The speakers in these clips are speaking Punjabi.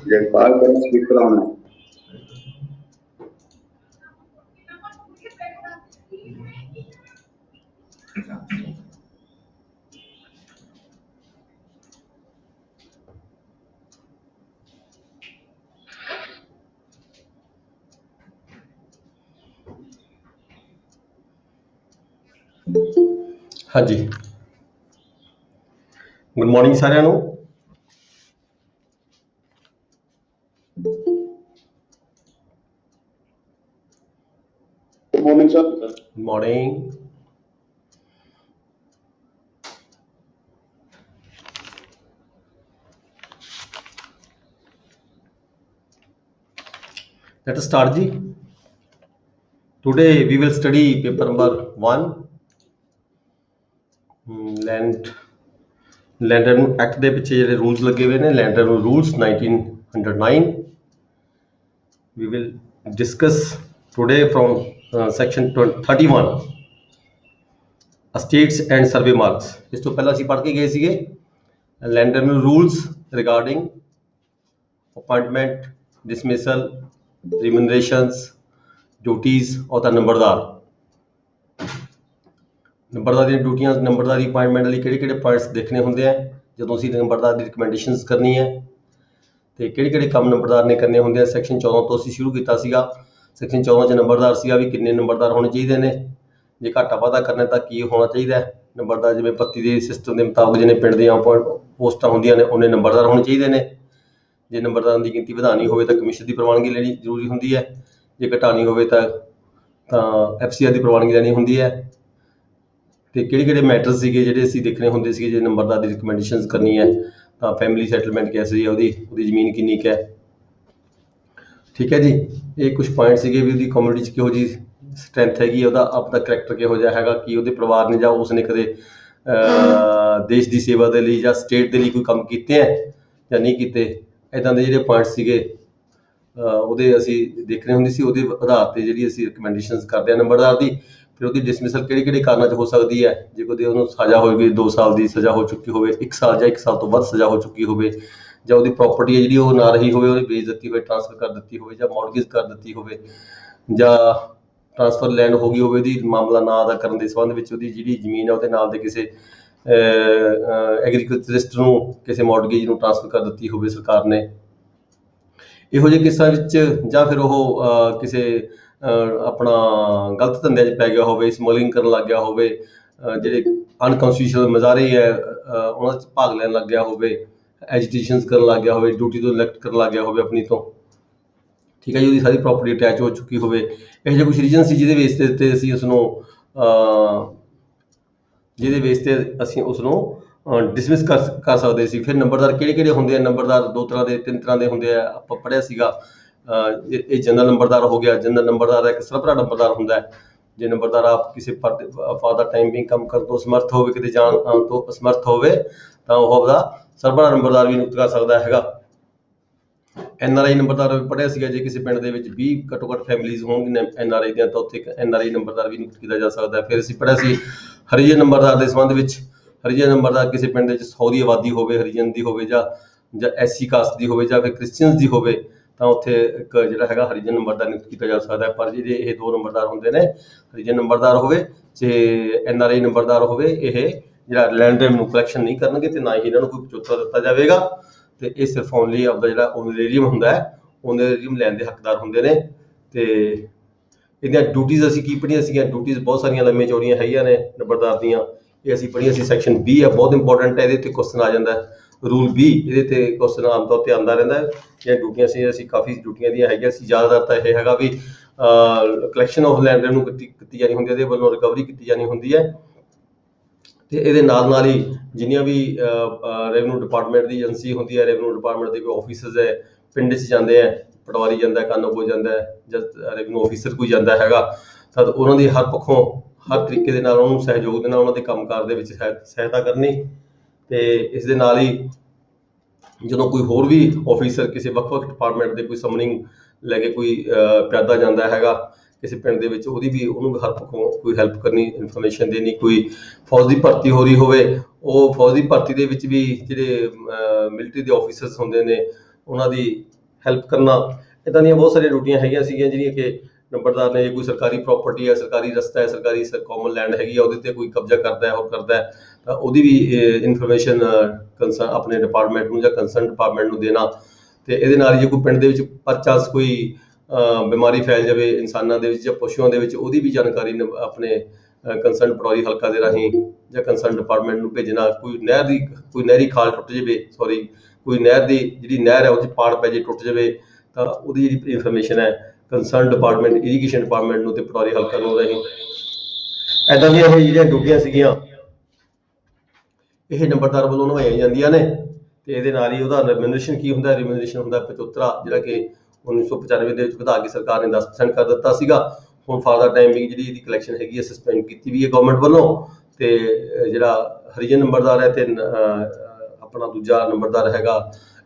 जयपाल का स्पीकर ऑन है। हाँ जी, गुड मॉर्निंग साਰਿਆਂ ਨੂੰ। Good morning sir. Good morning. Let us start ji. Today we will study paper number 1, Land Revenue Act ਦੇ ਪਿੱਛੇ ਜਿਹੜੇ ਰੂਲਸ ਲੱਗੇ ਹੋਏ ਨੇ, Land Revenue Rules 1909. We will discuss today from section 31, Estates and Survey Marks. ਇਸ ਤੋਂ ਪਹਿਲਾਂ ਅਸੀਂ ਪੜ੍ਹ ਕੇ ਗਏ ਸੀਗੇ Land Revenue Rules regarding appointment, dismissal, remunerations, duties of the ਨੰਬਰਦਾਰ। ਨੰਬਰਦਾਰ ਦੀਆਂ ਡਿਊਟੀਆਂ, ਨੰਬਰਦਾਰ ਦੀ ਅਪਾਇੰਟਮੈਂਟ ਲਈ ਕਿਹੜੇ ਪੁਆਇੰਟਸ ਦੇਖਣੇ ਹੁੰਦੇ ਆ ਜਦੋਂ ਅਸੀਂ ਨੰਬਰਦਾਰ ਦੀ ਰਿਕਮੈਂਡੇਸ਼ਨਸ ਕਰਨੀ ਹੈ, ਤੇ ਕਿਹੜੇ ਕੰਮ ਨੰਬਰਦਾਰ ਨੇ ਕਰਨੇ ਹੁੰਦੇ ਆ। ਸੈਕਸ਼ਨ 14 ਤੋਂ ਅਸੀਂ ਸ਼ੁਰੂ ਕੀਤਾ ਸੀਗਾ। ਸੈਕਸ਼ਨ 14 'ਚ ਨੰਬਰਦਾਰ ਸੀਗਾ ਵੀ ਕਿੰਨੇ ਨੰਬਰਦਾਰ ਹੋਣੇ ਚਾਹੀਦੇ ਨੇ, ਜੇ ਘਾਟਾ ਵਾਧਾ ਕਰਨਾ ਤਾਂ ਕੀ ਹੋਣਾ ਚਾਹੀਦਾ ਹੈ। ਨੰਬਰਦਾਰ ਜਿਵੇਂ ਪੱਤੀ ਦੇ ਸਿਸਟਮ ਦੇ ਮੁਤਾਬਕ ਜਿਹਨੇ ਪਿੰਡ ਦੀਆਂ ਪੋਸਟਾਂ ਹੁੰਦੀਆਂ ਨੇ ਉਹਨੇ ਨੰਬਰਦਾਰ ਹੋਣੇ ਚਾਹੀਦੇ ਨੇ। ਜੇ ਨੰਬਰਦਾਰਾਂ ਦੀ ਗਿਣਤੀ ਵਧਾਉਣੀ ਹੋਵੇ ਤਾਂ ਕਮਿਸ਼ਨ ਦੀ ਪ੍ਰਵਾਨਗੀ ਲੈਣੀ ਜ਼ਰੂਰੀ ਹੁੰਦੀ ਹੈ, ਜੇ ਘਟਾਉਣੀ ਹੋਵੇ ਤਾਂ FCR ਦੀ ਪ੍ਰਵਾਨਗੀ ਲੈਣੀ ਹੁੰਦੀ ਹੈ। ਤੇ ਕਿਹੜੇ ਮੈਟਰ ਸੀਗੇ ਜਿਹੜੇ ਅਸੀਂ ਦੇਖਣੇ ਹੁੰਦੇ ਸੀਗੇ ਜੇ ਨੰਬਰਦਾਰ ਦੀ ਰਿਕਮੈਂਡੇਸ਼ਨਸ ਕਰਨੀ ਹੈ ਤਾਂ ਫੈਮਿਲੀ ਸੈਟਲਮੈਂਟ ਕੈਸੀ ਹੈ, ਉਹਦੀ ਜ਼ਮੀਨ ਕਿੰਨੀ ਕੁ ਹੈ, ਠੀਕ ਹੈ ਜੀ। ਇਹ ਕੁਝ ਪੁਆਇੰਟ ਸੀਗੇ ਵੀ ਉਹਦੀ ਕਮਿਊਨਿਟੀ 'ਚ ਕਿਹੋ ਜਿਹੀ ਸਟਰੈਂਥ ਹੈਗੀ, ਉਹਦਾ ਆਪਦਾ ਕਰੈਕਟਰ ਕਿਹੋ ਜਿਹਾ ਹੈਗਾ, ਕਿ ਉਹਦੇ ਪਰਿਵਾਰ ਨੇ ਜਾਂ ਉਸਨੇ ਕਦੇ ਦੇਸ਼ ਦੀ ਸੇਵਾ ਦੇ ਲਈ ਜਾਂ ਸਟੇਟ ਦੇ ਲਈ ਕੋਈ ਕੰਮ ਕੀਤੇ ਹੈ ਜਾਂ ਨਹੀਂ ਕੀਤੇ। ਇੱਦਾਂ ਦੇ ਜਿਹੜੇ ਪੁਆਇੰਟ ਸੀਗੇ ਉਹਦੇ ਅਸੀਂ ਦੇਖਣੇ ਹੁੰਦੇ ਸੀ। ਉਹਦੇ ਆਧਾਰ 'ਤੇ ਜਿਹੜੀ ਅਸੀਂ ਰਿਕਮੈਂਡੇਸ਼ਨਸ ਕਰਦੇ ਹਾਂ ਨੰਬਰਦਾਰ ਦੀ। ਫਿਰ ਉਹਦੀ ਡਿਸਮਿਸਲ ਕਿਹੜੇ ਕਾਰਨਾਂ 'ਚ ਹੋ ਸਕਦੀ ਹੈ, ਜੇ ਕਦੇ ਉਹਨੂੰ ਸਜ਼ਾ ਹੋਵੇ 2 ਸਾਲ ਦੀ ਸਜ਼ਾ ਹੋ ਚੁੱਕੀ ਹੋਵੇ, 1 ਸਾਲ ਜਾਂ 1 ਸਾਲ ਤੋਂ ਵੱਧ ਸਜ਼ਾ ਹੋ ਚੁੱਕੀ ਹੋਵੇ, ਜਾਂ ਉਹਦੀ ਪ੍ਰੋਪਰਟੀ ਹੈ ਜਿਹੜੀ ਉਹ ਨਾ ਰਹੀ ਹੋਵੇ, ਉਹਨੇ ਵੇਚ ਦਿੱਤੀ ਹੋਵੇ, ਟਰਾਂਸਫਰ ਕਰ ਦਿੱਤੀ ਹੋਵੇ, ਜਾਂ ਮੌਰਗੇਜ ਕਰ ਦਿੱਤੀ ਹੋਵੇ, ਜਾਂ ਟਰਾਂਸਫਰ ਲੈਂਡ ਹੋ ਗਈ ਹੋਵੇ, ਉਹਦੀ ਮਾਮਲਾ ਨਾ ਅਦਾ ਕਰਨ ਦੇ ਸੰਬੰਧ ਵਿੱਚ ਉਹਦੀ ਜਿਹੜੀ ਜ਼ਮੀਨ ਹੈ ਉਹਦੇ ਨਾਲ ਦੇ ਕਿਸੇ ਐਗਰੀਕਲਚਰਿਸਟ ਨੂੰ ਕਿਸੇ ਮੌਰਗੇਜ ਨੂੰ ਟਰਾਂਸਫਰ ਕਰ ਦਿੱਤੀ ਹੋਵੇ ਸਰਕਾਰ ਨੇ। ਇਹੋ ਜਿਹੇ ਕੇਸਾਂ ਵਿੱਚ ਜਾਂ ਫਿਰ ਉਹ ਕਿਸੇ ਆਪਣਾ ਗਲਤ ਧੰਦਿਆਂ 'ਚ ਪੈ ਗਿਆ ਹੋਵੇ, ਸਮਗਲਿੰਗ ਕਰਨ ਲੱਗ ਗਿਆ ਹੋਵੇ, ਜਿਹੜੇ ਅਨਕਨਸਟੀਟਿਊਸ਼ਨਲ ਮੁਜ਼ਾਹਰੇ ਹੈ ਉਹਨਾਂ 'ਚ ਭਾਗ ਲੈਣ ਲੱਗ ਗਿਆ ਹੋਵੇ, ਐਜੀਟੇਸ਼ਨਸ ਕਰਨ ਲੱਗ ਗਿਆ ਹੋਵੇ, ਡਿਊਟੀ ਤੋਂ ਇਲੈਕਟ ਕਰਨ ਲੱਗ ਗਿਆ ਹੋਵੇ ਆਪਣੀ ਤੋਂ, ਠੀਕ ਹੈ ਜੀ। ਉਹਦੀ ਸਾਰੀ ਪ੍ਰੋਪਰਟੀ ਅਟੈਚ ਹੋ ਚੁੱਕੀ ਹੋਵੇ। ਇਹੋ ਜਿਹੇ ਕੁਛ ਰੀਜ਼ਨ ਸੀ ਜਿਹਦੇ ਬੇਸ ਦੇ ਉੱਤੇ ਅਸੀਂ ਉਸਨੂੰ ਡਿਸਮਿਸ ਕਰ ਸਕਦੇ ਸੀ। ਫਿਰ ਨੰਬਰਦਾਰ ਕਿਹੜੇ ਹੁੰਦੇ ਆ, ਨੰਬਰਦਾਰ 2 ਤਰ੍ਹਾਂ ਦੇ 3 ਤਰ੍ਹਾਂ ਦੇ ਹੁੰਦੇ ਆ, ਆਪਾਂ ਪੜ੍ਹਿਆ ਸੀਗਾ। ਇਹ ਜਨਰਲ ਨੰਬਰਦਾਰ ਹੋ ਗਿਆ। ਜਨਰਲ ਨੰਬਰਦਾਰ ਦਾ ਇੱਕ ਸਰਬਰਾ ਨੰਬਰਦਾਰ ਹੁੰਦਾ ਹੈ। ਜੇ ਨੰਬਰਦਾਰ ਆਪ ਕਿਸੇ ਫਾਦਰ ਟਾਈਮ ਵੀ ਕੰਮ ਕਰਨ ਤੋਂ ਅਸਮਰਥ ਹੋਵੇ, ਕਿਤੇ ਜਾਣ ਆਉਣ ਤੋਂ ਅਸਮਰਥ ਹੋਵੇ, ਤਾਂ ਉਹ ਆਪਦਾ ਸਰਬਰਾ ਨੰਬਰਦਾਰ ਵੀ ਨਿਯੁਕਤ ਕਰ ਸਕਦਾ ਹੈਗਾ। NRI ਨੰਬਰਦਾਰ ਪੜ੍ਹਿਆ ਸੀਗਾ। ਜੇ ਕਿਸੇ ਪਿੰਡ ਦੇ ਵਿੱਚ 20 ਘੱਟੋ ਘੱਟ ਫੈਮਿਲੀਜ਼ ਹੋਣਗੀਆਂ NRI ਦੀਆਂ ਤਾਂ ਉੱਥੇ ਇੱਕ NRI ਨੰਬਰਦਾਰ ਵੀ ਨਿਯੁਕਤ ਕੀਤਾ ਜਾ ਸਕਦਾ। ਫਿਰ ਅਸੀਂ ਪੜ੍ਹਿਆ ਸੀ ਹਰੀਜਨ ਨੰਬਰਦਾਰ ਦੇ ਸੰਬੰਧ ਵਿੱਚ। ਹਰੀਜਨ ਨੰਬਰਦਾਰ ਕਿਸੇ ਪਿੰਡ ਦੇ ਵਿੱਚ 100 ਦੀ ਆਬਾਦੀ ਹੋਵੇ, ਹਰੀਜਨ ਦੀ ਹੋਵੇ, ਜਾਂ SC ਕਾਸਟ ਦੀ ਹੋਵੇ, ਜਾਂ ਫਿਰ ਕ੍ਰਿਸਚੀਅਨਸ ਦੀ ਹੋਵੇ, ਤਾਂ ਉੱਥੇ ਇੱਕ ਜਿਹੜਾ ਹੈਗਾ ਹਰੀਜਨ ਨੰਬਰਦਾਰ ਨਿਯੁਕਤ ਕੀਤਾ ਜਾ ਸਕਦਾ। ਪਰ ਜਿਹੜੇ ਇਹ 2 ਨੰਬਰਦਾਰ ਹੁੰਦੇ ਨੇ, ਹਰੀਜਨ ਨੰਬਰਦਾਰ ਹੋਵੇ ਤੇ NRI ਨੰਬਰਦਾਰ ਹੋਵੇ, ਇਹ ਜਿਹੜਾ ਲੈਂਡ ਰੈਵਨਿਊ ਕਲੈਕਸ਼ਨ ਨਹੀਂ ਕਰਨਗੇ ਤੇ ਨਾ ਹੀ ਇਹਨਾਂ ਨੂੰ ਕੋਈ ਪਿਛੋਤਾ ਦਿੱਤਾ ਜਾਵੇਗਾ। ਤੇ ਇਹ ਸਿਰਫ ਓਨਲੀ ਆਪਦਾ ਜਿਹੜਾ ਓਨਰੇਰੀਅਮ ਹੁੰਦਾ ਹੈ, ਓਨਰੇਰੀਅਮ ਲੈਣ ਦੇ ਹੱਕਦਾਰ ਹੁੰਦੇ ਨੇ। ਤੇ ਇਹਦੀਆਂ ਡਿਊਟੀਜ਼ ਅਸੀਂ ਕੀ ਪੜ੍ਹੀਆਂ ਸੀਗੀਆਂ? ਡਿਊਟੀਜ਼ ਬਹੁਤ ਸਾਰੀਆਂ ਲੰਮੀਆਂ ਚੌੜੀਆਂ ਹੈਗੀਆਂ ਨੇ ਨੰਬਰਦਾਰ ਦੀਆਂ। ਇਹ ਅਸੀਂ ਪੜ੍ਹੀਆਂ ਸੀ। ਸੈਕਸ਼ਨ 20 ਆ, ਬਹੁਤ ਇੰਪੋਰਟੈਂਟ ਹੈ। ਇਹਦੇ ਉੱਤੇ ਕੁਐਸਚਨ ਆ ਜਾਂਦਾ। ਰੂਲ 20 ਇਹਦੇ ਤੇ ਕੁਐਸਚਨ ਆਮ ਤੌਰ 'ਤੇ ਆਉਂਦਾ ਰਹਿੰਦਾ ਹੈ। ਇਹ ਡਿਊਟੀਆਂ ਸੀ, ਅਸੀਂ ਕਾਫੀ ਡਿਊਟੀਆਂ ਦੀਆਂ ਹੈਗੀਆਂ ਸੀ। ਜ਼ਿਆਦਾਤਰ ਤਾਂ ਇਹ ਹੈਗਾ ਵੀ ਕਲੈਕਸ਼ਨ ਆਫ ਲੈਂਡ ਰੈਵਨਿਊ ਕੀਤੀ ਜਾਣੀ ਹੁੰਦੀ ਹੈ, ਇਹਦੇ ਵੱਲੋਂ ਰਿਕਵਰੀ ਕੀਤੀ ਜਾਣੀ ਹੁੰਦੀ ਹੈ। ਤੇ ਇਹਦੇ ਨਾਲ ਹੀ ਜਿੰਨੀਆਂ ਵੀ ਰੈਵਨਿਊ ਡਿਪਾਰਟਮੈਂਟ ਦੀ ਏਜੰਸੀ ਹੁੰਦੀ ਹੈ, ਰੈਵਨਿਊ ਡਿਪਾਰਟਮੈਂਟ ਦੇ ਕੋਈ ਆਫਿਸਰਸ ਹੈ, ਪਿੰਡ 'ਚ ਜਾਂਦੇ ਹੈ, ਪਟਵਾਰੀ ਜਾਂਦਾ, ਕਾਨੂੰਗੋ ਜਾਂਦਾ, ਜਾਂ ਰੈਵਨਿਊ ਆਫਿਸਰ ਕੋਈ ਜਾਂਦਾ ਹੈਗਾ, ਤਾਂ ਉਹਨਾਂ ਦੀ ਹਰ ਪੱਖੋਂ ਹਰ ਤਰੀਕੇ ਦੇ ਨਾਲ ਉਹਨੂੰ ਸਹਿਯੋਗ ਦੇ ਨਾਲ ਉਹਨਾਂ ਦੇ ਕੰਮਕਾਰ ਦੇ ਵਿੱਚ ਸਹਾਇਤਾ ਕਰਨੀ। ਤੇ ਇਸ ਦੇ ਨਾਲ ਹੀ ਜਦੋਂ ਕੋਈ ਹੋਰ ਵੀ ਆਫਿਸਰ ਕਿਸੇ ਵੱਖ-ਵੱਖ ਡਿਪਾਰਟਮੈਂਟ ਦੇ ਕੋਈ ਸਮਨਿੰਗ ਲੈ ਕੇ ਕੋਈ ਪਿਆਦਾ ਜਾਂਦਾ ਹੈਗਾ ਕਿਸੇ ਪਿੰਡ ਦੇ ਵਿੱਚ ਉਹਦੀ ਵੀ ਉਹਨੂੰ ਹਰ ਪੱਖੋਂ ਕੋਈ ਹੈਲਪ ਕਰਨੀ, ਇਨਫੋਰਮੇਸ਼ਨ ਦੇਣੀ। ਕੋਈ ਫੌਜ ਦੀ ਭਰਤੀ ਹੋ ਰਹੀ ਹੋਵੇ, ਉਹ ਫੌਜ ਦੀ ਭਰਤੀ ਦੇ ਵਿੱਚ ਵੀ ਜਿਹੜੇ ਮਿਲਟਰੀ ਦੇ ਆਫੀਸਰਸ ਹੁੰਦੇ ਨੇ ਉਹਨਾਂ ਦੀ ਹੈਲਪ ਕਰਨਾ। ਇੱਦਾਂ ਦੀਆਂ ਬਹੁਤ ਸਾਰੀਆਂ ਡਿਊਟੀਆਂ ਹੈਗੀਆਂ ਸੀਗੀਆਂ ਜਿਹੜੀਆਂ ਕਿ ਨੰਬਰਦਾਰ ਨੇ, ਕੋਈ ਸਰਕਾਰੀ ਪ੍ਰਾਪਰਟੀ ਹੈ, ਸਰਕਾਰੀ ਰਸਤਾ ਹੈ, ਸਰਕਾਰੀ ਕਾਮਨ ਲੈਂਡ ਹੈਗੀ ਆ, ਉਹਦੇ ਤੇ ਕੋਈ ਕਬਜ਼ਾ ਕਰਦਾ ਹੈ ਹੋਰ ਕਰਦਾ ਹੈ, ਤਾਂ ਉਹਦੀ ਵੀ ਇਨਫੋਰਮੇਸ਼ਨ ਕੰਸਰਨ ਆਪਣੇ ਡਿਪਾਰਟਮੈਂਟ ਨੂੰ ਜਾਂ ਕੰਸਰਨ ਡਿਪਾਰਟਮੈਂਟ ਨੂੰ ਦੇਣਾ। ਤੇ ਇਹਦੇ ਨਾਲ ਜੇ ਕੋਈ ਪਿੰਡ ਦੇ ਵਿੱਚ ਪਰਚਾਸ ਕੋਈ ਬਿਮਾਰੀ ਫੈਲ ਜਾਵੇ ਇਨਸਾਨਾਂ ਦੇ ਵਿੱਚ ਜਾਂ ਪਸ਼ੂਆਂ ਦੇ ਵਿੱਚ, ਉਹਦੀ ਵੀ ਜਾਣਕਾਰੀ ਆਪਣੇ ਕੰਸਰਨ ਪਟਵਾਰੀ ਹਲਕਾ ਦੇ ਰਾਹੀਂ ਜਾਂ ਕੰਸਰਨ ਡਿਪਾਰਟਮੈਂਟ ਨੂੰ ਭੇਜਣਾ। ਕੋਈ ਨਹਿਰੀ ਖਾਲ ਟੁੱਟ ਜਾਵੇ, ਕੋਈ ਨਹਿਰ ਦੀ ਜਿਹੜੀ ਨਹਿਰ ਹੈ ਉਹ 'ਚ ਪਾੜ ਪੈ ਜੇ, ਟੁੱਟ ਜਾਵੇ, ਤਾਂ ਉਹਦੀ ਜਿਹੜੀ ਇਨਫੋਰਮੇਸ਼ਨ ਹੈ ਕੰਸਰਨ ਡਿਪਾਰਟਮੈਂਟ, ਇਰੀਗੇਸ਼ਨ ਡਿਪਾਰਟਮੈਂਟ ਨੂੰ ਤੇ ਪਟਵਾਰੀ ਹਲਕਾ ਨੂੰ ਰਾਹੀਂ। ਇੱਦਾਂ ਦੀਆਂ ਇਹ ਜਿਹੜੀਆਂ ਡਿਊਟੀਆਂ ਸੀਗੀਆਂ ਇਹ ਨੰਬਰਦਾਰ ਵੱਲੋਂ ਨਿਭਾਈਆਂ ਜਾਂਦੀਆਂ ਨੇ। ਤੇ ਇਹਦੇ ਨਾਲ ਹੀ ਉਹਦਾ ਰਿਮਿਊਨਰੇਸ਼ਨ ਕੀ ਹੁੰਦਾ, ਰਿਮਿਊਨਰੇਸ਼ਨ ਹੁੰਦਾ 75, ਜਿਹੜਾ ਕਿ 1995 ਦੇ ਵਿੱਚ ਵਧਾ ਕੇ ਸਰਕਾਰ ਨੇ 10% ਕਰ ਦਿੱਤਾ ਸੀਗਾ। ਹੁਣ ਫਾਰ ਦਾ ਟਾਈਮ ਵੀ ਜਿਹੜੀ ਇਹਦੀ ਕਲੈਕਸ਼ਨ ਹੈਗੀ ਹੈ ਸਸਪੈਂਡ ਕੀਤੀ ਵੀ ਹੈ ਗਵਰਨਮੈਂਟ ਵੱਲੋਂ। ਤੇ ਜਿਹੜਾ ਹਰੀਜਨ ਨੰਬਰਦਾਰ ਹੈ ਤੇ ਆਪਣਾ ਦੂਜਾ ਨੰਬਰਦਾਰ ਹੈਗਾ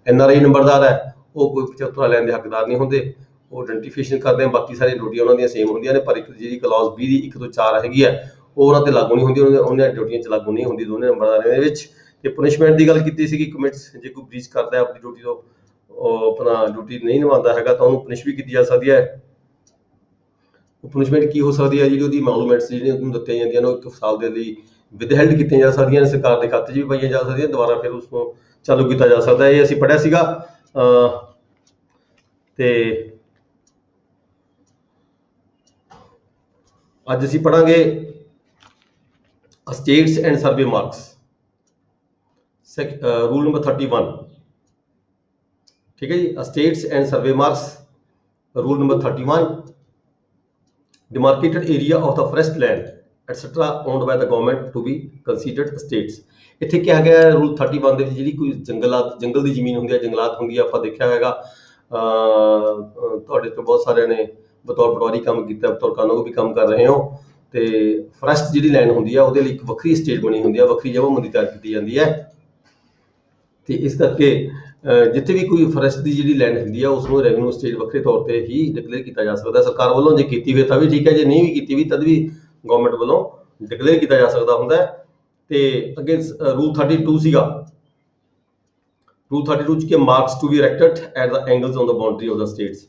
NRI ਨੰਬਰਦਾਰ ਹੈ, ਉਹ ਕੋਈ 75 ਲੈਣ ਦੇ ਹੱਕਦਾਰ ਨਹੀਂ ਹੁੰਦੇ। ਉਹ ਆਇਡੈਂਟੀਫਿਕੇਸ਼ਨ ਕਰਦੇ ਆ, ਬਾਕੀ ਸਾਰੀਆਂ ਡਿਊਟੀਆਂ ਉਹਨਾਂ ਦੀਆਂ ਸੇਮ ਹੁੰਦੀਆਂ ਨੇ, ਪਰ ਇੱਕ ਜਿਹੜੀ ਕਲੌਜ਼ 20 ਦੀ 1 ਤੋਂ 4 ਹੈਗੀ ਹੈ ਉਹ ਉਹਨਾਂ ਤੇ ਲਾਗੂ ਨਹੀਂ ਹੁੰਦੀ, ਉਹਨਾਂ ਡਿਊਟੀਆਂ 'ਚ ਲਾਗੂ ਨਹੀਂ ਹੁੰਦੀ ਦੋਨੇ ਨੰਬਰਦਾਰਾਂ ਦੇ ਵਿੱਚ। ਤੇ ਪਨਿਸ਼ਮੈਂਟ ਦੀ ਗੱਲ ਕੀਤੀ ਸੀਗੀ, ਕਮਿਟਸ ਜੇ ਕੋਈ ਬ੍ਰੀਚ ਕਰਦਾ ਹੈ ਆਪਣੀ ਡਿਊਟੀ ਤੋਂ, ਉਹ ਆਪਣਾ ਡਿਊਟੀ ਨਹੀਂ ਨਿਭਾਉਂਦਾ ਹੈਗਾ, ਤਾਂ ਉਹਨੂੰ ਪਨਿਸ਼ ਵੀ ਕੀਤੀ ਜਾ ਸਕਦੀ ਹੈ। ਉਹ ਪਨਿਸ਼ਮੈਂਟ ਕੀ ਹੋ ਸਕਦੀ ਹੈ, ਜਿਹੜੀ ਉਹਦੀ ਐਮੋਲੂਮੈਂਟਸ ਜਿਹੜੀਆਂ ਉਹਨੂੰ ਦਿੱਤੀਆਂ ਜਾਂਦੀਆਂ ਨੇ ਉਹ 1 ਸਾਲ ਦੇ ਲਈ ਵਿਦਹੈਲਡ ਕੀਤੀਆਂ ਜਾ ਸਕਦੀਆਂ ਨੇ, ਸਰਕਾਰ ਦੇ ਖਾਤੇ 'ਚ ਵੀ ਪਾਈਆਂ ਜਾ ਸਕਦੀਆਂ, ਦੁਬਾਰਾ ਫਿਰ ਉਸਨੂੰ ਚਾਲੂ ਕੀਤਾ ਜਾ ਸਕਦਾ। ਇਹ ਅਸੀਂ ਪੜ੍ਹਿਆ ਸੀਗਾ। ਤੇ ਅੱਜ ਅਸੀਂ ਪੜ੍ਹਾਂਗੇ estates and survey marks, rule number 31। ਠੀਕ ਹੈ ਜੀ, estates and survey marks rule number 31। demarcated area of the forest land etc owned by the government to be considered states। ਇੱਥੇ ਕਿਹਾ ਗਿਆ ਹੈ ਰੂਲ 31 ਦੇ ਵਿੱਚ ਜਿਹੜੀ ਕੋਈ ਜੰਗਲ ਦੀ ਜ਼ਮੀਨ ਹੁੰਦੀ ਹੈ, ਜੰਗਲਾਤ ਹੁੰਦੀ ਹੈ, ਆਪਾਂ ਦੇਖਿਆ ਹੈਗਾ ਤੁਹਾਡੇ ਤੋਂ ਬਹੁਤ ਸਾਰਿਆਂ ਨੇ ਬਤੌਰ ਪਟਵਾਰੀ ਕੰਮ ਕੀਤਾ, ਬਤੌਰ ਕਾਨੂੰਗੋ ਵੀ ਕੰਮ ਕਰ ਰਹੇ ਹੋ। ਤੇ ਫੋਰੈਸਟ ਜਿਹੜੀ ਲੈਂਡ ਹੁੰਦੀ ਹੈ ਉਹਦੇ ਲਈ ਇੱਕ ਵੱਖਰੀ ਸਟੇਟ ਬਣੀ ਹੁੰਦੀ ਹੈ, ਵੱਖਰੀ ਜਗ੍ਹਾਬੰਦੀ ਤਿਆਰ ਕੀਤੀ ਜਾਂਦੀ ਹੈ। ਤੇ ਇਸ ਕਰਕੇ ਜਿੱਥੇ ਵੀ ਕੋਈ ਫੋਰੈਸਟ ਦੀ ਜਿਹੜੀ ਲੈਂਡ ਹੁੰਦੀ ਹੈ ਉਸਨੂੰ ਰੈਵਨਿਊ ਸਟੇਟ ਵੱਖਰੇ ਤੌਰ ਤੇ ਹੀ ਡਿਕਲੇਅਰ ਕੀਤਾ ਜਾ ਸਕਦਾ ਸਰਕਾਰ ਵੱਲੋਂ। ਜੇ ਕੀਤੀ ਹੋਵੇ ਤਾਂ ਵੀ ਠੀਕ ਹੈ, ਜੇ ਨਹੀਂ ਵੀ ਕੀਤੀ ਵੀ ਤਦ ਵੀ ਗਵਰਨਮੈਂਟ ਵੱਲੋਂ ਡਿਕਲੇਅਰ ਕੀਤਾ ਜਾ ਸਕਦਾ ਹੁੰਦਾ ਹੈ। ਤੇ ਅੱਗੇ ਰੂਲ 32 ਸੀਗਾ, ਰੂਲ 32 ਚ ਕਿ marks to be erected at the angles on the boundary of the estates.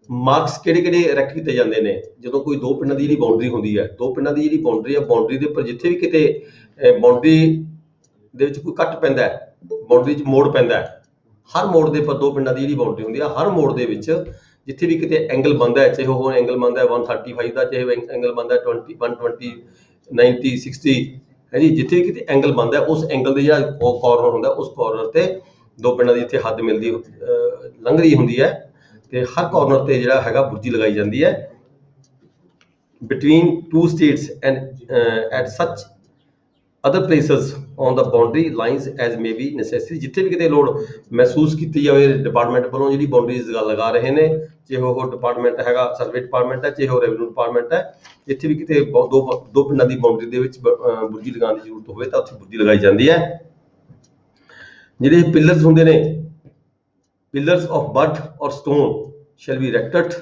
Marks ਕਿਹੜੇ ਇਰੈਕਟ ਕੀਤੇ ਜਾਂਦੇ ਨੇ ਜਦੋਂ ਕੋਈ ਦੋ ਪਿੰਡਾਂ ਦੀ ਜਿਹੜੀ ਬਾਉਂਡਰੀ ਹੁੰਦੀ ਹੈ, ਦੋ ਪਿੰਡਾਂ ਦੀ ਜਿਹੜੀ ਬਾਉਂਡਰੀ ਹੈ, ਬਾਉਂਡਰੀ ਦੇ ਉੱਪਰ ਜਿੱਥੇ ਵੀ ਕਿਤੇ ਬਾਉਂਡਰੀ ਦੇ ਵਿੱਚ ਕੋਈ ਕੱਟ ਪੈਂਦਾ ਹੈ, ਬਾਉਂਡਰੀ 'ਚ ਮੋੜ ਪੈਂਦਾ ਹੈ, ਹਰ ਮੋੜ ਦੇ ਉੱਪਰ ਦੋ ਪਿੰਡਾਂ ਦੀ ਜਿਹੜੀ ਬਾਉਂਡਰੀ ਹੁੰਦੀ ਹੈ, ਹਰ ਮੋੜ ਦੇ ਵਿੱਚ ਜਿੱਥੇ ਵੀ ਕਿਤੇ ਐਂਗਲ ਬਣਦਾ ਹੈ, ਚਾਹੇ ਉਹ ਐਂਗਲ ਬਣਦਾ 135 ਦਾ, ਚਾਹੇ ਐਂਗਲ ਬਣਦਾ 20, 120, 90, 60 ਹੈ ਜੀ, ਜਿੱਥੇ ਵੀ ਕਿਤੇ ਐਂਗਲ ਬਣਦਾ ਉਸ ਐਂਗਲ ਦੇ ਜਿਹੜਾ ਕਾਰਨਰ ਹੁੰਦਾ ਉਸ ਕਾਰਨਰ ਤੇ ਦੋ ਪਿੰਡਾਂ ਦੀ ਇੱਥੇ ਹੱਦ ਮਿਲਦੀ ਲੰਘ ਰਹੀ ਹੁੰਦੀ ਹੈ ਤੇ ਹਰ ਕਾਰਨਰ ਤੇ ਜਿਹੜਾ ਹੈਗਾ ਬੁਰਜੀ ਲਗਾਈ ਜਾਂਦੀ ਹੈ between two states and at such other places on the boundary lines as may be necessary। ਜਿੱਥੇ ਵੀ ਕਿਤੇ ਲੋੜ ਮਹਿਸੂਸ ਕੀਤੀ ਜਾਵੇ ਡਿਪਾਰਟਮੈਂਟ ਵੱਲੋਂ ਜਿਹੜੀ ਬਾਉਂਡਰੀਜ਼ ਲਗਾ ਰਹੇ ਨੇ, ਚਾਹੇ ਉਹ ਡਿਪਾਰਟਮੈਂਟ ਹੈਗਾ ਸਰਵੇ ਡਿਪਾਰਟਮੈਂਟ ਹੈ, ਚਾਹੇ ਉਹ ਰੈਵਨਿਊ ਡਿਪਾਰਟਮੈਂਟ ਹੈ, ਜਿੱਥੇ ਵੀ ਕਿਤੇ ਦੋ ਪਿੰਡਾਂ ਦੀ ਬਾਉਂਡਰੀ ਦੇ ਵਿੱਚ ਬੁਰਜੀ ਲਗਾਉਣ ਦੀ ਜ਼ਰੂਰਤ ਹੋਵੇ ਤਾਂ ਉੱਥੇ ਬੁਰਜੀ ਲਗਾਈ ਜਾਂਦੀ ਹੈ। ਜਿਹੜੇ ਪਿਲਰਸ ਹੁੰਦੇ ਨੇ, ਪਿਲਰਸ ਆਫ ਬਡ ਔਰ ਸਟੋਨ ਸ਼ੈਲ ਬੀ ਇਰੈਕਟਡ।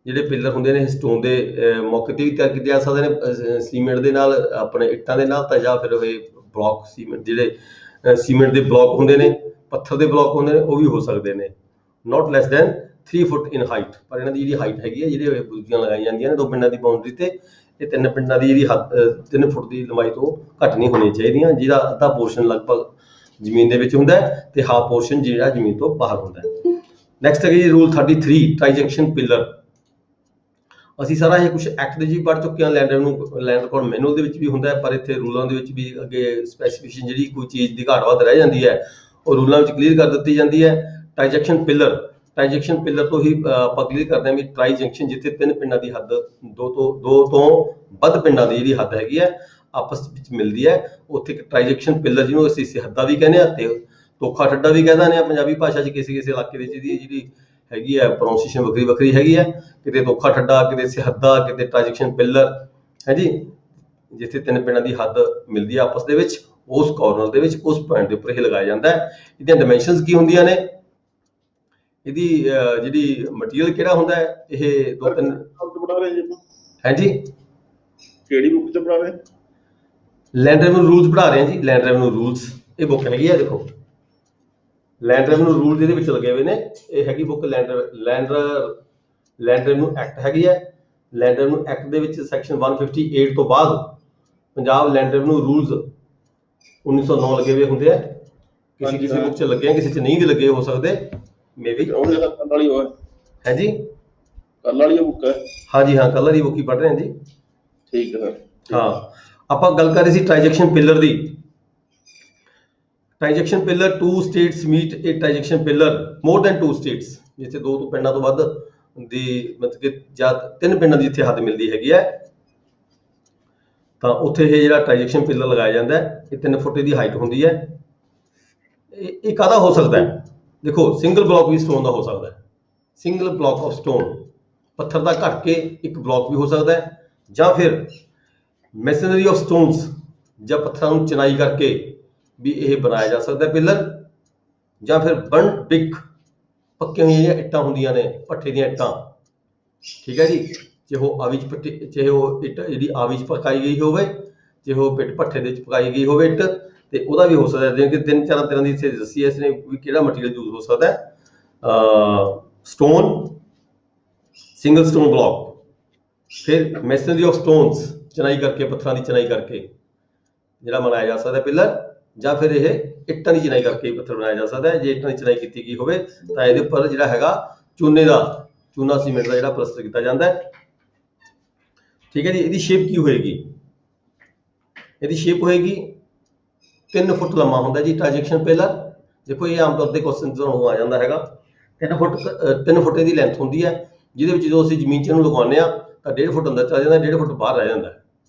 ਜਿਹੜੇ ਪਿਲਰ ਹੁੰਦੇ ਨੇ ਸਟੋਨ ਦੇ ਮੌਕੇ ਤੇ ਵੀ ਤਿਆਰ ਕੀਤੇ ਜਾ ਸਕਦੇ ਨੇ ਸੀਮੈਂਟ ਦੇ ਨਾਲ, ਆਪਣੇ ਇੱਟਾਂ ਦੇ ਨਾਲ, ਤਾਂ ਜਾਂ ਫਿਰ ਇਹ ਬਲੌਕ ਸੀਮੈਂਟ ਜਿਹੜੇ ਸੀਮੈਂਟ ਦੇ ਬਲੌਕ ਹੁੰਦੇ ਨੇ, ਪੱਥਰ ਦੇ ਬਲੌਕ ਹੁੰਦੇ ਨੇ, ਉਹ ਵੀ ਹੋ ਸਕਦੇ ਨੇ। ਨਾਟ ਲੈਸ ਦੈਨ 3 ਫੁੱਟ ਇਨ ਹਾਈਟ। ਪਰ ਇਹਨਾਂ ਦੀ ਜਿਹੜੀ ਹਾਈਟ ਹੈਗੀ ਹੈ, ਜਿਹੜੇ ਬੁਰਜੀਆਂ ਲਗਾਈਆਂ ਜਾਂਦੀਆਂ ਨੇ ਦੋ ਪਿੰਡਾਂ ਦੀ ਬਾਉਂਡਰੀ ਤੇ, ਇਹ 3 ਪਿੰਡਾਂ ਦੀ ਜਿਹੜੀ 3 ਫੁੱਟ ਦੀ ਲੰਬਾਈ ਤੋਂ ਘੱਟ ਨਹੀਂ ਹੋਣੀ ਚਾਹੀਦੀਆਂ, ਜਿਹਦਾ ਅੱਧਾ ਪੋਰਸ਼ਨ ਲਗਭਗ ਜ਼ਮੀਨ ਦੇ ਵਿੱਚ ਹੁੰਦਾ ਹੈ ਤੇ ਹਾਫ ਪੋਰਸ਼ਨ ਜਿਹੜਾ ਜ਼ਮੀਨ ਤੋਂ ਬਾਹਰ ਹੁੰਦਾ ਹੈ। ਨੈਕਸਟ ਹੈ ਜੀ ਰੂਲ 33 ਟ੍ਰਾਂਜੈਕਸ਼ਨ ਪਿਲਰ। ਅਸੀਂ ਸਾਰਾ ਇਹ ਕੁਝ ਐਕਟ ਦੇ ਜੀ ਪੜ੍ਹ ਚੁੱਕੇ ਹਾਂ, ਲੈਂਡ ਰਿਕਾਰਡ ਮੈਨੂਅਲ ਦੇ ਵਿੱਚ ਵੀ ਹੁੰਦਾ ਹੈ, ਪਰ ਇੱਥੇ ਰੂਲਾਂ ਦੇ ਵਿੱਚ ਵੀ ਅੱਗੇ ਸਪੈਸੀਫਿਕੇਸ਼ਨ ਜਿਹੜੀ ਕੋਈ ਚੀਜ਼ ਦੀ ਘਾਟ ਵੱਧ ਰਹਿ ਜਾਂਦੀ ਹੈ ਉਹ ਰੂਲਾਂ ਵਿੱਚ ਕਲੀਅਰ ਕਰ ਦਿੱਤੀ ਜਾਂਦੀ ਹੈ। ਟ੍ਰਾਂਜੈਕਸ਼ਨ ਪਿਲਰ ਤੋਂ ਹੀ ਆਪਾਂ ਕਲੀਅਰ ਕਰਦੇ ਹਾਂ ਵੀ ਟ੍ਰਾਂਜੈਕਸ਼ਨ ਜਿੱਥੇ 3 ਪਿੰਡਾਂ ਦੀ ਹੱਦ, ਦੋ ਤੋਂ ਵੱਧ ਪਿੰਡਾਂ ਦੀ ਜਿਹੜੀ ਹੱਦ ਹੈਗੀ ਹੈ ਆਪਸ ਵਿੱਚ ਮਿਲਦੀ ਹੈ, ਉੱਥੇ ਇੱਕ ਟ੍ਰਾਂਜੈਕਸ਼ਨ ਪਿਲਰ ਜਿਹਨੂੰ ਅਸੀਂ ਸਿਹੱਦਾ ਵੀ ਕਹਿੰਦੇ ਹਾਂ ਤੇ ਤੋਖਾ ਠੱਡਾ ਵੀ ਕਹਿ ਦਿੰਦੇ ਹਾਂ ਪੰਜਾਬੀ ਭਾਸ਼ਾ 'ਚ। ਕਿਸੇ ਇਲਾਕੇ ਦੇ ਵਿੱਚ ਜਿਹੜੀ ਹੈਗੀ ਹੈ ਪ੍ਰੋਨਾਂਸੀਏਸ਼ਨ ਵੱਖਰੀ ਹੈਗੀ ਹੈ, ਕਿਤੇ ਤੋਖਾ ਠੱਡਾ, ਕਿਤੇ ਸਿਹੱਦਾ, ਕਿਤੇ ਟ੍ਰਾਂਜੈਕਸ਼ਨ ਪਿਲਰ ਹੈ ਜੀ, ਜਿੱਥੇ 3 ਪਿੰਡਾਂ ਦੀ ਹੱਦ ਮਿਲਦੀ ਹੈ ਆਪਸ ਦੇ ਵਿੱਚ, ਉਸ ਕਾਰਨਰ ਦੇ ਵਿੱਚ, ਉਸ ਪੁਆਇੰਟ ਦੇ ਉੱਪਰ ਇਹ ਲਗਾਇਆ ਜਾਂਦਾ ਹੈ। ਇਹਦੀਆਂ ਡਾਇਮੈਂਸ਼ਨਸ ਕੀ ਹੁੰਦੀਆਂ ਨੇ? ਇਹਦੀ ਜਿਹੜੀ ਮਟੀਰੀਅਲ ਕਿਹੜਾ ਹੁੰਦਾ ਹੈ, ਇਹ ਦੋ ਤਿੰਨ ਪੜਾ ਰਹੇ ਜੀ ਆਪਾਂ ਹੈ ਜੀ। ਕਿਹੜੀ ਬੁੱਕ ਚ ਪੜਾ ਰਹੇ? ਲੈਂਡ ਰੈਵਨਿਊ ਰੂਲਸ ਪੜ੍ਹਾ ਰਹੇ ਹਾਂ ਜੀ, ਲੈਂਡ ਰੈਵਨਿਊ ਰੂਲਸ। ਇਹ ਬੁੱਕ ਹੈਗੀ ਆ, ਦੇਖੋ ਲੈਂਡ ਰੈਵਨਿਊ ਰੂਲ ਇਹਦੇ ਵਿੱਚ ਲੱਗੇ ਹੋਏ ਨੇ। ਇਹ ਹੈਗੀ ਬੁੱਕ ਲੈਂਡ ਰੈਵਨਿਊ ਐਕਟ ਹੈਗੀ ਹੈ। ਲੈਂਡ ਰੈਵਨਿਊ ਐਕਟ ਦੇ ਵਿੱਚ ਸੈਕਸ਼ਨ 158 ਤੋਂ ਬਾਅਦ ਪੰਜਾਬ ਲੈਂਡ ਰੈਵਨਿਊ ਰੂਲਸ 1909 ਲੱਗੇ ਹੋਏ ਹੁੰਦੇ ਆ। ਕਿਸੇ ਬੁੱਕ 'ਚ ਲੱਗੇ ਆ, ਕਿਸੇ 'ਚ ਨਹੀਂ ਵੀ ਲੱਗੇ ਹੋ ਸਕਦੇ, ਮੇਬੀ। ਕੱਲ ਵਾਲੀ ਉਹ ਹੈ ਜੀ, ਕੱਲ ਵਾਲੀ ਬੁੱਕ ਹੈ। ਹਾਂਜੀ ਹਾਂ, ਕੱਲ੍ਹ ਦੀ ਬੁੱਕ ਹੀ ਪੜ੍ਹ ਰਹੇ ਹਾਂ ਜੀ। ਠੀਕ ਹੈ ਸਰ। ਹਾਂ, ਆਪਾਂ ਗੱਲ ਕਰ ਰਹੇ ਸੀ transaction pillar the. Transaction pillar, 2 states meet a transaction pillar, more than 2 states, ਜਿੱਥੇ 2 ਤੋਂ ਪਿੰਡਾਂ ਤੋਂ ਵੱਧ ਦੀ ਮਤਲਬ ਕਿ ਜਾਂ 3 ਪਿੰਡਾਂ ਦੀ ਜਿੱਥੇ ਹੱਦ ਮਿਲਦੀ ਹੈਗੀ ਹੈ, ਤਾਂ ਉੱਥੇ ਇਹ ਜਿਹੜਾ ਟ੍ਰਾਂਜੈਕਸ਼ਨ ਪਿਲਰ ਲਗਾਇਆ ਜਾਂਦਾ ਹੈ। ਇਹ 3 ਫੁੱਟ ਦੀ ਹਾਈਟ ਹੁੰਦੀ ਹੈ। ਇਹ ਕਾਹਦਾ ਹੋ ਸਕਦਾ ਹੈ? ਦੇਖੋ, ਸਿੰਗਲ ਬਲੌਕ ਵੀ ਸਟੋਨ ਦਾ ਹੋ ਸਕਦਾ ਹੈ। ਸਿੰਗਲ ਬਲੌਕ ਆਫ ਸਟੋਨ, ਪੱਥਰ ਦਾ ਘਟ ਕੇ ਇੱਕ ਬਲੌਕ ਵੀ ਹੋ ਸਕਦਾ ਹੈ, ਜਾਂ ਫਿਰ ਮੈਸਨਰੀ ਆਫ ਸਟੋਨਸ, ਜਾਂ ਪੱਥਰਾਂ ਨੂੰ ਚਿਣਾਈ ਕਰਕੇ ਵੀ ਇਹ ਬਣਾਇਆ ਜਾ ਸਕਦਾ ਪਿਲਰ, ਜਾਂ ਫਿਰ ਬਰਨ ਬ੍ਰਿਕ, ਪੱਕੀਆਂ ਹੋਈਆਂ ਇੱਟਾਂ ਹੁੰਦੀਆਂ ਨੇ, ਭੱਠੇ ਦੀਆਂ ਇੱਟਾਂ, ਠੀਕ ਹੈ ਜੀ। ਚਾਹੇ ਉਹ ਆਵੀ 'ਚ ਚਾਹੇ ਉਹ ਇੱਟ ਜਿਹੜੀ ਆਵੀ 'ਚ ਪਕਾਈ ਗਈ ਹੋਵੇ, ਚਾਹੇ ਉਹ ਭੱਠੇ ਦੇ ਵਿੱਚ ਪਕਾਈ ਗਈ ਹੋਵੇ ਇੱਟ, ਤੇ ਉਹਦਾ ਵੀ ਹੋ ਸਕਦਾ। ਜਿਵੇਂ ਕਿ 3-4 ਤਰ੍ਹਾਂ ਦੀ ਇੱਥੇ ਦੱਸੀ ਹੈ ਇਸਨੇ ਵੀ ਕਿਹੜਾ ਮਟੀਰੀਅਲ ਯੂਜ਼ ਹੋ ਸਕਦਾ ਹੈ। ਸਟੋਨ, ਸਿੰਗਲ ਸਟੋਨ ਬਲੌਕ, ਫਿਰ ਮੈਸਨਰੀ ਆਫ ਸਟੋਨਸ, ਚਿਣਾਈ ਕਰਕੇ, ਪੱਥਰਾਂ ਦੀ ਚਿਣਾਈ ਕਰਕੇ ਜਿਹੜਾ ਬਣਾਇਆ ਜਾ ਸਕਦਾ ਪਿਲਰ, ਜਾਂ ਫਿਰ ਇਹ ਇੱਟਾਂ ਦੀ ਚਿਣਾਈ ਕਰਕੇ ਪੱਥਰ ਬਣਾਇਆ ਜਾ ਸਕਦਾ ਹੈ। ਜੇ ਇੱਟਾਂ ਦੀ ਚਿਣਾਈ ਕੀਤੀ ਗਈ ਹੋਵੇ ਤਾਂ ਇਹਦੇ ਉੱਪਰ ਜਿਹੜਾ ਹੈਗਾ ਚੂਨਾ ਸੀਮੈਂਟ ਦਾ ਜਿਹੜਾ ਪਲਸਟਰ ਕੀਤਾ ਜਾਂਦਾ ਹੈ, ਠੀਕ ਹੈ ਜੀ। ਇਹਦੀ ਸ਼ੇਪ ਕੀ ਹੋਏਗੀ? ਇਹਦੀ ਸ਼ੇਪ ਹੋਏਗੀ 3 ਫੁੱਟ ਲੰਮਾ ਹੁੰਦਾ ਜੀ ਟ੍ਰਾਂਜੈਕਸ਼ਨ ਪਿਲਰ। ਦੇਖੋ, ਇਹ ਆਮ ਤੌਰ ਤੇ ਕੁਐਸਚਨ ਤੁਹਾਨੂੰ ਆ ਜਾਂਦਾ ਹੈਗਾ। 3 ਫੁੱਟ ਦੀ ਲੈਂਥ ਹੁੰਦੀ ਹੈ, ਜਿਹਦੇ ਵਿੱਚ ਜਦੋਂ ਅਸੀਂ ਜ਼ਮੀਨ 'ਚ ਇਹਨੂੰ ਲਗਾਉਂਦੇ ਹਾਂ ਤਾਂ 1.5 ਫੁੱਟ ਅੰਦਰ ਚਲਾ ਜਾਂਦਾ, 1.5 ਫੁੱਟ ਬਾਹਰ ਰਹਿ ਜਾਂਦਾ,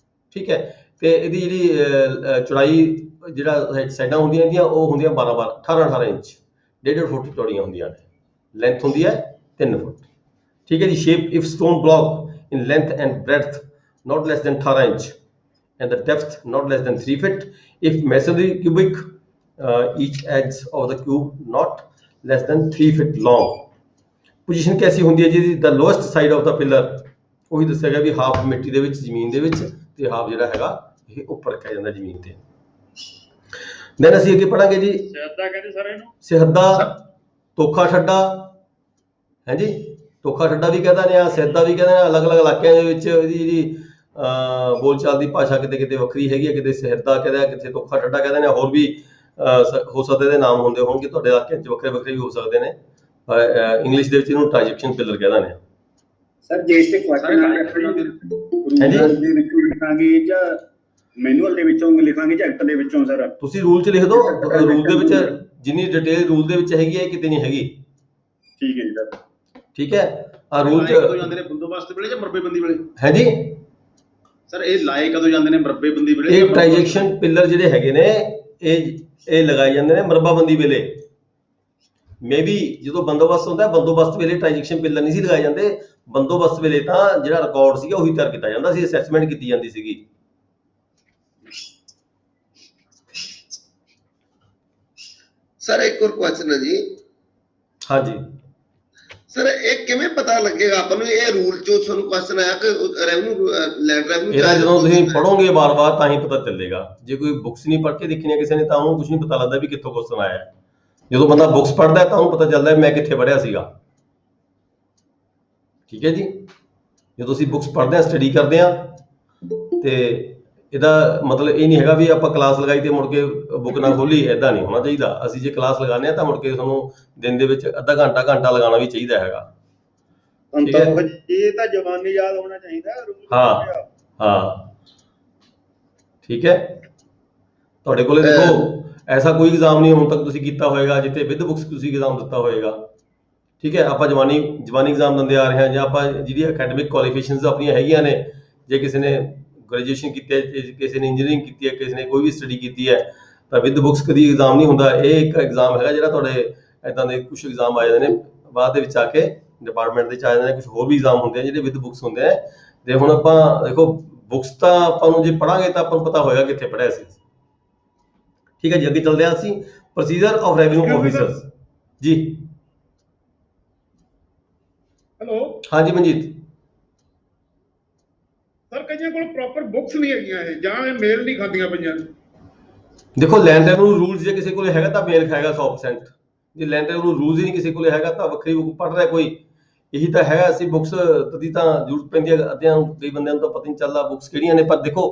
ਠੀਕ ਹੈ। ਤੇ ਇਹਦੀ ਜਿਹੜੀ ਚੌੜਾਈ, ਜਿਹੜਾ ਸਾਈਡਾਂ ਹੁੰਦੀਆਂ ਇਹਦੀਆਂ, ਉਹ ਹੁੰਦੀਆਂ 18 ਇੰਚ, 1.5 ਫੁੱਟ ਚੌੜੀਆਂ ਹੁੰਦੀਆਂ ਨੇ। ਲੈਂਥ ਹੁੰਦੀ ਹੈ 3 ਫੁੱਟ, ਠੀਕ ਹੈ ਜੀ। Shape, if stone block in length and breadth not less than 18 inch and the depth not less than 3 feet, if masonry cubic, each edge of the cube not less than 3 feet long. Position कैसी ਹੁੰਦੀ ਹੈ जी? the lowest side of the pillar, ਉਹੀ ਦੱਸਿਆ ਗਿਆ ਵੀ ਹਾਫ ਮਿੱਟੀ ਦੇ ਵਿੱਚ, ਜ਼ਮੀਨ ਦੇ ਵਿੱਚ, ਤੇ ਹਾਫ ਜਿਹੜਾ ਹੈਗਾ ਇਹ ਉੱਪਰ ਰੱਖਿਆ ਜਾਂਦਾ ਜ਼ਮੀਨ ਤੇ। then ਅਸੀਂ ਅੱਗੇ ਪੜਾਂਗੇ ਜੀ ਸਿਹਦਾ ਕਹਿੰਦੇ ਸਰ ਇਹਨੂੰ। ਸਿਹਦਾ, ਤੋਖਾ ਠੱਡਾ, ਹੈ ਜੀ। ਤੋਖਾ ਠੱਡਾ ਵੀ ਕਹਿੰਦੇ ਨੇ, ਸਿਹਦਾ ਵੀ ਕਹਿੰਦੇ ਨੇ। ਅਲੱਗ-ਅਲੱਗ ਇਲਾਕਿਆਂ ਦੇ ਵਿੱਚ ਇਹਦੀ ਜਿਹੜੀ ਬੋਲਚਾਲ ਦੀ ਭਾਸ਼ਾ ਕਿਤੇ ਵੱਖਰੀ ਹੈਗੀ ਹੈ, ਕਿਤੇ ਸਿਹਦਾ ਕਹਿੰਦੇ ਆ, ਕਿਤੇ ਤੋਖਾ ਠੱਡਾ ਕਹਿੰਦੇ ਨੇ। ਹੋਰ ਵੀ ਹੋ ਸਕਦੇ ਇਹਦੇ ਨਾਮ ਹੁੰਦੇ ਹੋਣਗੇ, ਤੁਹਾਡੇ ਇਲਾਕਿਆਂ 'ਚ ਵੱਖਰੇ ਵੀ ਹੋ ਸਕਦੇ ਨੇ। ਇੰਗਲਿਸ਼ ਦੇ ਵਿੱਚ ਇਹਨੂੰ ਟ੍ਰਾਂਜੈਕਸ਼ਨ ਪਿਲਰ ਕਹਿੰਦੇ ਨੇ। ਸਰ ਜੇ ਇਸੇ ਕੁਐਸਚਨ ਆ ਰੂਲ ਦੇ ਵਿੱਚੋਂ ਲਿਖਾਂਗੇ ਜਾਂ ਮੈਨੂਅਲ ਦੇ ਵਿੱਚੋਂ ਲਿਖਾਂਗੇ ਜਾਂ ਐਕਟ ਦੇ ਵਿੱਚੋਂ? ਸਰ ਤੁਸੀਂ ਰੂਲ 'ਚ ਲਿਖ ਦਿਓ। ਰੂਲ ਦੇ ਵਿੱਚ ਜਿੰਨੀ ਡਿਟੇਲ ਰੂਲ ਦੇ ਵਿੱਚ ਹੈਗੀ ਹੈ, ਕਿਤੇ ਨਹੀਂ ਹੈਗੀ, ਠੀਕ ਹੈ ਜੀ ਸਰ। ਠੀਕ ਹੈ। ਆ ਰੂਲ 'ਚ ਕਦੋਂ ਜਾਂਦੇ ਨੇ? ਬੰਦੋਬਸਤ ਵੇਲੇ ਜਾਂ ਮਰਬੇਬੰਦੀ ਵੇਲੇ? ਹੈ ਜੀ ਸਰ ਇਹ ਲਾਏ ਕਦੋਂ ਜਾਂਦੇ ਨੇ? ਮਰਬੇਬੰਦੀ ਵੇਲੇ? ਇਹ ਟ੍ਰਾਂਜੈਕਸ਼ਨ ਪਿਲਰ ਜਿਹੜੇ ਹੈਗੇ ਨੇ, ਇਹ ਲਗਾਏ ਜਾਂਦੇ ਨੇ ਮਰਬਾਬੰਦੀ ਵੇਲੇ। ਮੇਬੀ ਜਦੋਂ ਬੰਦੋਬਸਤ ਹੁੰਦਾ, ਬੰਦੋਬਸਤ ਵੇਲੇ ਟ੍ਰਾਂਜੈਕਸ਼ਨ ਪਿਲਰ ਨਹੀਂ ਸੀ ਲਗਾਏ ਜਾਂਦੇ। ਬੰਦੋਬਸਤ ਵੇਲੇ ਤਾਂ ਜਿਹੜਾ ਰਿਕਾਰਡ ਸੀਗਾ ਉਹੀ ਤਿਆਰ ਕੀਤਾ ਜਾਂਦਾ ਸੀ, ਅਸੈਸਮੈਂਟ ਕੀਤੀ ਜਾਂਦੀ ਸੀਗੀ। ਸਰ ਇੱਕ ਹੋਰ ਕੁਐਸਚਨ ਹੈ ਜੀ। ਹਾਂਜੀ ਸਰ ਇਹ ਕਿਵੇਂ ਪਤਾ ਲੱਗੇਗਾ ਆਪਾਂ ਨੂੰ? ਇਹ ਰੂਲ ਚੋਂ ਤੁਹਾਨੂੰ ਕੁਐਸਚਨ ਆਇਆ ਕਿ ਰੈਵਨਿਊ, ਲੈਂਡ ਰੈਵਨਿਊ, ਇਹਦਾ ਜਦੋਂ ਤੁਸੀਂ ਪੜੋਗੇ ਵਾਰ-ਵਾਰ ਤਾਂ ਹੀ ਪਤਾ ਚੱਲੇਗਾ। ਜੇ ਕੋਈ ਬੁੱਕਸ ਨਹੀਂ ਪੜ੍ਹ ਕੇ ਦੇਖਣੀਆਂ ਕਿਸੇ ਨੇ ਤਾਂ ਉਹਨੂੰ ਕੁਝ ਨਹੀਂ ਪਤਾ ਲੱਗਦਾ ਵੀ ਕਿੱਥੋਂ ਕੁਐਸਚਨ ਆਇਆ ਹੈ। ਜਦੋਂ ਬੰਦਾ ਬੁੱਕਸ ਪੜ੍ਹਦਾ ਤਾਂ ਉਹਨੂੰ ਪਤਾ ਚੱਲਦਾ ਮੈਂ ਕਿੱਥੇ ਪੜ੍ਹਿਆ ਸੀਗਾ, ਠੀਕ ਹੈ ਜੀ। ਜਦੋਂ ਅਸੀਂ ਬੁੱਕਸ ਪੜ੍ਹਦੇ ਹਾਂ, ਸਟੱਡੀ ਕਰਦੇ ਹਾਂ, ਤੇ ਇਹਦਾ ਮਤਲਬ ਇਹ ਨਹੀਂ ਹੈਗਾ ਵੀ ਆਪਾਂ ਕਲਾਸ ਲਗਾਈ ਤੇ ਮੁੜ ਕੇ ਬੁੱਕ ਨਾ ਖੋਲੀ, ਐਦਾਂ ਨਹੀਂ ਹੋਣਾ ਚਾਹੀਦਾ। ਅਸੀਂ ਜੇ ਕਲਾਸ ਲਗਾਉਂਦੇ ਹਾਂ ਤਾਂ ਮੁੜ ਕੇ ਤੁਹਾਨੂੰ ਦਿਨ ਦੇ ਵਿੱਚ ਅੱਧਾ ਘੰਟਾ ਲਗਾਉਣਾ ਵੀ ਚਾਹੀਦਾ ਹੈਗਾ। ਇਹ ਤਾਂ ਜ਼ਬਾਨੀ ਯਾਦ ਹੋਣਾ ਚਾਹੀਦਾ। ਹਾਂ ਠੀਕ ਹੈ। ਤੁਹਾਡੇ ਕੋਲੇ ਦੇਖੋ ਐਸਾ ਕੋਈ ਐਗਜ਼ਾਮ ਨਹੀਂ ਹੁਣ ਤੱਕ ਤੁਸੀਂ ਕੀਤਾ ਹੋਏਗਾ ਜਿੱਥੇ ਵਿਦ ਬੁੱਕਸ ਤੁਸੀਂ ਐਗਜ਼ਾਮ ਦਿੱਤਾ ਹੋਏਗਾ, ਠੀਕ ਹੈ। ਆਪਾਂ ਜਵਾਨੀ ਐਗਜ਼ਾਮ ਦਿੰਦੇ ਆ ਰਹੇ ਹਾਂ, ਜਾਂ ਆਪਾਂ ਜਿਹੜੀ ਅਕੈਡਮਿਕ ਕੁਆਲੀਫਿਕੇਸ਼ਨਸ ਆਪਣੀਆਂ ਹੈਗੀਆਂ ਨੇ, ਜੇ ਕਿਸੇ ਨੇ ਗ੍ਰੈਜੂਏਸ਼ਨ ਕੀਤੀ ਹੈ, ਕਿਸੇ ਨੇ ਇੰਜੀਨੀਅਰਿੰਗ ਕੀਤੀ ਹੈ, ਕਿਸੇ ਨੇ ਕੋਈ ਵੀ ਸਟੱਡੀ ਕੀਤੀ ਹੈ, ਤਾਂ ਵਿਦ ਬੁੱਕਸ ਕਦੀ ਐਗਜ਼ਾਮ ਨਹੀਂ ਹੁੰਦਾ। ਇਹ ਇੱਕ ਐਗਜ਼ਾਮ ਹੈਗਾ ਜਿਹੜਾ ਤੁਹਾਡੇ ਇੱਦਾਂ ਦੇ ਕੁਛ ਐਗਜ਼ਾਮ ਆ ਜਾਂਦੇ ਨੇ ਬਾਅਦ ਦੇ ਵਿੱਚ ਆ ਕੇ, ਡਿਪਾਰਟਮੈਂਟ ਦੇ ਵਿੱਚ ਆ ਜਾਂਦੇ ਨੇ। ਕੁਛ ਹੋਰ ਵੀ ਐਗਜ਼ਾਮ ਹੁੰਦੇ ਆ ਜਿਹੜੇ ਵਿਦ ਬੁੱਕਸ ਹੁੰਦੇ ਆ। ਤੇ ਹੁਣ ਆਪਾਂ ਦੇਖੋ ਬੁੱਕਸ ਤਾਂ ਆਪਾਂ ਨੂੰ ਜੇ ਪੜਾਂਗੇ ਤਾਂ ਆਪਾਂ ਨੂੰ ਪਤਾ ਹੋਏਗਾ ਕਿੱਥੇ ਪੜ੍ਹਿਆ ਸੀ, ਠੀਕ ਹੈ ਜੀ। ਅੱਗੇ ਚੱਲਦੇ ਹਾਂ ਅਸੀਂ ਪ੍ਰੋਸੀਜਰ ਆਫ ਰੈਵਨਿਊ ਆਫਿਸਰਸ ਜੀ। ਹੈਲੋ हाँ जी मनजीत। ਸਰ, ਕਈਆਂ ਕੋਲ ਪ੍ਰੋਪਰ ਬੁੱਕਸ ਨਹੀਂ ਹੈਗੀਆਂ ਇਹ, ਜਾਂ ਇਹ ਮੇਲ ਨਹੀਂ ਖਾਂਦੀਆਂ ਪਈਆਂ। देखो लैंड रेवन्यू रूल्स जे किसी को हैगा तो मेल खाएगा 100%। जे लैंड रेवन्यू रूल्स ही नहीं किसी को हैगा तो ਵੱਖਰੀ बुक पढ़ रहा कोई। यही तो है ਅਸੀਂ ਬੁੱਕਸ ਦੀ ਤਾਂ ਜ਼ਰੂਰਤ ਪੈਂਦੀ ਹੈ ਅੱਧਿਆਂ ਨੂੰ, ਕਈ ਬੰਦਿਆਂ ਨੂੰ ਤਾਂ ਪਤਾ ਨਹੀਂ ਚੱਲਦਾ ਬੁੱਕਸ ਕਿਹੜੀਆਂ ਨੇ। ਪਰ ਦੇਖੋ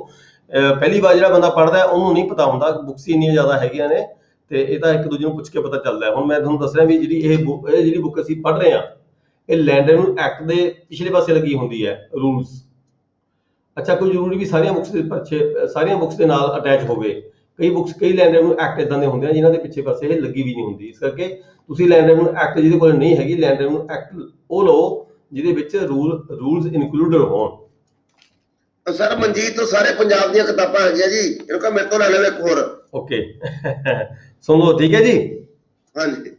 ਪਹਿਲੀ ਵਾਰ ਜਿਹੜਾ ਬੰਦਾ ਪੜ੍ਹਦਾ ਉਹਨੂੰ ਨਹੀਂ ਪਤਾ ਹੁੰਦਾ ਬੁੱਕਸ ਹੀ ਇੰਨੀਆਂ ਜ਼ਿਆਦਾ ਹੈਗੀਆਂ ਨੇ, ਤੇ ਇਹ ਤਾਂ ਇੱਕ ਦੂਜੇ ਨੂੰ ਪੁੱਛ ਕੇ ਪਤਾ ਚੱਲਦਾ। ਹੁਣ ਮੈਂ ਤੁਹਾਨੂੰ ਦੱਸ ਰਿਹਾ ਵੀ ਜਿਹੜੀ ਇਹ ਜਿਹੜੀ ਬੁੱਕ ਅਸੀਂ ਪੜ੍ਹ ਰਹੇ ਹਾਂ ਇਹ ਲੈਂਡ ਰੈਵਨਿਊ ਐਕਟ ਦੇ ਪਿਛਲੇ ਪਾਸੇ ਲੱਗੀ ਹੁੰਦੀ ਹੈ ਰੂਲਸ। ਅੱਛਾ, ਕੋਈ ਜ਼ਰੂਰੀ ਵੀ ਸਾਰੀਆਂ ਬੁੱਕਸ ਦੇ ਪਿੱਛੇ ਸਾਰੀਆਂ ਬੁੱਕਸ ਦੇ ਨਾਲ ਅਟੈਚ ਹੋਵੇ। ਕਈ ਬੁੱਕਸ ਕਈ ਲੈਂਡ ਰੈਵਨਿਊ ਐਕਟ ਇਦਾਂ ਦੇ ਹੁੰਦੇ ਆ ਜਿਨ੍ਹਾਂ ਦੇ ਪਿੱਛੇ ਪਾਸੇ ਇਹ ਲੱਗੀ ਵੀ ਨਹੀਂ ਹੁੰਦੀ। ਇਸ ਕਰਕੇ ਤੁਸੀਂ ਲੈਂਡ ਰੈਵਨਿਊ ਐਕਟ ਜਿਹਦੇ ਕੋਲ ਨਹੀਂ ਹੈਗੀ, ਲੈਂਡ ਰੈਵਨਿਊ ਐਕਟ ਉਹ ਲਓ ਜਿਹਦੇ ਵਿੱਚ ਰੂਲਸ ਇਨਕਲੂਡਡ ਹੋਣ। ਸਰ ਮਨਜੀਤ ਤੋਂ ਸਾਰੇ ਪੰਜਾਬ ਦੀਆਂ ਕਿਤਾਬਾਂ ਹੈਗੀਆਂ ਜੀ, ਇਹਨੂੰ ਕਹ ਮੇਰੇ ਤੋਂ ਲੈ ਲਓ ਇੱਕ ਹੋਰ। ਓਕੇ ਸੁਣ ਲਓ, ਠੀਕ ਹੈ ਜੀ। ਹਾਂਜੀ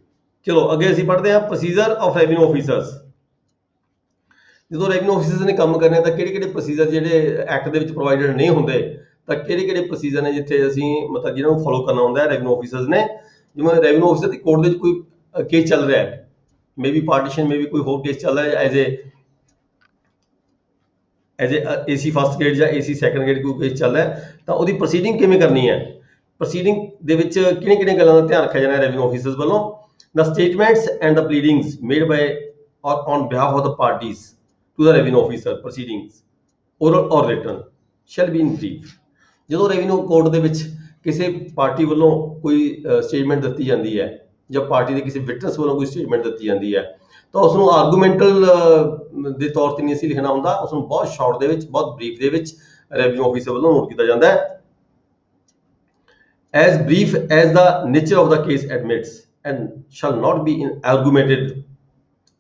ਚਲੋ ਅੱਗੇ ਅਸੀਂ ਪੜ੍ਹਦੇ ਹਾਂ ਪ੍ਰੋਸੀਜਰ ਆਫ ਰੈਵਨਿਊ ਆਫੀਸਰਸ। ਜਦੋਂ ਰੈਵਨਿਊ ਆਫੀਸਰਸ ਨੇ ਕੰਮ ਕਰਨੇ ਤਾਂ ਕਿਹੜੇ ਕਿਹੜੇ ਪ੍ਰੋਸੀਜਰ ਜਿਹੜੇ ਐਕਟ ਦੇ ਵਿੱਚ ਪ੍ਰੋਵਾਈਡਡ ਨਹੀਂ ਹੁੰਦੇ, ਤਾਂ ਕਿਹੜੇ ਕਿਹੜੇ ਪ੍ਰੋਸੀਜਰ ਨੇ ਜਿੱਥੇ ਅਸੀਂ ਮਤਲਬ ਜਿਹਨਾਂ ਨੂੰ ਫੋਲੋ ਕਰਨਾ ਹੁੰਦਾ ਹੈ ਰੈਵਨਿਊ ਆਫੀਸਰਸ ਨੇ। ਜਿਵੇਂ ਰੈਵਨਿਊ ਆਫੀਸਰ ਦੀ ਕੋਰਟ ਦੇ ਵਿੱਚ ਕੋਈ ਕੇਸ ਚੱਲ ਰਿਹਾ ਹੈ, may be partition, may be ਕੋਈ ਹੋਰ ਕੇਸ ਚੱਲ ਰਿਹਾ as a AC first grade ਜਾਂ AC ਸੈਕੰਡ ਗ੍ਰੇਡ ਕੋਈ ਕੇਸ ਚੱਲ ਰਿਹਾ, ਤਾਂ ਉਹਦੀ ਪ੍ਰੋਸੀਡਿੰਗ ਕਿਵੇਂ ਕਰਨੀ ਹੈ। ਪ੍ਰੋਸੀਡਿੰਗ ਦੇ ਵਿੱਚ ਕਿਹੜੀਆਂ ਕਿਹੜੀਆਂ ਗੱਲਾਂ ਦਾ ਧਿਆਨ ਰੱਖਿਆ ਜਾਣਾ ਰੈਵਨਿਊ ਆਫੀਸਰਸ ਵੱਲੋਂ। The statements and the pleadings made by or on behalf of the parties to the revenue officer proceedings, oral or written, shall be in brief। ਜਦੋਂ ਰੈਵਨਿਊ ਕੋਰਟ ਦੇ ਵਿੱਚ ਕਿਸੇ ਪਾਰਟੀ ਵੱਲੋਂ ਕੋਈ ਸਟੇਟਮੈਂਟ ਦਿੱਤੀ ਜਾਂਦੀ ਹੈ ਜਾਂ ਪਾਰਟੀ ਦੇ ਕਿਸੇ ਵਿਟਨੈਸ ਵੱਲੋਂ ਕੋਈ ਸਟੇਟਮੈਂਟ ਦਿੱਤੀ ਜਾਂਦੀ ਹੈ, ਤਾਂ ਉਸ ਨੂੰ ਆਰਗੂਮੈਂਟਲ ਦੇ ਤੌਰ ਤੇ ਨਹੀਂ ਅਸੀਂ ਲਿਖਣਾ ਹੁੰਦਾ, ਉਸ ਨੂੰ ਬਹੁਤ ਸ਼ਾਰਟ ਦੇ ਵਿੱਚ, ਬਹੁਤ ਬਰੀਫ ਦੇ ਵਿੱਚ ਰੈਵਨਿਊ ਆਫੀਸਰ ਵੱਲੋਂ ਨੋਟ ਕੀਤਾ ਜਾਂਦਾ ਹੈ। As brief as the nature of the case admits and shall not be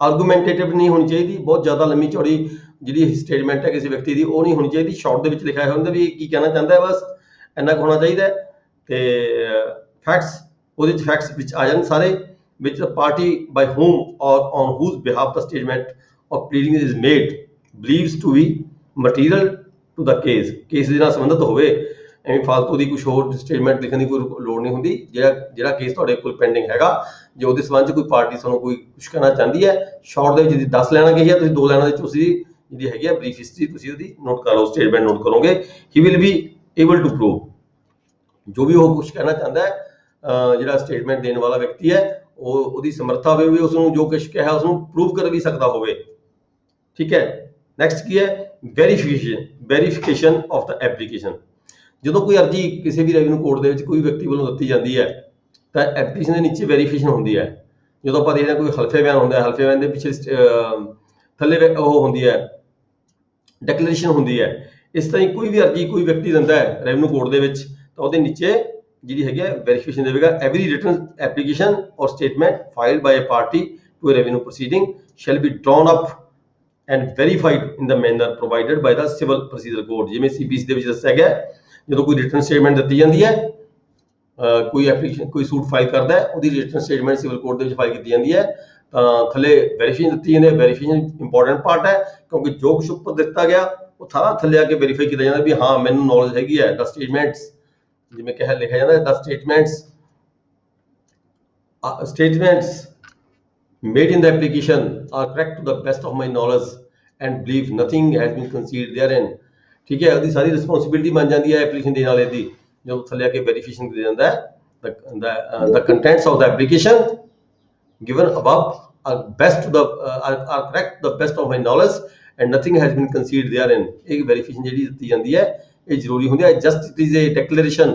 argumentative ਨਹੀਂ ਹੋਣੀ ਚਾਹੀਦੀ, ਬਹੁਤ ਜ਼ਿਆਦਾ ਲੰਮੀ ਚੌੜੀ ਜਿਹੜੀ ਸਟੇਟਮੈਂਟ ਹੈ ਕਿਸੇ ਵਿਅਕਤੀ ਦੀ ਉਹ ਨਹੀਂ ਹੋਣੀ ਚਾਹੀਦੀ। ਸ਼ਾਰਟ ਦੇ ਵਿੱਚ ਲਿਖਿਆ ਹੋਇਆ ਹੁੰਦਾ ਵੀ ਇਹ ਕੀ ਕਹਿਣਾ ਚਾਹੁੰਦਾ ਹੈ, ਬਸ ਇੰਨਾ ਕੁ ਹੋਣਾ ਚਾਹੀਦਾ ਹੈ। ਤੇ ਫੈਕਟਸ ਉਹਦੇ ਵਿੱਚ ਫੈਕਟਸ ਵਿੱਚ ਆ ਜਾਣ ਸਾਰੇ, ਵਿੱਚ party by whom or on whose behalf the statement of pleading is made believes to be material to the case। Case ਦੇ ਨਾਲ ਸੰਬੰਧਿਤ ਹੋਵੇ, ਐਵੇਂ ਫਾਲਤੂ ਦੀ ਕੁਝ ਹੋਰ ਸਟੇਟਮੈਂਟ ਲਿਖਣ ਦੀ ਕੋਈ ਲੋੜ ਨਹੀਂ ਹੁੰਦੀ। ਜਿਹੜਾ ਕੇਸ ਤੁਹਾਡੇ ਕੋਲ ਪੈਂਡਿੰਗ ਹੈਗਾ, ਜੇ ਉਹਦੇ ਸੰਬੰਧ 'ਚ ਕੋਈ ਪਾਰਟੀ ਤੁਹਾਨੂੰ ਕੋਈ ਕੁਝ ਕਹਿਣਾ ਚਾਹੁੰਦੀ ਹੈ, ਸ਼ਾਰਟ ਦੇ ਵਿੱਚ 10 ਲਾਈਨਾਂ ਕਹੀ ਹੈ, ਤੁਸੀਂ 2 ਲਾਈਨਾਂ ਦੇ ਵਿੱਚ ਤੁਸੀਂ ਜਿਹੜੀ ਹੈਗੀ ਹੈ ਬਰੀਫ ਹਿਸਟਰੀ ਤੁਸੀਂ ਉਹਦੀ ਨੋਟ ਕਰ ਲਓ, ਸਟੇਟਮੈਂਟ ਨੋਟ ਕਰੋਗੇ। He will be able to prove, ਜੋ ਵੀ ਉਹ ਕੁਝ ਕਹਿਣਾ ਚਾਹੁੰਦਾ ਹੈ ਜਿਹੜਾ ਸਟੇਟਮੈਂਟ ਦੇਣ ਵਾਲਾ ਵਿਅਕਤੀ ਹੈ ਉਹਦੀ ਸਮਰੱਥਾ ਹੋਵੇ ਵੀ ਉਸ ਨੂੰ ਜੋ ਕੁਝ ਕਿਹਾ ਉਸ ਨੂੰ ਪ੍ਰੂਵ ਕਰ ਵੀ ਸਕਦਾ ਹੋਵੇ। ਠੀਕ ਹੈ। ਨੈਕਸਟ ਕੀ ਹੈ, ਵੈਰੀਫਿਕੇਸ਼ਨ ਆਫ ਦਾ ਐਪਲੀਕੇਸ਼ਨ। ਜਦੋਂ ਕੋਈ ਅਰਜੀ ਕਿਸੇ ਵੀ ਰੈਵਨਿਊ ਕੋਰਟ ਦੇ ਵਿੱਚ ਕੋਈ ਵਿਅਕਤੀ ਵੱਲੋਂ ਦਿੱਤੀ ਜਾਂਦੀ ਹੈ ਤਾਂ ਐਪਲੀਕੇਸ਼ਨ ਦੇ ਨੀਚੇ ਵੈਰੀਫਿਕੇਸ਼ਨ ਹੁੰਦੀ ਹੈ। ਜਦੋਂ ਆਪਾਂ ਦੇਖਦੇ ਹਾਂ ਕੋਈ ਹਲਫੇ ਬਿਆਨ ਹੁੰਦਾ ਹੈ, ਹਲਫੇ ਬਿਆਨ ਦੇ ਪਿੱਛੇ ਥੱਲੇ ਉਹ ਹੁੰਦੀ ਹੈ ਡੈਕਲੇਰੇਸ਼ਨ ਹੁੰਦੀ ਹੈ। ਇਸ ਤਰ੍ਹਾਂ ਹੀ ਕੋਈ ਵੀ ਅਰਜੀ ਕੋਈ ਵਿਅਕਤੀ ਦਿੰਦਾ ਹੈ ਰੈਵਨਿਊ ਕੋਰਟ ਦੇ ਵਿੱਚ ਤਾਂ ਉਹਦੇ ਨੀਚੇ ਜਿਹੜੀ ਹੈਗੀ ਹੈ ਵੈਰੀਫਿਕੇਸ਼ਨ ਦੇਵੇਗਾ। Every written application or statement filed by a party to a revenue proceeding shall be drawn up and verified in the manner provided by the civil procedure code। ਜਿਵੇਂ CPC ਦੇ ਵਿੱਚ ਦੱਸਿਆ ਗਿਆ, ਜਦੋਂ ਕੋਈ ਰਿਟਨ ਸਟੇਟਮੈਂਟ ਦਿੱਤੀ ਜਾਂਦੀ ਹੈ, ਕੋਈ ਐਪਲੀਕੇਸ਼ਨ ਕੋਈ ਸੂਟ ਫਾਈਲ ਕਰਦਾ ਹੈ, ਉਹਦੀ ਰਿਟਨ ਸਟੇਟਮੈਂਟ ਸਿਵਲ ਕੋਰਟ ਦੇ ਵਿੱਚ ਫਾਈਲ ਕੀਤੀ ਜਾਂਦੀ ਹੈ, ਤਾਂ ਥੱਲੇ ਵੈਰੀਫਿਕੇਸ਼ਨ ਦਿੱਤੀ ਜਾਂਦੀ ਹੈ। ਵੈਰੀਫਿਕੇਸ਼ਨ ਇੰਪੋਰਟੈਂਟ ਪਾਰਟ ਹੈ ਕਿਉਂਕਿ ਜੋ ਕੁਛ ਉੱਪਰ ਦਿੱਤਾ ਗਿਆ ਉਹ ਸਾਰਾ ਥੱਲੇ ਆ ਕੇ ਵੈਰੀਫਾਈ ਕੀਤਾ ਜਾਂਦਾ ਵੀ ਹਾਂ ਮੈਨੂੰ ਨੌਲੇਜ ਹੈਗੀ ਹੈ। ਦਾ ਸਟੇਟਮੈਂਟਸ ਜਿਵੇਂ ਲਿਖਿਆ ਜਾਂਦਾ ਦਾ statements made in the application are correct to the best of my knowledge and believe nothing has been concealed therein। ਠੀਕ ਹੈ, ਉਹਦੀ ਸਾਰੀ ਰਿਸਪੌਂਸਿਬਿਲਿਟੀ ਬਣ ਜਾਂਦੀ ਹੈ ਐਪਲੀਕੇਸ਼ਨ ਦੇਣ ਵਾਲੇ ਦੀ ਜਦੋਂ ਥੱਲੇ ਆ ਕੇ ਵੈਰੀਫਿਕੇਸ਼ਨ ਦੇ ਜਾਂਦਾ ਹੈ। the contents of the application given above are correct to the best of my knowledge and nothing has been concealed therein। ਇਹ ਵੈਰੀਫਿਕੇਸ਼ਨ ਜਿਹੜੀ ਦਿੱਤੀ ਜਾਂਦੀ ਹੈ ਇਹ ਜ਼ਰੂਰੀ ਹੁੰਦੀ ਹੈ। Just it is a declaration,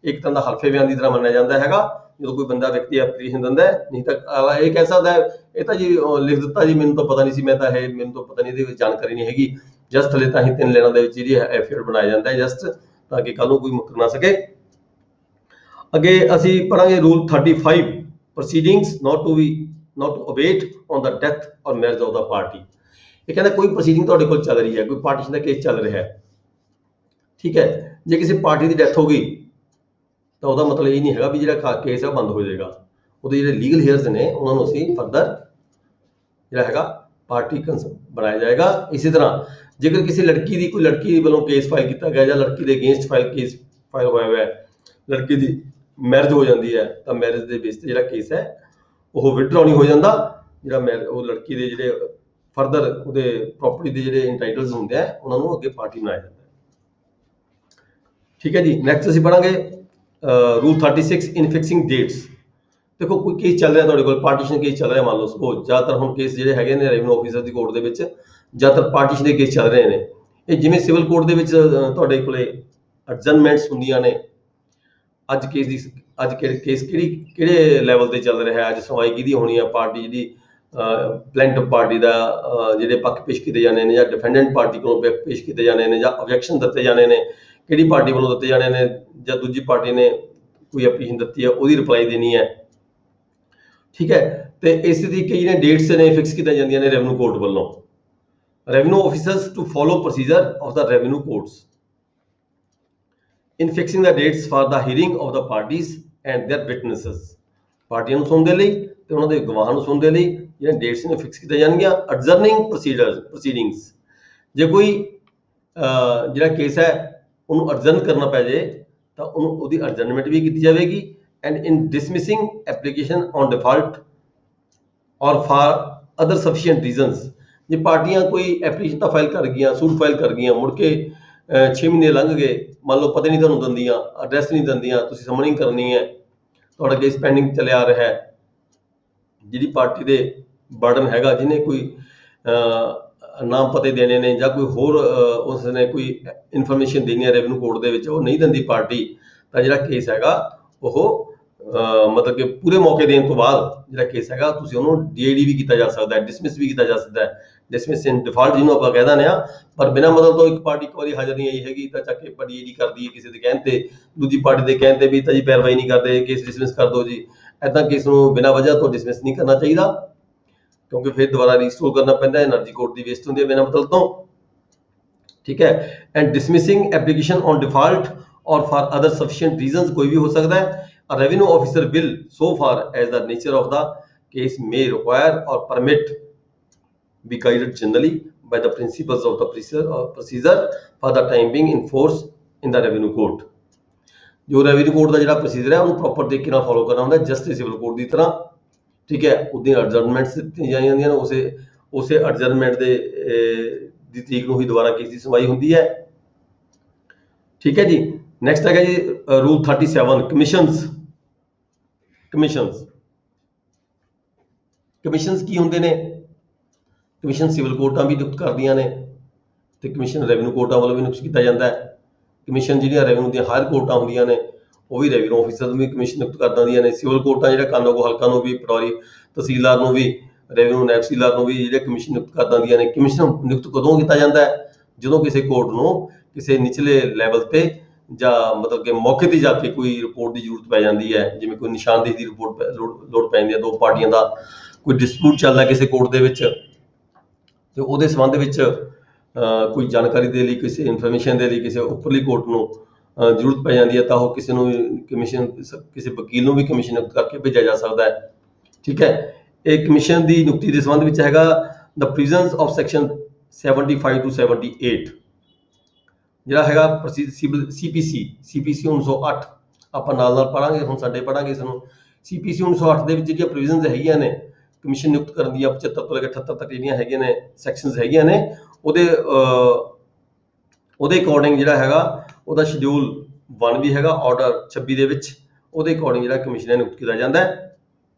ਇੱਕ ਤਰ੍ਹਾਂ ਦਾ ਹਲਫੇ ਬਿਆਨ ਦੀ ਤਰ੍ਹਾਂ ਮੰਨਿਆ ਜਾਂਦਾ ਹੈਗਾ ਜਦੋਂ ਕੋਈ ਬੰਦਾ ਵਿਅਕਤੀ ਐਪਲੀਕੇਸ਼ਨ ਦਿੰਦਾ ਹੈ। ਨਹੀਂ ਤਾਂ ਇਹ ਕਹਿ ਸਕਦਾ ਹੈ ਇਹ ਤਾਂ ਜੀ ਲਿਖ ਦਿੱਤਾ ਜੀ, ਮੈਨੂੰ ਤਾਂ ਪਤਾ ਨਹੀਂ ਸੀ, ਮੈਨੂੰ ਤਾਂ ਪਤਾ ਨਹੀਂ, ਇਹਦੀ ਜਾਣਕਾਰੀ ਨਹੀਂ ਹੈਗੀ। ਜਸਟ ਥੱਲੇ ਤਾਂ ਹੀ 3 ਲਾਈਨਾਂ ਦੇ ਵਿੱਚ ਜਿਹੜੀ ਐਫੀਡੇਵਿਟ ਬਣਾਇਆ ਜਾਂਦਾ ਹੈ ਜਸਟ ਤਾਂ ਕਿ ਕੱਲ ਨੂੰ ਕੋਈ ਮੁੱਕਰ ਨਾ ਸਕੇ। ਅੱਗੇ ਅਸੀਂ ਪੜਾਂਗੇ rule 35 proceedings not to await on the death or marriage of the party। ਇਹ ਕਹਿੰਦਾ ਕੋਈ ਪ੍ਰੋਸੀਡਿੰਗ ਤੁਹਾਡੇ ਕੋਲ ਚੱਲ ਰਹੀ ਹੈ, ਕੋਈ ਪਾਰਟੀਸ਼ਨ ਦਾ ਕੇਸ ਚੱਲ ਰਿਹਾ ਹੈ, ਠੀਕ ਹੈ, ਜੇ ਕਿਸੇ ਪਾਰਟੀ ਦੀ ਡੈਥ ਹੋ ਗਈ ਤਾਂ ਉਹਦਾ ਮਤਲਬ ਇਹ ਨਹੀਂ ਹੈਗਾ ਵੀ ਜਿਹੜਾ ਕੇਸ ਹੈ ਬੰਦ ਹੋ ਜਾਏਗਾ। ਉਹਦੇ ਜਿਹੜੇ ਲੀਗਲ ਹੇਅਰਸ ਨੇ ਉਹਨਾਂ ਨੂੰ ਅਸੀਂ ਫਰਦਰ ਜਿਹੜਾ ਹੈਗਾ ਪਾਰਟੀ ਬਣਾਇਆ ਜਾਏਗਾ। ਇਸੇ ਤਰ੍ਹਾਂ ਜੇਕਰ ਕਿਸੇ ਕੋਈ ਲੜਕੀ ਵੱਲੋਂ ਕੇਸ ਫਾਈਲ ਕੀਤਾ ਗਿਆ ਜਾਂ ਲੜਕੀ ਦੇ ਅਗੇਂਸਟ ਕੇਸ ਫਾਈਲ ਹੋਇਆ ਹੋਇਆ ਹੈ, ਲੜਕੀ ਦੀ ਮੈਰਿਜ ਹੋ ਜਾਂਦੀ ਹੈ ਤਾਂ ਮੈਰਿਜ ਦੇ ਬੇਸ ਤੇ ਜਿਹੜਾ ਕੇਸ ਹੈ ਉਹ ਵਿਡਰਾਅ ਨਹੀਂ ਹੋ ਜਾਂਦਾ। ਜਿਹੜਾ ਉਹ ਲੜਕੀ ਦੇ ਜਿਹੜੇ ਫਰਦਰ ਉਹਦੇ ਪ੍ਰੋਪਰਟੀ ਦੇ ਜਿਹੜੇ ਇੰਟਾਈਟਲਸ ਹੁੰਦੇ ਆ ਉਹਨਾਂ ਨੂੰ ਅੱਗੇ ਪਾਰਟੀ ਬਣਾਇਆ ਜਾਂਦਾ ਹੈ। ਠੀਕ ਹੈ ਜੀ, ਨੈਕਸਟ ਅਸੀਂ ਪੜਾਂਗੇ ਰੂਲ 36 ਇਨ ਫਿਕਸਿੰਗ ਡੇਟਸ। ਦੇਖੋ ਕੋਈ ਕੇਸ ਚੱਲ ਰਿਹਾ ਤੁਹਾਡੇ ਕੋਲ, ਪਾਰਟੀਸ਼ਨ ਕੇਸ ਚੱਲ ਰਿਹਾ, ਮੰਨ ਲਓ ਸਪੋਜ਼ ਜ਼ਿਆਦਾਤਰ ਹੁਣ ਕੇਸ ਜਿਹੜੇ ਹੈਗੇ ਨੇ ਰੈਵਨਿਊ ਆਫੀਸਰ ਦੀ ਕੋਰਟ ਦੇ ਵਿੱਚ ਜ਼ਿਆਦਾਤਰ ਪਾਰਟੀਸ਼ਨ ਦੇ ਕੇਸ ਚੱਲ ਰਹੇ ਨੇ। ਇਹ ਜਿਵੇਂ ਸਿਵਲ ਕੋਰਟ ਦੇ ਵਿੱਚ ਤੁਹਾਡੇ ਕੋਲੇ ਐਡਜਰਨਮੈਂਟਸ ਹੁੰਦੀਆਂ ਨੇ, ਅੱਜ ਕੇਸ ਕਿਹੜੇ ਲੈਵਲ ਤੇ ਚੱਲ ਰਿਹਾ ਹੈ, ਅੱਜ ਸੁਣਵਾਈ ਕਿਹਦੀ ਹੋਣੀ ਹੈ, ਪਾਰਟੀ ਜਿਹੜੀ ਪਲੈਂਟਿਵ ਪਾਰਟੀ ਦਾ ਜਿਹੜੇ ਪੱਖ ਪੇਸ਼ ਕੀਤੇ ਜਾਣੇ ਨੇ ਜਾਂ ਡਿਫੈਂਡੈਂਟ ਪਾਰਟੀ ਕੋਲੋਂ ਪੱਖ ਪੇਸ਼ ਕੀਤੇ ਜਾਣੇ ਨੇ ਜਾਂ ਆਬਜੈਕਸ਼ਨ ਦਿੱਤੇ ਜਾਣੇ ਨੇ, ਕਿਹੜੀ ਪਾਰਟੀ ਵੱਲੋਂ ਦਿੱਤੇ ਜਾਣੇ ਨੇ, ਜਾਂ ਦੂਜੀ ਪਾਰਟੀ ਨੇ ਕੋਈ ਐਪਲੀਕੇਸ਼ਨ ਦਿੱਤੀ ਹੈ ਉਹਦੀ ਰਿਪਲਾਈ ਦੇਣੀ ਹੈ। ਠੀਕ ਹੈ, ਤੇ ਇਸ ਤਰੀਕੇ ਜਿਹੜੀਆਂ ਡੇਟਸ ਨੇ ਫਿਕਸ ਕੀਤੀਆਂ ਜਾਂਦੀਆਂ ਨੇ ਰੈਵਨਿਊ ਕੋਰਟ ਵੱਲੋਂ। Revenue officers to follow procedure of the revenue courts in fixing the dates for the hearing of the parties and their witnesses। ਪਾਰਟੀਆਂ ਨੂੰ ਸੁਣਨ ਦੇ ਲਈ ਤੇ ਉਹਨਾਂ ਦੇ ਗਵਾਹਾਂ ਨੂੰ ਸੁਣਨ ਦੇ ਲਈ ਜਿਹੜੀਆਂ ਡੇਟਸ ਨੇ ਫਿਕਸ ਕੀਤੀਆਂ ਜਾਣਗੀਆਂ। ਅਡਜਰਨਿੰਗ ਪ੍ਰੋਸੀਡਿੰਗਸ, ਜੇ ਕੋਈ ਜਿਹੜਾ ਕੇਸ ਹੈ ਉਹਨੂੰ ਅਡਜਰਨ ਕਰਨਾ ਪੈ ਜੇ ਤਾਂ ਉਹਨੂੰ ਉਹਦੀ ਅਡਜਰਨਮੈਂਟ ਵੀ ਕੀਤੀ ਜਾਵੇਗੀ। And in dismissing application on default or for other sufficient reasons, ਜੇ ਪਾਰਟੀਆਂ ਕੋਈ ਐਪਲੀਕੇਸ਼ਨ ਤਾਂ ਫਾਈਲ ਕਰ ਗਈਆਂ, ਸੂਟ ਫਾਈਲ ਕਰ ਗਈਆਂ, ਮੁੜ ਕੇ 6 ਮਹੀਨੇ ਲੰਘ ਗਏ, ਮੰਨ ਲਓ ਪਤਾ ਨਹੀਂ ਤੁਹਾਨੂੰ ਦਿੰਦੀਆਂ, ਐਡਰੈਸ ਨਹੀਂ ਦਿੰਦੀਆਂ, ਤੁਸੀਂ ਸਮਨਿੰਗ ਕਰਨੀ ਹੈ, ਤੁਹਾਡਾ ਕੇਸ ਪੈਂਡਿੰਗ ਚੱਲਿਆ ਆ ਰਿਹਾ ਹੈ, ਜਿਹੜੀ ਪਾਰਟੀ ਦੇ ਬਰਡਨ ਹੈਗਾ, ਜਿਹਨੇ ਕੋਈ ਨਾਮ ਪਤੇ ਦੇਣੇ ਨੇ ਜਾਂ ਕੋਈ ਹੋਰ ਉਸਨੇ ਕੋਈ ਇਨਫੋਰਮੇਸ਼ਨ ਦੇਣੀ ਹੈ ਰੈਵਨਿਊ ਕੋਰਟ ਦੇ ਵਿੱਚ, ਉਹ ਨਹੀਂ ਦਿੰਦੀ ਪਾਰਟੀ, ਤਾਂ ਜਿਹੜਾ ਕੇਸ ਹੈਗਾ ਉਹ ਮਤਲਬ ਕਿ ਪੂਰੇ ਮੌਕੇ ਦੇਣ ਤੋਂ ਬਾਅਦ ਜਿਹੜਾ ਕੇਸ ਹੈਗਾ ਤੁਸੀਂ ਉਹਨੂੰ ਡੀਆਈਡੀ ਵੀ ਕੀਤਾ ਜਾ ਸਕਦਾ ਹੈ, ਡਿਸਮਿਸ ਵੀ ਕੀਤਾ ਜਾ ਸਕਦਾ ਹੈ, ਡਿਸਮਿਸ ਇਨ ਡਿਫਾਲਟ ਜਿਹਨੂੰ ਆਪਾਂ ਕਹਿ ਦਿੰਦੇ ਆ। ਪਰ ਬਿਨਾਂ ਮਤਲਬ ਤੋਂ ਇੱਕ ਪਾਰਟੀ ਇੱਕ ਵਾਰੀ ਹਾਜ਼ਰ ਨਹੀਂ ਆਈ ਹੈਗੀ ਤਾਂ ਚੱਕ ਕੇ ਡੀਆਈਡੀ ਕਰਦੀ ਹੈ ਕਿਸੇ ਦੇ ਕਹਿਣ ਤੇ, ਦੂਜੀ ਪਾਰਟੀ ਦੇ ਕਹਿਣ ਤੇ ਵੀ ਤਾਂ ਜੀ ਪੈਰਵਾਈ ਨਹੀਂ ਕਰਦੇ, ਕੇਸ ਡਿਸਮਿਸ ਕਰ ਦਿਓ ਜੀ। ਇੱਦਾਂ ਕੇਸ ਨੂੰ ਬਿਨਾਂ ਵਜ੍ਹਾ ਤੋਂ ਡਿਸਮਿਸ ਨਹੀਂ ਕਰਨਾ ਚਾਹੀਦਾ, ਕਿਉਂਕਿ ਫਿਰ ਦੁਬਾਰਾ ਰੀਸਟੋਰ ਕਰਨਾ ਪੈਂਦਾ, એનર્ਜੀ ਕੋਰਟ ਦੀ ਵੇਸਟ ਹੁੰਦੀ ਹੈ ਬਿਨਾਂ ਮਤਲਬ ਤੋਂ। ਠੀਕ ਹੈ, and ਡਿਸਮਿਸਿੰਗ application on default or for other sufficient reasons ਕੋਈ ਵੀ ਹੋ ਸਕਦਾ ਹੈ। A revenue officer will, so far as the nature of the case may require or permit, be guided generally by the principles of the procedure for the time being in force in the revenue court। ਜੋ ਰੈਵਨਿਊ ਕੋਰਟ ਦਾ ਜਿਹੜਾ ਪ੍ਰੋਸੀਜਰ ਹੈ ਉਹਨੂੰ ਪ੍ਰੋਪਰ ਤਰੀਕੇ ਨਾਲ ਫੋਲੋ ਕਰਨਾ ਹੁੰਦਾ, ਜਸਟ ਸਿਵਲ ਕੋਰਟ ਦੀ ਤਰ੍ਹਾਂ। ਠੀਕ ਹੈ, ਉਹਦੀਆਂ ਐਡਜਰਨਮੈਂਟਸ ਦਿੱਤੀਆਂ ਜਾਂਦੀਆਂ ਨੇ, ਉਸੇ ਐਡਜਰਨਮੈਂਟ ਦੀ ਤਰੀਕ ਨੂੰ ਹੀ ਦੁਬਾਰਾ ਕੇਸ ਦੀ ਸੁਣਵਾਈ ਹੁੰਦੀ ਹੈ। ਠੀਕ ਹੈ ਜੀ, ਨੈਕਸਟ ਹੈਗਾ ਜੀ ਰੂਲ 37 ਕਮਿਸ਼ਨਸ ਕੀ ਹੁੰਦੇ ਨੇ? ਕਮਿਸ਼ਨ ਸਿਵਲ ਕੋਰਟਾਂ ਵੀ ਨਿਯੁਕਤ ਕਰਦੀਆਂ ਨੇ ਤੇ ਕਮਿਸ਼ਨ ਰੈਵਨਿਊ ਕੋਰਟਾਂ ਵੱਲੋਂ ਵੀ ਨਿਯੁਕਤ ਕੀਤਾ ਜਾਂਦਾ ਹੈ। ਕਮਿਸ਼ਨ ਜਿਹੜੀਆਂ ਰੈਵਨਿਊ ਦੀਆਂ ਹਾਇਰ ਕੋਰਟਾਂ ਹੁੰਦੀਆਂ ਨੇ ਉਹ ਵੀ ਰੈਵਨਿਊ ਆਫੀਸਰ ਨੂੰ ਵੀ ਕਮਿਸ਼ਨ ਨਿਯੁਕਤ ਕਰ ਦਿੰਦੀਆਂ ਨੇ। ਸਿਵਲ ਕੋਰਟਾਂ ਜਿਹੜਾ ਕਾਨੂੰਗੋ ਹਲਕਾ ਨੂੰ ਵੀ, ਪਟਵਾਰੀ ਤਹਿਸੀਲਦਾਰ ਨੂੰ ਵੀ, ਰੈਵਨਿਊ ਨਾਇਬ ਤਹਿਸੀਲਦਾਰ ਨੂੰ ਵੀ ਜਿਹੜੇ ਕਮਿਸ਼ਨ ਨਿਯੁਕਤ ਕਰ ਦਿੰਦੀਆਂ ਨੇ। ਕਮਿਸ਼ਨ ਨਿਯੁਕਤ ਕਦੋਂ ਕੀਤਾ ਜਾਂਦਾ ਹੈ? ਜਦੋਂ ਕਿਸੇ ਕੋਰਟ ਨੂੰ ਕਿਸੇ ਨਿਚਲੇ ਲੈਵਲ ਤੇ ਜਾਂ ਮਤਲਬ ਕਿ ਮੌਕੇ ਤੇ ਜਾ ਕੇ ਕੋਈ ਰਿਪੋਰਟ ਦੀ ਜ਼ਰੂਰਤ ਪੈ ਜਾਂਦੀ ਹੈ, ਜਿਵੇਂ ਕੋਈ ਨਿਸ਼ਾਨਦੇਹੀ ਦੀ ਰਿਪੋਰਟ ਲੋੜ ਪੈ ਜਾਂਦੀ ਹੈ, ਦੋ ਪਾਰਟੀਆਂ ਦਾ ਕੋਈ ਡਿਸਪਿਊਟ ਚੱਲਦਾ ਕਿਸੇ ਕੋਰਟ ਦੇ ਵਿੱਚ ਤੇ ਉਹਦੇ ਸੰਬੰਧ ਵਿੱਚ ਕੋਈ ਜਾਣਕਾਰੀ ਦੇ ਲਈ, ਕਿਸੇ ਇਨਫੋਰਮੇਸ਼ਨ ਦੇ ਲਈ ਕਿਸੇ ਉੱਪਰਲੀ ਕੋਰਟ ਨੂੰ ਜ਼ਰੂਰਤ ਪੈ ਜਾਂਦੀ ਹੈ, ਤਾਂ ਉਹ ਕਿਸੇ ਨੂੰ ਕਮਿਸ਼ਨ, ਕਿਸੇ ਵਕੀਲ ਨੂੰ ਵੀ ਕਮਿਸ਼ਨ ਕਰਕੇ ਭੇਜਿਆ ਜਾ ਸਕਦਾ ਹੈ। ਠੀਕ ਹੈ, ਇਹ ਕਮਿਸ਼ਨ ਦੀ ਨਿਯੁਕਤੀ ਦੇ ਸੰਬੰਧ ਵਿੱਚ ਹੈਗਾ ਦ ਪ੍ਰੋਵੀਜ਼ਨਸ ਆਫ ਸੈਕਸ਼ਨ 75 to 78 ਜਿਹੜਾ ਹੈਗਾ ਸੀਪੀਸੀ 1908 ਆਪਾਂ ਨਾਲ ਪੜਾਂਗੇ, ਹੁਣ ਸਾਡੇ ਪੜਾਂਗੇ ਇਸ ਨੂੰ। ਸੀਪੀਸੀ 1908 ਦੇ ਵਿੱਚ ਜਿਹੜੀਆਂ ਪ੍ਰੋਵੀਜ਼ਨਸ ਹੈਗੀਆਂ ਨੇ ਕਮਿਸ਼ਨ ਨਿਯੁਕਤ ਕਰਨ ਦੀਆਂ 75 ਤੋਂ ਲੈ ਕੇ 78 ਤੱਕ ਜਿਹੜੀਆਂ ਹੈਗੀਆਂ ਨੇ ਸੈਕਸ਼ਨਸ ਹੈਗੀਆਂ ਨੇ, ਉਹਦੇ ਅਕੋਰਡਿੰਗ ਜਿਹੜਾ ਹੈਗਾ ਉਹਦਾ ਸ਼ਡਿਊਲ 1 ਵੀ ਹੈਗਾ ਆਰਡਰ 26 ਦੇ ਵਿੱਚ, ਉਹਦੇ ਅਕੋਰਡਿੰਗ ਜਿਹੜਾ ਕਮਿਸ਼ਨ ਨਿਯੁਕਤ ਕੀਤਾ ਜਾਂਦਾ ਹੈ,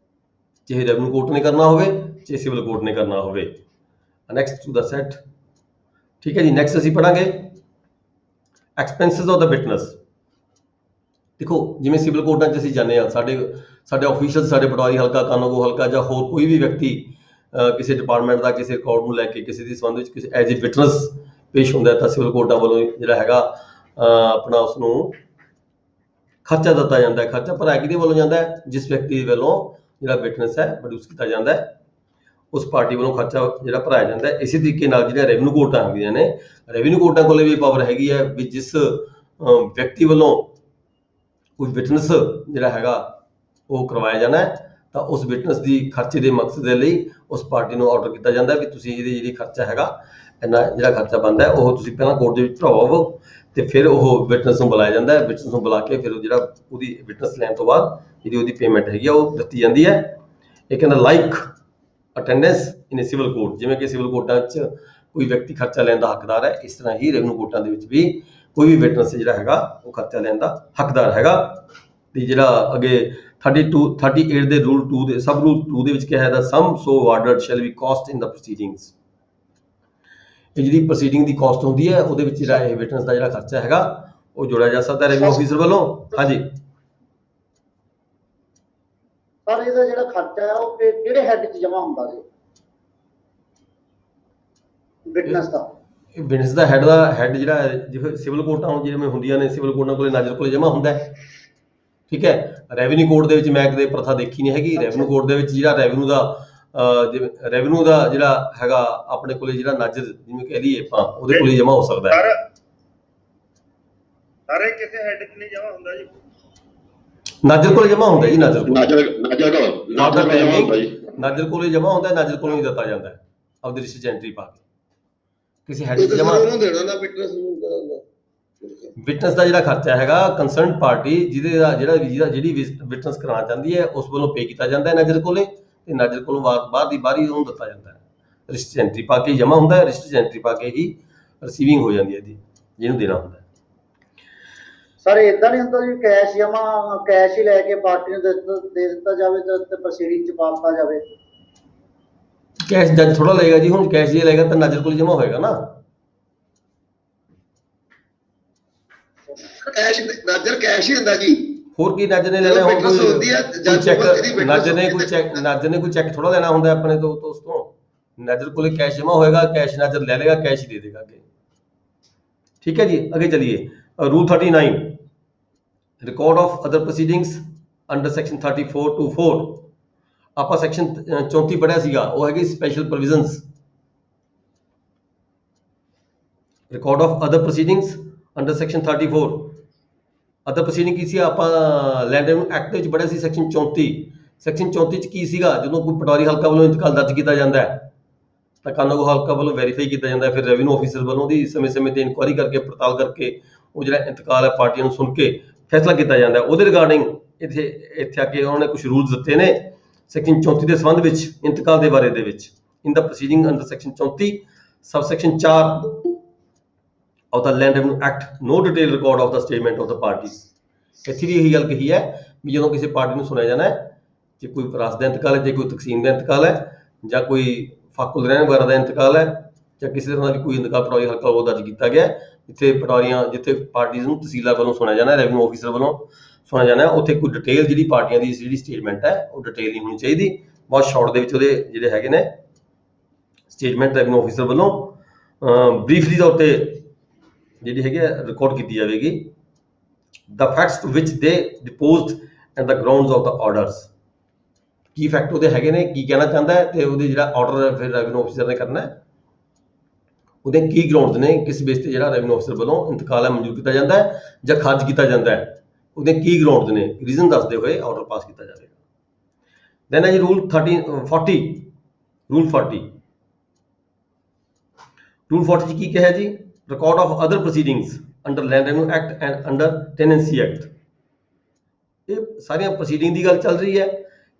ਚਾਹੇ ਰੈਵਨਿਊ ਕੋਰਟ ਨੇ ਕਰਨਾ ਹੋਵੇ ਚਾਹੇ ਸਿਵਲ ਕੋਰਟ ਨੇ ਕਰਨਾ ਹੋਵੇ। Next to the set. ਠੀਕ ਹੈ ਜੀ, ਨੈਕਸਟ ਅਸੀਂ ਪੜਾਂਗੇ ਐਕਸਪੈਂਸਿਸ ਆਫ ਦਾ ਵਿਟਨੈਸ। ਦੇਖੋ ਜਿਵੇਂ ਸਿਵਲ ਕੋਰਟਾਂ 'ਚ ਅਸੀਂ ਜਾਂਦੇ ਹਾਂ, ਸਾਡੇ ਆਫੀਸ਼ੀਅਲ, ਸਾਡੇ ਪਟਵਾਰੀ ਹਲਕਾ, ਕਾਨੂੰਗੋ ਹਲਕਾ ਜਾਂ ਹੋਰ ਕੋਈ ਵੀ ਵਿਅਕਤੀ ਕਿਸੇ ਡਿਪਾਰਟਮੈਂਟ ਦਾ ਕਿਸੇ ਰਿਕਾਰਡ ਨੂੰ ਲੈ ਕੇ ਕਿਸੇ ਦੇ ਸੰਬੰਧ ਵਿੱਚ ਕਿਸੇ ਐਜ਼ ਏ ਵਿਟਨੈਸ ਪੇਸ਼ ਹੁੰਦਾ ਹੈ, ਤਾਂ ਸਿਵਲ ਕੋਰਟਾਂ ਵੱਲੋਂ ਜਿਹੜਾ ਹੈਗਾ ਆਪਣਾ ਉਸਨੂੰ ਖਰਚਾ ਦਿੱਤਾ ਜਾਂਦਾ ਹੈ। ਖਰਚਾ ਭਰਾਇਆ ਕਿਹਦੇ ਵੱਲੋਂ ਜਾਂਦਾ ਹੈ? ਜਿਸ ਵਿਅਕਤੀ ਵੱਲੋਂ ਜਿਹੜਾ ਵਿਟਨੈਸ ਹੈ ਪ੍ਰੋਡਿਊਸ ਕੀਤਾ ਜਾਂਦਾ ਹੈ, ਉਸ ਪਾਰਟੀ ਵੱਲੋਂ ਖਰਚਾ ਜਿਹੜਾ ਭਰਾਇਆ ਜਾਂਦਾ ਹੈ। ਇਸੇ ਤਰੀਕੇ ਨਾਲ ਜਿਹੜੀਆਂ ਰੈਵਨਿਊ ਕੋਰਟਾਂ ਹੁੰਦੀਆਂ ਨੇ, ਰੈਵਨਿਊ ਕੋਰਟਾਂ ਕੋਲ ਵੀ ਪਾਵਰ ਹੈਗੀ ਹੈ ਵੀ ਜਿਸ ਵਿਅਕਤੀ ਵੱਲੋਂ ਕੋਈ ਵਿਟਨੈਸ ਜਿਹੜਾ ਹੈਗਾ ਉਹ ਕਰਵਾਇਆ ਜਾਣਾ ਹੈ, ਤਾਂ ਉਸ ਵਿਟਨੈਸ ਦੀ ਖਰਚੇ ਦੇ ਮਕਸਦ ਦੇ ਲਈ ਉਸ ਪਾਰਟੀ ਨੂੰ ਆਰਡਰ ਕੀਤਾ ਜਾਂਦਾ ਵੀ ਤੁਸੀਂ ਇਹਦੀ ਜਿਹੜੀ ਖਰਚਾ ਹੈਗਾ, ਇੰਨਾ ਜਿਹੜਾ ਖਰਚਾ ਬਣਦਾ ਹੈ ਉਹ ਤੁਸੀਂ ਪਹਿਲਾਂ ਕੋਰਟ ਦੇ ਵਿੱਚ ਭਰਵਾਓ, ਤੇ ਫਿਰ ਉਹ ਵਿਟਨੈਸ ਨੂੰ ਬੁਲਾਇਆ ਜਾਂਦਾ ਹੈ। ਵਿਟਨੈਸ ਨੂੰ ਬੁਲਾ ਕੇ ਫਿਰ ਜਿਹੜਾ ਉਹਦੀ ਵਿਟਨੈਸ ਲੈਣ ਤੋਂ ਬਾਅਦ ਜਿਹੜੀ ਉਹਦੀ ਪੇਮੈਂਟ ਹੈਗੀ ਆ ਉਹ ਦਿੱਤੀ ਜਾਂਦੀ ਹੈ। ਇਹ ਕਹਿੰਦਾ ਲਾਈਕ ਅਟੈਂਡੈਂਸ ਇਨ ਸਿਵਲ ਕੋਰਟ। ਜਿਵੇਂ ਕਿ ਸਿਵਲ ਕੋਰਟਾਂ 'ਚ ਕੋਈ ਵਿਅਕਤੀ ਖਰਚਾ ਲੈਣ ਦਾ ਹੱਕਦਾਰ ਹੈ, ਇਸ ਤਰ੍ਹਾਂ ਹੀ ਰੈਵਨਿਊ ਕੋਰਟਾਂ ਦੇ ਵਿੱਚ ਵੀ ਕੋਈ ਵੀ ਵਿਟਨੈਸ ਜਿਹੜਾ ਹੈਗਾ ਉਹ ਖਰਚਾ ਲੈਣ ਦਾ ਹੱਕਦਾਰ ਹੈਗਾ। ਤੇ ਜਿਹੜਾ ਅੱਗੇ 38 ਦੇ ਰੂਲ 2 ਦੇ ਸਬ ਰੂਲ 2 ਦੇ ਵਿੱਚ ਕਿਹਾ ਹੈ the sum so awarded shall be cost in the proceedings. ਇਹ ਜਿਹੜੀ ਪ੍ਰੋਸੀਡਿੰਗ ਦੀ ਕਾਸਟ ਹੁੰਦੀ ਹੈ ਉਹਦੇ ਵਿੱਚ ਜਿਹੜਾ ਇਹ ਵਿਟਨੈਸ ਦਾ ਜਿਹੜਾ ਖਰਚਾ ਹੈਗਾ ਉਹ ਜੋੜਿਆ ਜਾ ਸਕਦਾ ਰੈਵਨਿਊ ਆਫੀਸਰ ਵੱਲੋਂ। ਹਾਂਜੀ ਸਰ ਇਹਦਾ ਜਿਹੜਾ ਖਰਚਾ ਹੈ ਉਹ ਕਿਹੜੇ ਹੈਡ 'ਚ ਜਮ੍ਹਾਂ ਹੁੰਦਾ ਜੀ ਵਿਟਨੈਸ ਦਾ? ਵਿਟਨੈਸ ਦਾ ਹੈਡ ਜਿਹੜਾ ਜਿਵੇਂ ਸਿਵਲ ਕੋਰਟਾਂ ਜਿਵੇਂ ਹੁੰਦੀਆਂ ਨੇ, ਸਿਵਲ ਕੋਰਟਾਂ ਕੋਲੇ ਨਾਜ਼ਰ ਕੋਲੇ ਜਮ੍ਹਾਂ ਹੁੰਦਾ ਹੈ। ਠੀਕ ਹੈ, ਰੈਵਨਿਊ ਕੋਰਟ ਦੇ ਵਿੱਚ ਮੈਂ ਕਦੇ ਪ੍ਰਥਾ ਦੇਖੀ ਨਹੀਂ ਹੈਗੀ। ਰੈਵਨਿਊ ਕੋਰਟ ਦੇ ਵਿੱਚ ਜਿਹੜਾ ਰੈਵਨਿਊ ਦਾ ਜਿਹੜਾ ਹੈਗਾ ਆਪਣੇ ਕੋਲੇ ਜਿਹੜਾ ਨਾਜ਼ਰ ਜਿਵੇਂ ਕਹਿ ਲਈਏ ਆਪਾਂ ਉਹਦੇ ਕੋਲੇ ਜਮ੍ਹਾਂ ਹੋ ਸਕਦਾ ਹੈ। ਸਾਰੇ ਕਿਸੇ ਹੈਡ 'ਚ ਨਹੀਂ ਜਮਾ ਹੁੰਦਾ ਜੀ, ਨਾਜ਼ਰ ਕੋਲੇ ਜਮ੍ਹਾਂ ਹੁੰਦਾ ਜੀ, ਨਾਜ਼ਰ ਕੋਲੇ ਨਾਜ਼ਰ ਕੋਲੇ ਜਮ੍ਹਾਂ ਹੁੰਦਾ, ਨਾਜ਼ਰ ਕੋਲੋਂ ਹੀ ਦਿੱਤਾ ਜਾਂਦਾ ਹੈ ਆਪਦੀ ਰਿਸ਼ਤੇ 'ਚ ਐਂਟਰੀ ਪਾ ਕੇ। ਕਿਸੇ ਹੈਡ 'ਚ ਜਮ੍ਹਾਂ ਉਹਨੂੰ ਦੇਣਾ ਨਾ ਵਿਟਨੈਸ ਨੂੰ ਵਿਟਨੈਸ ਦਾ ਜਿਹੜਾ ਖਰਚਾ ਹੈਗਾ ਕੰਸਰਨਡ ਪਾਰਟੀ ਜਿਹੜੀ ਵਿਟਨੈਸ ਕਰਾਉਣਾ ਚਾਹੁੰਦੀ ਹੈ ਉਸ ਵੱਲੋਂ ਪੇ ਕੀਤਾ ਜਾਂਦਾ ਹੈ ਨਾਜ਼ਰ ਕੋਲੇ, ਤੇ ਨਾਜ਼ਰ ਕੋਲੋਂ ਬਾਹਰ ਦੀ ਬਾਹਰ ਹੀ ਉਹਨੂੰ ਦਿੱਤਾ ਜਾਂਦਾ ਹੈ। ਰਿਸ਼ਤੇ 'ਚ ਐਂਟਰੀ ਪਾ ਕੇ ਹੀ ਜਮ੍ਹਾਂ ਹੁੰਦਾ ਹੈ, ਰਿਸ਼ਤੇ 'ਚ ਐਂਟਰੀ ਪਾ ਕੇ ਹੀ ਰਿਸੀਵਿੰਗ ਹੋ ਜਾਂਦੀ ਹੈ ਜੀ, ਜਿਹਨੂੰ ਦੇਣਾ ਹੁੰਦਾ ਹੈ। ਸਰ ਇਦਾਂ ਨਹੀਂ ਹੁੰਦਾ ਜੀ ਕੈਸ਼ ਜਮ੍ਹਾਂ ਕੈਸ਼ ਹੀ ਲੈ ਕੇ ਪਾਰਟੀ ਨੂੰ ਦੇ ਦਿੱਤਾ ਜਾਵੇ ਤੇ ਪ੍ਰੋਸੀਡਿੰਗ 'ਚ ਪਾ ਦਿੱਤਾ ਜਾਵੇ? ਕੈਸ਼ ਜੱਜ ਥੋੜਾ ਲਏਗਾ ਜੀ, ਹੁਣ ਕੈਸ਼ ਜੇ ਲਏਗਾ ਤਾਂ ਨਾਜ਼ਰ ਕੋਲ ਜਮ੍ਹਾਂ ਹੋਏਗਾ ਨਾ। ਨਾਜ਼ਰ ਕੈਸ਼ ਹੀ ਹੁੰਦਾ ਜੀ, ਹੋਰ ਕੀ ਨਾਜ਼ਰ ਨੇ ਲੈਣਾ? ਹੁਣ witness ਹੁੰਦੀ ਹੈ, ਜੱਜ ਚੈੱਕ ਕੋਲ ਇਹਦੀ witness ਨਾਜ਼ਰ ਨੇ ਕੋਈ ਚੈੱਕ ਥੋੜਾ ਲੈਣਾ ਹੁੰਦਾ ਆਪਣੇ ਤੋਂ ਉਸ ਤੋਂ। ਨਾਜ਼ਰ ਕੋਲੇ ਕੈਸ਼ ਜਮ੍ਹਾਂ ਹੋਏਗਾ, ਕੈਸ਼ ਨਾਜ਼ਰ ਲੈ ਲੇਗਾ, ਕੈਸ਼ ਹੀ ਦੇ ਦੇਗਾ ਅੱਗੇ। ਠੀਕ ਹੈ ਜੀ, ਅੱਗੇ ਚਲਿਏ। Rule 39 record of other proceedings under section 34(4) ਆਪਾਂ ਸੈਕਸ਼ਨ 34 ਪੜਿਆ ਸੀਗਾ, ਉਹ ਹੈਗੀ special provisions. Record of other proceedings under section 34 other proceeding ਕੀ ਸੀ? ਆਪਾਂ ਲੈਂਡ ਰੈਵਨਿਊ ਐਕਟ ਦੇ ਵਿੱਚ ਪੜਿਆ ਸੀ ਸੈਕਸ਼ਨ 34। ਸੈਕਸ਼ਨ 34 ਚ ਕੀ ਸੀਗਾ? ਜਦੋਂ ਕੋਈ ਪਟਵਾਰੀ ਹਲਕਾ ਵੱਲੋਂ ਇੰਤਕਾਲ ਦਰਜ ਕੀਤਾ ਜਾਂਦਾ ਹੈ ਤਾਂ ਕਾਨੂੰਗੋ ਹਲਕਾ ਵੱਲੋਂ ਵੈਰੀਫਾਈ ਕੀਤਾ ਜਾਂਦਾ ਹੈ, ਫਿਰ ਰੈਵਨਿਊ ਆਫੀਸਰ ਵੱਲੋਂ ਉਹਦੀ ਸਮੇਂ-ਸਮੇਂ ਤੇ ਇਨਕੁਆਇਰੀ ਕਰਕੇ ਪੜਤਾਲ ਕਰਕੇ ਉਹ ਜਿਹੜਾ ਇੰਤਕਾਲ ਹੈ ਪਾਰਟੀਆਂ ਨੂੰ ਸੁਣ ਕੇ ਫੈਸਲਾ ਕੀਤਾ ਜਾਂਦਾ ਹੈ। ਉਹਦੇ ਰਿਗਾਰਡਿੰਗ ਇੱਥੇ ਆ ਕੇ ਉਹਨਾਂ ਨੇ ਕੁਝ ਰੂਲਸ ਦਿੱਤੇ ਨੇ ਸੈਕਸ਼ਨ 34 ਦੇ ਸੰਬੰਧ ਵਿੱਚ ਇੰਤਕਾਲ ਦੇ ਬਾਰੇ ਦੇ ਵਿੱਚ। In the proceeding under section 34 sub section 4 of the Land Revenue Act, no detailed record of the statement of the parties। ਇੱਥੇ ਵੀ ਇਹੀ ਗੱਲ ਕਹੀ ਹੈ ਵੀ ਜਦੋਂ ਕਿਸੇ ਪਾਰਟੀ ਨੂੰ ਸੁਣਿਆ ਜਾਣਾ ਹੈ, ਜੇ ਕੋਈ ਵਿਰਾਸਤ ਦਾ ਇੰਤਕਾਲ ਹੈ, ਜੇ ਕੋਈ ਤਕਸੀਮ ਦਾ ਇੰਤਕਾਲ ਹੈ, ਜਾਂ ਕੋਈ ਫਾਕੁਲ ਰਹਿਣ ਵਗੈਰਾ ਦਾ ਇੰਤਕਾਲ ਹੈ, ਜਾਂ ਕਿਸੇ ਤਰ੍ਹਾਂ ਦੀ ਕੋਈ ਇੰਤਕਾਲ ਪਟਵਾਰੀ ਹਲਕਾ ਵੱਲੋਂ ਦਰਜ ਕੀਤਾ ਗਿਆ, ਜਿੱਥੇ ਪਾਰਟੀਆਂ ਨੂੰ ਤਹਿਸੀਲਦਾਰ ਵੱਲੋਂ ਸੁਣਿਆ ਜਾਣਾ, ਰੈਵਨਿਊ ਆਫੀਸਰ ਵੱਲੋਂ ਸੁਣਿਆ ਜਾਣਾ, ਉੱਥੇ ਕੋਈ ਡਿਟੇਲ ਜਿਹੜੀ ਪਾਰਟੀਆਂ ਦੀ ਜਿਹੜੀ ਸਟੇਟਮੈਂਟ ਹੈ ਉਹ ਡਿਟੇਲ ਨਹੀਂ ਹੋਣੀ ਚਾਹੀਦੀ। ਬਹੁਤ ਸ਼ਾਰਟ ਦੇ ਵਿੱਚ ਉਹਦੇ ਜਿਹੜੇ ਹੈਗੇ ਨੇ ਸਟੇਟਮੈਂਟ ਰੈਵਨਿਊ ਆਫੀਸਰ ਵੱਲੋਂ ਬਰੀਫਲੀ ਤੌਰ ਤੇ ਜਿਹੜੀ ਹੈਗੀ ਰਿਕਾਰਡ ਕੀਤੀ ਜਾਵੇਗੀ। the facts to which they deposed and the grounds of the orders। Ki fact ਉਹਦੇ ਹੈਗੇ ਨੇ, ਕੀ ਕਹਿਣਾ ਚਾਹੁੰਦਾ ਹੈ, ਤੇ ਉਹਦੇ ਜਿਹੜਾ ਆਰਡਰ ਫਿਰ ਰੈਵਨਿਊ ਆਫੀਸਰ ਨੇ ਕਰਨਾ ਹੈ, ਉਹਦੇ ਕੀ ਗਰਾਊਂਡਸ ਨੇ, ਕਿਸ ਬੇਸ ਤੇ ਜਿਹੜਾ ਰੈਵਨਿਊ ਆਫੀਸਰ ਵੱਲੋਂ ਇੰਤਕਾਲ ਹੈ ਮਨਜ਼ੂਰ ਕੀਤਾ ਜਾਂਦਾ ਹੈ ਜਾਂ ਖਾਰਜ ਕੀਤਾ ਜਾਂਦਾ ਹੈ, ਉਹਦੇ ਕੀ ਗਰਾਊਂਡਸ ਨੇ, ਰੀਜ਼ਨ ਦੱਸਦੇ ਹੋਏ ਆਰਡਰ ਪਾਸ ਕੀਤਾ ਜਾਵੇਗਾ। ਦੈਨ ਹੈ ਜੀ ਰੂਲ 40 ਰੂਲ 40 ਚ ਕੀ ਕਿਹਾ ਜੀ? Record of other proceedings under land revenue act and under tenancy act. ਇਹ ਸਾਰੀਆਂ ਪ੍ਰੋਸੀਡਿੰਗ ਦੀ ਗੱਲ ਚੱਲ ਰਹੀ ਹੈ,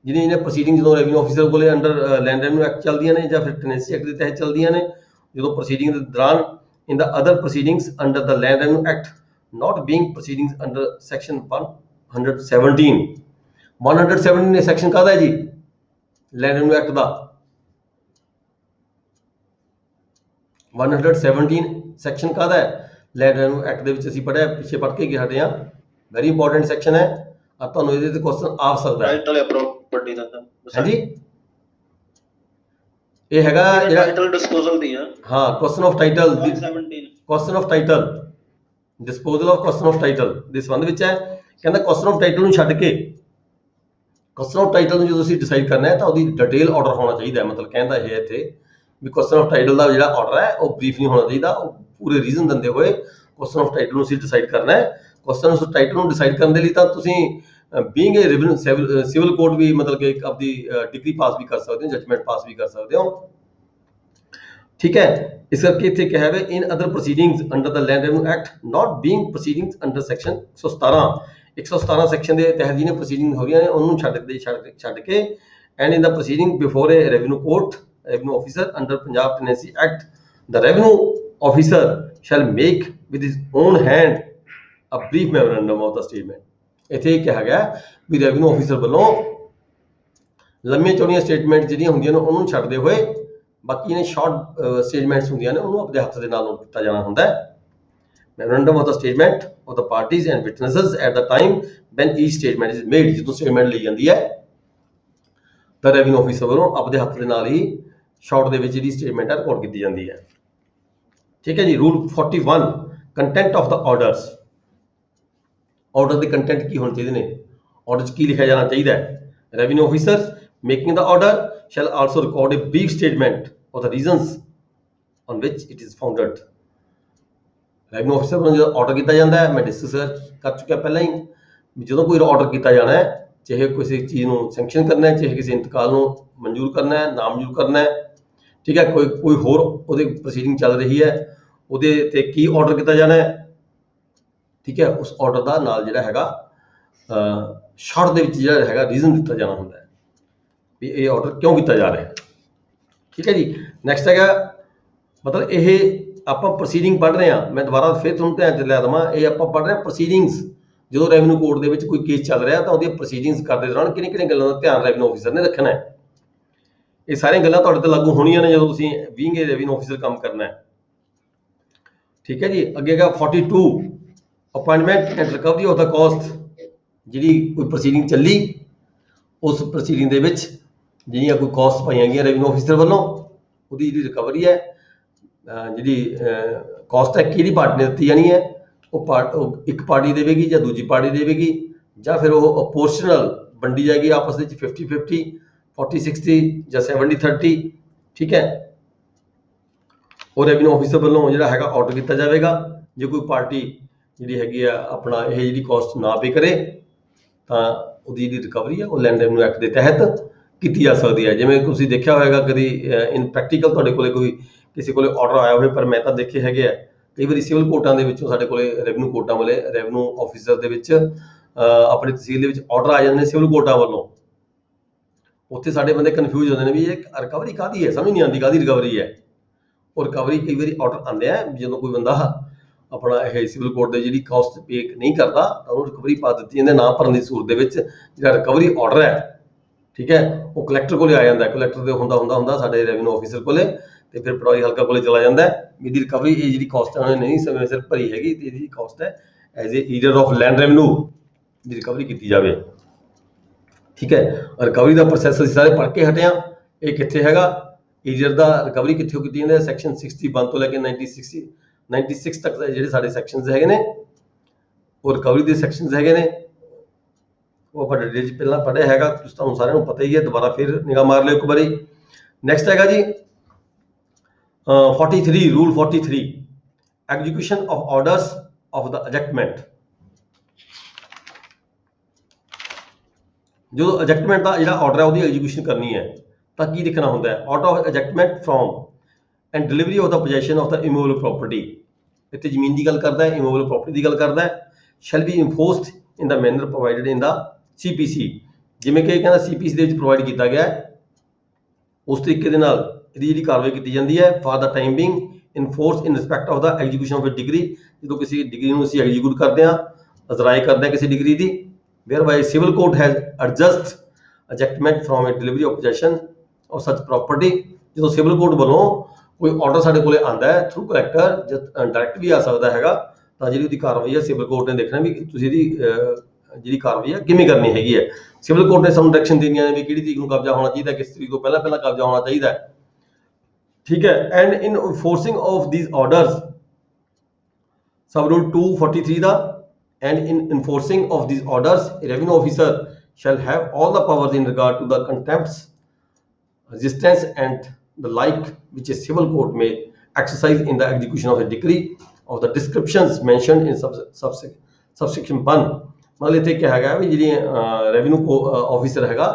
ਜਿਹੜੀਆਂ ਪ੍ਰੋਸੀਡਿੰਗ ਜਦੋਂ ਰੈਵਨਿਊ ਆਫੀਸਰ ਕੋਲੇ ਅੰਡਰ ਲੈਂਡ ਰੈਵਨਿਊ ਐਕਟ ਚੱਲਦੀਆਂ ਨੇ ਜਾਂ ਫਿਰ ਟੈਨੈਂਸੀ ਐਕਟ ਦੇ ਤਹਿਤ ਚੱਲਦੀਆਂ ਨੇ। ਜਦੋਂ ਪ੍ਰੋਸੀਡਿੰਗ ਦੇ ਦੌਰਾਨ in the other proceedings under the land revenue act not being proceedings under section 117 ਨੇ ਸੈਕਸ਼ਨ ਕਾਹਦਾ ਹੈ ਜੀ? ਲੈਂਡ ਰੈਵਨਿਊ ਐਕਟ ਦਾ 117 ਸੈਕਸ਼ਨ ਕਾਹਦਾ ਹੈ? ਲੈਂਡ ਰੈਵਨਿਊ ਐਕਟ ਦੇ ਵਿੱਚ ਅਸੀਂ ਪੜਿਆ, ਪਿੱਛੇ ਪੜ੍ਹ ਕੇ ਹਟੇ ਹਾਂ, ਵੈਰੀ ਇੰਪੋਰਟੈਂਟ ਸੈਕਸ਼ਨ ਹੈ। ਆ ਤੁਹਾਨੂੰ ਇਹਦੇ ਤੇ ਕੁਐਸਚਨ ਆ ਸਕਦਾ ਹੈ। ਟਾਈਟਲ ਹੈ ਪ੍ਰਾਪਰਟੀ ਦਾ ਤਾਂ ਹਾਂਜੀ, ਇਹ ਹੈਗਾ ਜਿਹੜਾ ਟਾਈਟਲ ਡਿਸਪੋਜ਼ਲ ਦੀ ਆ। ਹਾਂ, question of title 117 question of title disposal of question of title ਦੇ ਸੰਬੰਧ ਵਿੱਚ ਹੈ। ਕਹਿੰਦਾ ਕੁਐਸਚਨ ਆਫ ਟਾਈਟਲ ਨੂੰ ਛੱਡ ਕੇ ਕੁਐਸਚਨ ਆਫ ਟਾਈਟਲ ਨੂੰ ਜਦੋਂ ਤੁਸੀਂ ਡਿਸਾਈਡ ਕਰਨਾ ਹੈ ਤਾਂ ਉਹਦੀ ਡਿਟੇਲ ਆਰਡਰ ਹੋਣਾ ਚਾਹੀਦਾ ਹੈ। ਮਤਲਬ ਕਹਿੰਦਾ ਇਹ ਇੱਥੇ ਵੀ ਕੁਐਸਚਨ ਆਫ ਟਾਈਟਲ ਦਾ ਜਿਹੜਾ ਆਰਡਰ ਹੈ ਉਹ ਬਰੀਫ ਨਹੀਂ ਹੋਣਾ ਚਾਹੀਦਾ, ਉਹ ਪੂਰੇ ਰੀਜ਼ਨ ਦਿੰਦੇ ਹੋਏ ਕੁਐਸਚਨ ਆਫ ਟਾਈਟਲ ਨੂੰ ਅਸੀਂ ਡਿਸਾਈਡ ਕਰਨਾ ਹੈ। ਕੁਐਸਚਨ ਆਫ ਟਾਈਟਲ ਨੂੰ ਡਿਸਾਈਡ ਕਰਨ ਦੇ ਲਈ ਤਾਂ ਤੁਸੀਂ ਬੀਇੰਗ ਏ ਸਿਵਲ ਕੋਰਟ ਵੀ ਮਤਲਬ ਕਿ ਆਪਦੀ ਡਿਗਰੀ ਪਾਸ ਵੀ ਕਰ ਸਕਦੇ ਹੋ, ਜਜਮੈਂਟ ਪਾਸ ਵੀ ਕਰ ਸਕਦੇ ਹੋ। ਠੀਕ ਹੈ, ਇਸ ਕਰਕੇ ਇੱਥੇ ਕਿਹਾ ਹੈ ਇਨ other proceedings under the land revenue act not being proceedings under section 117 section ਦੇ ਤਹਿਤ ਜਿਹਨੇ ਪ੍ਰੋਸੀਡਿੰਗ ਹੋ ਰਹੀਆਂ ਨੇ ਉਹਨੂੰ ਛੱਡ ਕੇ and in the proceeding before a revenue court, revenue officer under Punjab Tenancy Act, the revenue officer shall make with his own hand a brief memorandum of the statement. ਇੱਥੇ ਇਹ ਕਿਹਾ ਗਿਆ ਵੀ ਰੈਵਨਿਊ ਆਫੀਸਰ ਵੱਲੋਂ ਲੰਮੀਆਂ ਚੌੜੀਆਂ ਸਟੇਟਮੈਂਟ ਜਿਹੜੀਆਂ ਹੁੰਦੀਆਂ ਨੇ ਉਹਨੂੰ ਛੱਡਦੇ ਹੋਏ ਬਾਕੀ ਨੇ ਸ਼ਾਰਟ ਸਟੇਟਮੈਂਟਸ ਹੁੰਦੀਆਂ ਨੇ ਉਹਨੂੰ ਆਪਣੇ ਹੱਥ ਦੇ ਨਾਲ ਨੋਟ ਕੀਤਾ ਜਾਣਾ ਹੁੰਦਾ ਹੈ। Memorandum of the statement of the parties and witnesses at the time when each statement is made, ਜਦੋਂ ਸਟੇਟਮੈਂਟ ਲਈ ਜਾਂਦੀ ਹੈ ਤਾਂ ਰੈਵਨਿਊ ਆਫੀਸਰ ਵੱਲੋਂ ਆਪਣੇ ਹੱਥ ਦੇ ਨਾਲ ਹੀ ਸ਼ਾਰਟ ਦੇ ਵਿੱਚ ਜਿਹੜੀ ਸਟੇਟਮੈਂਟ ਹੈ ਰਿਕਾਰਡ ਕੀਤੀ ਜਾਂਦੀ ਹੈ। ਠੀਕ ਹੈ ਜੀ। Rule 41 content of the orders. Order ਦੇ ਕੰਟੈਂਟ ਕੀ ਹੋਣੇ ਚਾਹੀਦੇ ਨੇ, ਆਰਡਰ 'ਚ ਕੀ ਲਿਖਿਆ ਜਾਣਾ ਚਾਹੀਦਾ ਹੈ। Revenue officer making the order shall also record a brief statement of the reasons on which it is founded। Revenue officer ਵੱਲੋਂ ਜਦੋਂ ਆਰਡਰ ਕੀਤਾ ਜਾਂਦਾ ਹੈ, ਮੈਂ ਡਿਸਕਸ ਕਰ ਚੁੱਕਿਆ ਪਹਿਲਾਂ ਹੀ, ਵੀ ਜਦੋਂ ਕੋਈ ਆਰਡਰ ਕੀਤਾ ਜਾਣਾ ਹੈ, ਚਾਹੇ ਕਿਸੇ ਚੀਜ਼ ਨੂੰ ਸੈਂਕਸ਼ਨ ਕਰਨਾ ਹੈ, ਚਾਹੇ ਕਿਸੇ ਇੰਤਕਾਲ ਨੂੰ ਮਨਜ਼ੂਰ ਕਰਨਾ ਹੈ, ਨਾ ਮਨਜ਼ੂਰ ਕਰਨਾ ਹੈ, ਠੀਕ ਹੈ, ਕੋਈ ਹੋਰ ਉਹਦੇ ਪ੍ਰੋਸੀਡਿੰਗ ਚੱਲ ਰਹੀ ਹੈ, ਉਹਦੇ ਤੇ ਕੀ ਆਰਡਰ ਕੀਤਾ ਜਾਣਾ ਹੈ, ਠੀਕ ਹੈ, ਉਸ ਆਰਡਰ ਦਾ ਨਾਲ ਜਿਹੜਾ ਹੈਗਾ ਸ਼ਾਰਟ ਦੇ ਵਿੱਚ ਜਿਹੜਾ ਹੈਗਾ ਰੀਜ਼ਨ ਦਿੱਤਾ ਜਾਣਾ ਹੁੰਦਾ ਹੈ ਵੀ ਇਹ ਆਰਡਰ ਕਿਉਂ ਕੀਤਾ ਜਾ ਰਿਹਾ ਹੈ। ਠੀਕ ਹੈ ਜੀ। ਨੈਕਸਟ ਹੈਗਾ ਮਤਲਬ ਇਹ ਆਪਾਂ ਪ੍ਰੋਸੀਡਿੰਗ ਪੜ੍ਹ ਰਹੇ ਹਾਂ, ਮੈਂ ਦੁਬਾਰਾ ਫਿਰ ਤੁਹਾਨੂੰ ਧਿਆਨ 'ਚ ਲਿਆ ਦੇਵਾਂ, ਇਹ ਆਪਾਂ ਪੜ੍ਹ ਰਹੇ ਹਾਂ ਪ੍ਰੋਸੀਡਿੰਗਸ। ਜਦੋਂ ਰੈਵਨਿਊ ਕੋਰਟ ਦੇ ਵਿੱਚ ਕੋਈ ਕੇਸ ਚੱਲ ਰਿਹਾ ਤਾਂ ਉਹਦੀਆਂ ਪ੍ਰੋਸੀਡਿੰਗਸ ਕਰਦੇ ਦੌਰਾਨ ਕਿਹੜੀਆਂ ਗੱਲਾਂ ਦਾ ਧਿਆਨ ਰੈਵਨਿਊ ਆਫਿਸਰ ਨੇ ਰੱਖਣਾ ਹੈ। ਇਹ ਸਾਰੀਆਂ ਗੱਲਾਂ ਤੁਹਾਡੇ ਤੇ ਲਾਗੂ ਹੋਣੀਆਂ ਨੇ ਜਦੋਂ ਤੁਸੀਂ ਬੀਇੰਗ ਏ ਰੈਵਨਿਊ ਆਫਿਸਰ ਕੰਮ ਕਰਨਾ ਹੈ। ਠੀਕ ਹੈ ਜੀ। ਅੱਗੇ ਹੈਗਾ 42 appointment and recovery of the cost. ਜਿਹੜੀ ਕੋਈ ਪ੍ਰੋਸੀਡਿੰਗ ਚੱਲੀ ਉਸ ਪ੍ਰੋਸੀਡਿੰਗ ਦੇ ਵਿੱਚ ਜਿਹੜੀਆਂ ਕੋਈ ਕਾਸਟ ਪਾਈਆਂ ਗਈਆਂ ਰੈਵਨਿਊ ਆਫਿਸਰ ਵੱਲੋਂ, ਉਹਦੀ ਜਿਹੜੀ ਰਿਕਵਰੀ ਹੈ, ਜਿਹੜੀ ਕਾਸਟ ਹੈ ਕਿਹੜੀ ਪਾਰਟੀ ਨੇ ਦਿੱਤੀ ਜਾਣੀ ਹੈ, ਉਹ ਇੱਕ ਪਾਰਟੀ ਦੇਵੇਗੀ ਜਾਂ ਦੂਜੀ ਪਾਰਟੀ ਦੇਵੇਗੀ, ਜਾਂ ਫਿਰ ਉਹ ਅਪੋਰਸ਼ਨਲ ਵੰਡੀ ਜਾਏਗੀ ਆਪਸ ਵਿੱਚ 50-50, 40-60 ਜਾਂ 70-30। ਠੀਕ ਹੈ। ਉਹ ਰੈਵਨਿਊ ਆਫਿਸਰ ਵੱਲੋਂ ਜਿਹੜਾ ਹੈਗਾ ਆਰਡਰ ਕੀਤਾ ਜਾਵੇਗਾ। ਜੇ ਕੋਈ ਪਾਰਟੀ ਜਿਹੜੀ ਹੈਗੀ ਆ ਆਪਣਾ ਇਹ ਜਿਹੜੀ ਕਾਸਟ ਨਾ ਪੇ ਕਰੇ ਤਾਂ ਉਹਦੀ ਜਿਹੜੀ ਰਿਕਵਰੀ ਹੈ ਉਹ ਲੈਂਡ ਰੈਵਨਿਊ ਐਕਟ ਦੇ ਤਹਿਤ ਕੀਤੀ ਜਾ ਸਕਦੀ ਹੈ। ਜਿਵੇਂ ਤੁਸੀਂ ਦੇਖਿਆ ਹੋਏਗਾ ਕਦੀ ਇਨ ਪ੍ਰੈਕਟੀਕਲ ਤੁਹਾਡੇ ਕੋਲੇ ਕੋਈ ਕਿਸੇ ਕੋਲੇ ਆਰਡਰ ਆਇਆ ਹੋਵੇ, ਪਰ ਮੈਂ ਤਾਂ ਦੇਖੇ ਹੈਗੇ ਆ ਕਈ ਵਾਰੀ ਸਿਵਲ ਕੋਰਟਾਂ ਦੇ ਵਿੱਚੋਂ ਸਾਡੇ ਕੋਲੇ ਰੈਵਨਿਊ ਕੋਰਟਾਂ ਵਾਲੇ ਰੈਵਨਿਊ ਆਫਿਸਰ ਦੇ ਵਿੱਚ ਆਪਣੀ ਤਹਿਸੀਲ ਦੇ ਵਿੱਚ ਆਰਡਰ ਆ ਜਾਂਦੇ ਨੇ ਸਿਵਲ ਕੋਰਟਾਂ ਵੱਲੋਂ। ਉੱਥੇ ਸਾਡੇ ਬੰਦੇ ਕਨਫਿਊਜ਼ ਹੁੰਦੇ ਨੇ ਵੀ ਇਹ ਰਿਕਵਰੀ ਕਾਹਦੀ ਹੈ, ਸਮਝ ਨਹੀਂ ਆਉਂਦੀ ਕਾਹਦੀ ਰਿਕਵਰੀ ਹੈ। ਉਹ ਰਿਕਵਰੀ ਕਈ ਵਾਰੀ ਆਰਡਰ ਆਉਂਦੇ ਆ ਜਦੋਂ ਕੋਈ ਬੰਦਾ ਆਪਣਾ ਇਹ ਸਿਵਲ ਕੋਰਟ ਦੇ ਜਿਹੜੀ ਕਾਸਟ ਪੇ ਨਹੀਂ ਕਰਦਾ ਤਾਂ ਉਹਨੂੰ ਰਿਕਵਰੀ ਪਾ ਦਿੱਤੀ ਜਾਂਦੀ ਨਾ ਭਰਨ ਦੀ ਸੂਰਤ ਦੇ ਵਿੱਚ। ਜਿਹੜਾ ਰਿਕਵਰੀ ਆਰਡਰ ਹੈ, ਠੀਕ ਹੈ, ਉਹ ਕਲੈਕਟਰ ਕੋਲੇ ਆ ਜਾਂਦਾ। ਕਲੈਕਟਰ ਦੇ ਹੁੰਦਾ ਸਾਡੇ ਰੈਵਨਿਊ ਆਫਿਸਰ ਕੋਲੇ, ਤੇ ਫਿਰ ਪਟਵਾਰੀ ਹਲਕਾ ਕੋਲੇ ਚਲਾ ਜਾਂਦਾ। ਇਹਦੀ ਰਿਕਵਰੀ ਇਹ ਜਿਹੜੀ ਕਾਸਟ ਹੈ ਉਹਨੇ ਨਹੀਂ ਸਮੇਂ ਸਿਰ ਭਰੀ ਹੈਗੀ ਤੇ ਇਹਦੀ ਕਾਸਟ ਹੈ as a arrear of land revenue ਦੀ ਰਿਕਵਰੀ ਕੀਤੀ ਜਾਵੇ। ਠੀਕ ਹੈ। ਰਿਕਵਰੀ ਦਾ ਪ੍ਰੋਸੈਸ ਅਸੀਂ ਸਾਰੇ ਪੜ੍ਹ ਕੇ ਹਟੇ ਹਾਂ। ਇਹ ਕਿੱਥੇ ਹੈਗਾ ਈਡਰ ਦਾ ਰਿਕਵਰੀ ਕਿੱਥੋਂ ਕੀਤੀ ਜਾਂਦੀ ਹੈ, ਸੈਕਸ਼ਨ 61 ਤੋਂ ਲੈ ਕੇ 96 ਤੱਕ ਦੇ ਜਿਹੜੇ ਸਾਡੇ ਸੈਕਸ਼ਨਸ ਹੈਗੇ ਨੇ ਉਹ ਰਿਕਵਰੀ ਦੇ ਸੈਕਸ਼ਨਸ ਹੈਗੇ ਨੇ। ਉਹ ਆਪਾਂ ਡਿਟੇਲ 'ਚ ਪਹਿਲਾਂ ਪੜ੍ਹਿਆ ਹੈਗਾ, ਤੁਹਾਨੂੰ ਸਾਰਿਆਂ ਨੂੰ ਪਤਾ ਹੀ ਹੈ, ਦੁਬਾਰਾ ਫਿਰ ਨਿਗਾਹ ਮਾਰ ਲਿਓ ਇੱਕ ਵਾਰੀ। ਨੈਕਸਟ ਹੈਗਾ ਜੀ 43 rule 43 execution of orders of the ejectment. ਜਦੋਂ ਅਜੈਕਟਮੈਂਟ ਦਾ ਜਿਹੜਾ ਆਰਡਰ ਹੈ ਉਹਦੀ ਐਗਜ਼ੀਕਿਊਸ਼ਨ ਕਰਨੀ ਹੈ ਤਾਂ ਕੀ ਲਿਖਣਾ ਹੁੰਦਾ ਹੈ, order of ejectment from and delivery of the possession of the immovable property. ਇੱਥੇ ਜ਼ਮੀਨ ਦੀ ਗੱਲ ਕਰਦਾ ਹੈ, ਇਮੂਵੇਬਲ ਪ੍ਰੋਪਰਟੀ ਦੀ ਗੱਲ ਕਰਦਾ ਹੈ। Shall be enforced in the manner provided in the CPC। ਜਿਵੇਂ ਕਿ ਇਹ ਕਹਿੰਦਾ CPC ਦੇ ਵਿੱਚ ਪ੍ਰੋਵਾਈਡ ਕੀਤਾ ਗਿਆ ਉਸ ਤਰੀਕੇ ਦੇ ਨਾਲ ਇਹਦੀ ਜਿਹੜੀ ਕਾਰਵਾਈ ਕੀਤੀ ਜਾਂਦੀ ਹੈ। For the time being in force in respect of the execution of a decree. ਜਦੋਂ ਕਿਸੇ ਡਿਗਰੀ ਨੂੰ ਅਸੀਂ ਐਗਜ਼ੀਕਿਊਟ ਕਰਦੇ ਹਾਂ, ਅਜ਼ਰਾਈ ਕਰਦੇ ਹਾਂ ਕਿਸੇ degree the, whereby civil court has adjust ejectment from a delivery of possession of such property। ਜਦੋਂ ਸਿਵਲ ਕੋਰਟ ਵੱਲੋਂ ਕੋਈ ਆਰਡਰ ਸਾਡੇ ਕੋਲੇ ਆਉਂਦਾ ਹੈ ਥਰੂ ਕਲੈਕਟਰ, ਡਾਇਰੈਕਟ ਵੀ ਆ ਸਕਦਾ ਹੈਗਾ, ਤਾਂ ਜਿਹੜੀ ਉਹਦੀ ਕਾਰਵਾਈ ਹੈ ਸਿਵਲ ਕੋਰਟ ਨੇ ਦੇਖਣਾ ਵੀ ਤੁਸੀਂ ਇਹਦੀ ਜਿਹੜੀ ਕਾਰਵਾਈ ਹੈ ਕਿਵੇਂ ਕਰਨੀ ਹੈਗੀ ਹੈ। ਸਿਵਲ ਕੋਰਟ ਨੇ ਸਾਨੂੰ ਡਾਇਰੈਕਸ਼ਨ ਦੇਣੀਆਂ ਨੇ ਵੀ ਕਿਹੜੀ ਤਰੀਕ ਨੂੰ ਕਬਜ਼ਾ ਹੋਣਾ ਚਾਹੀਦਾ, ਕਿਸ ਤਰੀਕ ਤੋਂ ਪਹਿਲਾਂ ਕਬਜ਼ਾ ਹੋਣਾ ਚਾਹੀਦਾ ਹੈ। ਠੀਕ ਹੈ। And in ਇਨਫੋਰਸਿੰਗ of these orders, sub rule 243 the, and in enforcing of these orders a revenue officer shall have all the powers in regard to the contempts, resistance and the like which a civil court may exercise in the execution of a decree of the descriptions mentioned in subsection 1। ਮਤਲਬ ਇੱਥੇ ਕਿਹਾ ਹੈਗਾ ਵੀ ਜਿਹੜੀ ਰੈਵਨਿਊ ਆਫਿਸਰ ਹੈਗਾ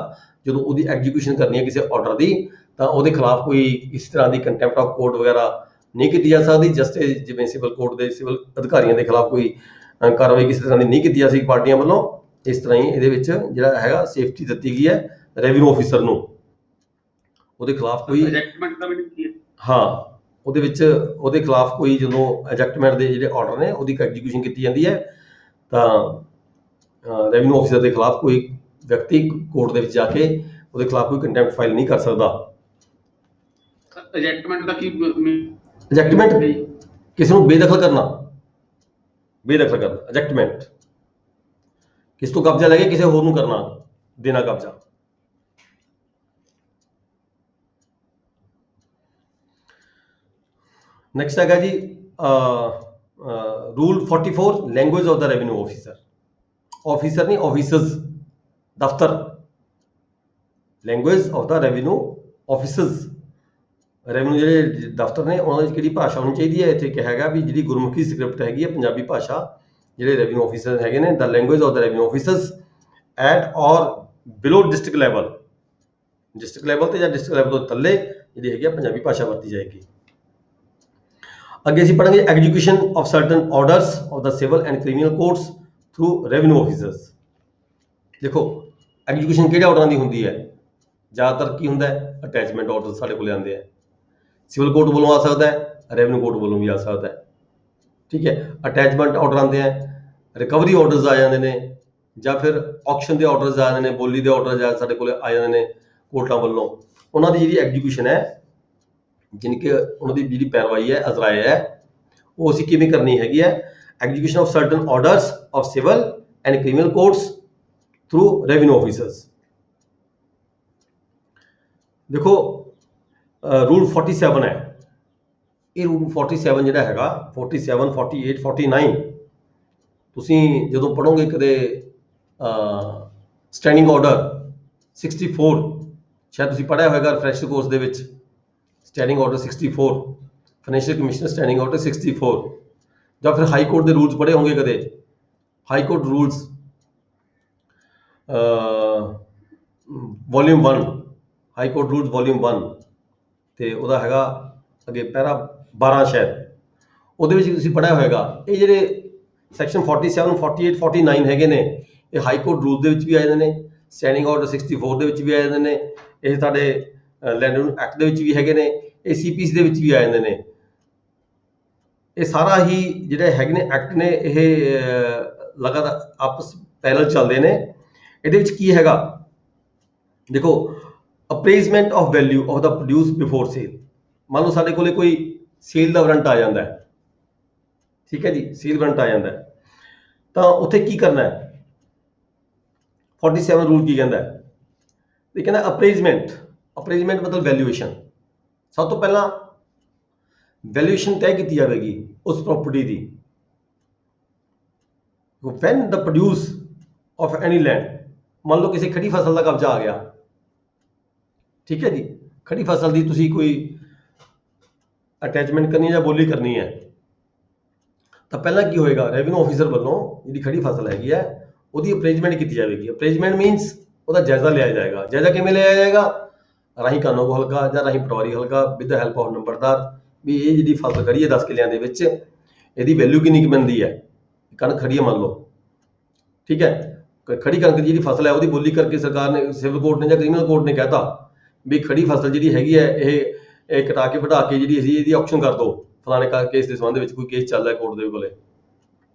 ਜਦੋਂ ਉਹਦੀ ਐਗਜ਼ੀਕਿਊਸ਼ਨ ਕਰਨੀ ਹੈ ਕਿਸੇ ਆਰਡਰ ਦੀ ਤਾਂ ਉਹਦੇ ਖਿਲਾਫ ਕੋਈ ਇਸ ਤਰ੍ਹਾਂ ਦੀ ਕੰਟੈਂਪਟ ਆਫ ਕੋਰਟ ਵਗੈਰਾ ਨਹੀਂ ਕੀਤੀ ਜਾ ਸਕਦੀ। ਜਸਟ ਜਿਵੇਂ ਸਿਵਲ ਕੋਰਟ ਦੇ ਸਿਵਲ ਅਧਿਕਾਰੀਆਂ ਦੇ ਖਿਲਾਫ ਕੋਈ ਕਾਰਵਾਈ ਕਿਸੇ ਤਰ੍ਹਾਂ ਦੀ ਨਹੀਂ ਕੀਤੀ ਜਾ ਸਕਦੀ ਪਾਰਟੀਆਂ ਵੱਲੋਂ, ਇਸ ਤਰ੍ਹਾਂ ਹੀ ਇਹਦੇ ਵਿੱਚ ਜਿਹੜਾ ਹੈਗਾ ਸੇਫਟੀ ਦਿੱਤੀ ਗਈ ਹੈ ਰੈਵਨਿਊ ਆਫਿਸਰ ਨੂੰ। ਉਹਦੇ ਖਿਲਾਫ ਕੋਈ ਰਿਜੈਕਟਮੈਂਟ ਦਾ ਵੀ ਕੀ ਹੈ? ਹਾਂ, ਉਹਦੇ ਵਿੱਚ ਉਹਦੇ ਖਿਲਾਫ ਕੋਈ ਜਦੋਂ ਐਜੈਕਟਮੈਂਟ ਦੇ ਜਿਹੜੇ ਆਰਡਰ ਨੇ ਉਹਦੀ ਐਗਜ਼ੀਕਿਊਸ਼ਨ ਕੀਤੀ ਜਾਂਦੀ ਹੈ ਤਾਂ ਰੈਵਨਿਊ ਆਫਿਸਰ ਦੇ ਖਿਲਾਫ ਕੋਈ ਵਿਅਕਤੀ ਕੋਰਟ ਦੇ ਵਿੱਚ ਜਾ ਕੇ ਉਹਦੇ ਖਿਲਾਫ ਕੋਈ ਕੰਟੈਂਪਟ ਫਾਈਲ ਨਹੀਂ ਕਰ ਸਕਦਾ। ਰਿਜੈਕਟਮੈਂਟ ਦਾ ਕੀ ਐਜੈਕਟਮੈਂਟ ਕਿਸੇ ਨੂੰ ਬੇਦਖਲ ਕਰਨਾ ਐਜੈਕਟਮੈਂਟ ਕਿਸ ਤੋਂ ਕਬਜ਼ਾ ਲੈ ਕੇ ਕਿਸੇ ਹੋਰ ਨੂੰ ਕਰਨਾ, ਦੇਣਾ ਕਬਜ਼ਾ। ਨੈਕਸਟ ਹੈਗਾ ਜੀ rule 44 language of the revenue officer. Officer ਨਹੀਂ, ਆਫਿਸਰਸ, ਦਫ਼ਤਰ। Language of the revenue officers, revenue ਜਿਹੜੇ ਦਫ਼ਤਰ ਨੇ ਉਹਨਾਂ ਦੀ ਕਿਹੜੀ ਭਾਸ਼ਾ ਹੋਣੀ ਚਾਹੀਦੀ ਹੈ। ਇੱਥੇ ਕਿਹਾ ਹੈਗਾ ਵੀ ਜਿਹੜੀ ਗੁਰਮੁਖੀ ਸਕ੍ਰਿਪਟ ਹੈਗੀ ਹੈ, ਪੰਜਾਬੀ ਭਾਸ਼ਾ, ਜਿਹੜੇ ਰੈਵਨਿਊ ਆਫਿਸਰ ਹੈਗੇ ਨੇ, the language of the revenue officers at or below district level ਤੇ ਜਾਂ ਡਿਸਟ੍ਰਿਕਟ ਲੈਵਲ ਤੋਂ ਥੱਲੇ ਜਿਹੜੀ ਹੈਗੀ ਆ ਪੰਜਾਬੀ ਭਾਸ਼ਾ ਵਰਤੀ ਜਾਏਗੀ। ਅੱਗੇ ਅਸੀਂ ਪੜ੍ਹਾਂਗੇ execution of certain orders of the civil and criminal courts through revenue officers. ਦੇਖੋ ਐਗਜ਼ੀਕਿਊਸ਼ਨ ਕਿਹੜੇ ਆਰਡਰਾਂ ਦੀ ਹੁੰਦੀ ਹੈ? ਜ਼ਿਆਦਾਤਰ ਕੀ ਹੁੰਦਾ ਹੈ? ਅਟੈਚਮੈਂਟ ਆਰਡਰ ਸਾਡੇ ਕੋਲ ਆਉਂਦੇ ਆ। ਸਿਵਲ ਕੋਰਟ ਵੱਲੋਂ ਆ ਸਕਦਾ ਹੈ, ਰੈਵਨਿਊ ਕੋਰਟ ਵੱਲੋਂ ਵੀ ਆ ਸਕਦਾ ਹੈ। ਠੀਕ ਹੈ, ਅਟੈਚਮੈਂਟ ਆਰਡਰ ਆਉਂਦੇ ਆ, ਰਿਕਵਰੀ ਆਰਡਰਸ ਆ ਜਾਂਦੇ ਨੇ, ਜਾਂ ਫਿਰ ਆਕਸ਼ਨ ਦੇ ਆਰਡਰਸ ਆ ਜਾਂਦੇ ਨੇ, ਬੋਲੀ ਦੇ ਆਰਡਰ ਸਾਡੇ ਕੋਲ ਆ ਜਾਂਦੇ ਨੇ ਕੋਰਟਾਂ ਵੱਲੋਂ। ਉਹਨਾਂ ਦੀ ਜਿਹੜੀ ਐਗਜ਼ੀਕਿਊਸ਼ਨ ਹੈ, ਜਾਣੀ ਕਿ ਉਹਨਾਂ ਦੀ ਜਿਹੜੀ ਪੈਰਵਾਈ ਹੈ, ਅਜ਼ਰਾਏ ਹੈ, ਉਹ ਅਸੀਂ ਕਿਵੇਂ ਕਰਨੀ ਹੈਗੀ ਹੈ? Execution of certain orders of civil and criminal courts through revenue officers. ਦੇਖੋ ਰੂਲ 47 ਹੈ, ਇਹ ਰੂਲ 47 ਜਿਹੜਾ ਹੈਗਾ 47, 48, 49 ਤੁਸੀਂ ਜਦੋਂ ਪੜ੍ਹੋਗੇ ਕਦੇ ਸਟੈਂਡਿੰਗ ਆਰਡਰ 64 ਸ਼ਾਇਦ ਤੁਸੀਂ ਪੜ੍ਹਿਆ ਹੋਏਗਾ ਰਿਫਰੈਸ਼ਰ ਕੋਰਸ ਦੇ ਵਿੱਚ। Standing order 64, financial commissioner standing order 64, ਜਾਂ ਫਿਰ ਹਾਈ ਕੋਰਟ ਦੇ ਰੂਲਸ ਪੜ੍ਹੇ ਹੋਣਗੇ ਕਦੇ। High court rules volume 1, high court rules volume 1 ਤੇ ਉਹਦਾ ਹੈਗਾ ਅੱਗੇ ਪੈਰਾ 12 ਸ਼ਾਇਦ, ਉਹਦੇ ਵਿੱਚ ਤੁਸੀਂ ਪੜ੍ਹਿਆ ਹੋਏਗਾ। ਇਹ ਜਿਹੜੇ ਸੈਕਸ਼ਨ 47, 48, 49 ਹੈਗੇ ਨੇ, ਇਹ ਹਾਈ ਕੋਰਟ ਰੂਲ ਦੇ ਵਿੱਚ ਵੀ ਆ ਜਾਂਦੇ ਨੇ, ਸਟੈਂਡਿੰਗ ਆਰਡਰ 64 ਦੇ ਵਿੱਚ ਵੀ ਆ ਜਾਂਦੇ ਨੇ, ਇਹ ਸਾਡੇ ਲੈਂਡ ਰੈਵਨਿਊ ਐਕਟ ਦੇ ਵਿੱਚ ਵੀ ਹੈਗੇ ਨੇ, ਇਹ CPC ਦੇ ਵਿੱਚ ਵੀ ਆ ਜਾਂਦੇ ਨੇ। ਇਹ ਸਾਰਾ ਹੀ ਜਿਹੜੇ ਹੈਗੇ ਨੇ ਐਕਟ ਨੇ, ਇਹ ਲਗਾਤਾਰ ਆਪਸ ਪੈਰਲ ਚੱਲਦੇ ਨੇ। ਇਹਦੇ ਵਿੱਚ ਕੀ ਹੈਗਾ? ਦੇਖੋ appraisement of value of the produce before sale. ਮੰਨ ਲਓ ਸਾਡੇ ਕੋਲੇ ਕੋਈ ਸੇਲ ਦਾ ਵਾਰੰਟ ਆ ਜਾਂਦਾ ਹੈ, ਠੀਕ ਹੈ ਜੀ, ਸੇਲ ਵਾਰੰਟ ਆ ਜਾਂਦਾ ਹੈ, ਤਾਂ ਉੱਥੇ ਕੀ ਕਰਨਾ ਹੈ? 47 ਰੂਲ ਕੀ ਕਹਿੰਦਾ ਹੈ? ਇਹ ਕਹਿੰਦਾ ਅਪਰੇਜ਼ਮੈਂਟ ਮਤਲਬ ਵੈਲਿਊਏਸ਼ਨ। ਸਭ ਤੋਂ ਪਹਿਲਾਂ ਵੈਲਿਊਏਸ਼ਨ ਤੈਅ ਕੀਤੀ ਜਾਵੇਗੀ ਉਸ ਪ੍ਰਾਪਰਟੀ ਦੀ। When the produce of any land, ਮੰਨ ਲਓ ਕਿਸੇ ਖੜੀ ਫਸਲ ਦਾ ਕਬਜ਼ਾ ਆ ਗਿਆ, ਠੀਕ ਹੈ ਜੀ, ਖੜੀ ਫਸਲ ਦੀ ਤੁਸੀਂ ਕੋਈ ਅਟੈਚਮੈਂਟ ਕਰਨੀ ਹੈ ਜਾਂ ਬੋਲੀ ਕਰਨੀ ਹੈ, ਤਾਂ ਪਹਿਲਾਂ ਕੀ ਹੋਏਗਾ? ਰੈਵਨਿਊ ਆਫਿਸਰ ਵੱਲੋਂ ਜਿਹੜੀ ਖੜੀ ਫਸਲ ਹੈਗੀ ਹੈ ਉਹਦੀ ਅਪਰੇਜ਼ਮੈਂਟ ਕੀਤੀ ਜਾਵੇਗੀ। ਅਪਰੇਜ਼ਮੈਂਟ ਮੀਨਸ ਉਹਦਾ ਜਾਇਜ਼ਾ ਲਿਆ ਜਾਏਗਾ। ਜਾਇਜ਼ਾ ਕਿਵੇਂ ਲਿਆ ਜਾਏਗਾ? ਰਾਹੀਂ ਕਾਨੂੰਗੋ ਹਲਕਾ ਜਾਂ ਰਾਹੀਂ ਪਟਵਾਰੀ ਹਲਕਾ ਵਿਦ ਦਾ ਹੈਲਪ ਆਫ ਨੰਬਰਦਾਰ, ਵੀ ਇਹ ਜਿਹੜੀ ਫਸਲ ਖੜੀ ਹੈ 10 ਕਿੱਲਿਆਂ ਦੇ ਵਿੱਚ, ਇਹਦੀ ਵੈਲਿਊ ਕਿੰਨੀ ਕੁ ਬਣਦੀ ਹੈ? ਕਣਕ ਖੜੀ ਹੈ ਮੰਨ ਲਓ, ਠੀਕ ਹੈ, ਖੜੀ ਕਣਕ ਦੀ ਜਿਹੜੀ ਫਸਲ ਹੈ ਉਹਦੀ ਬੋਲੀ ਕਰਕੇ ਸਰਕਾਰ ਨੇ, ਸਿਵਲ ਕੋਰਟ ਨੇ ਜਾਂ ਕ੍ਰਿਮੀਨਲ ਕੋਰਟ ਨੇ ਕਹਿਤਾ ਵੀ ਖੜੀ ਫਸਲ ਜਿਹੜੀ ਹੈਗੀ ਹੈ ਇਹ ਕਟਾ ਕੇ ਵਧਾ ਕੇ ਜਿਹੜੀ ਅਸੀਂ ਇਹਦੀ ਆਕਸ਼ਨ ਕਰ ਦਿਓ ਫਲਾਣੇ ਕੇਸ ਦੇ ਸੰਬੰਧ ਵਿੱਚ, ਕੋਈ ਕੇਸ ਚੱਲ ਰਿਹਾ ਕੋਰਟ ਦੇ ਕੋਲੇ।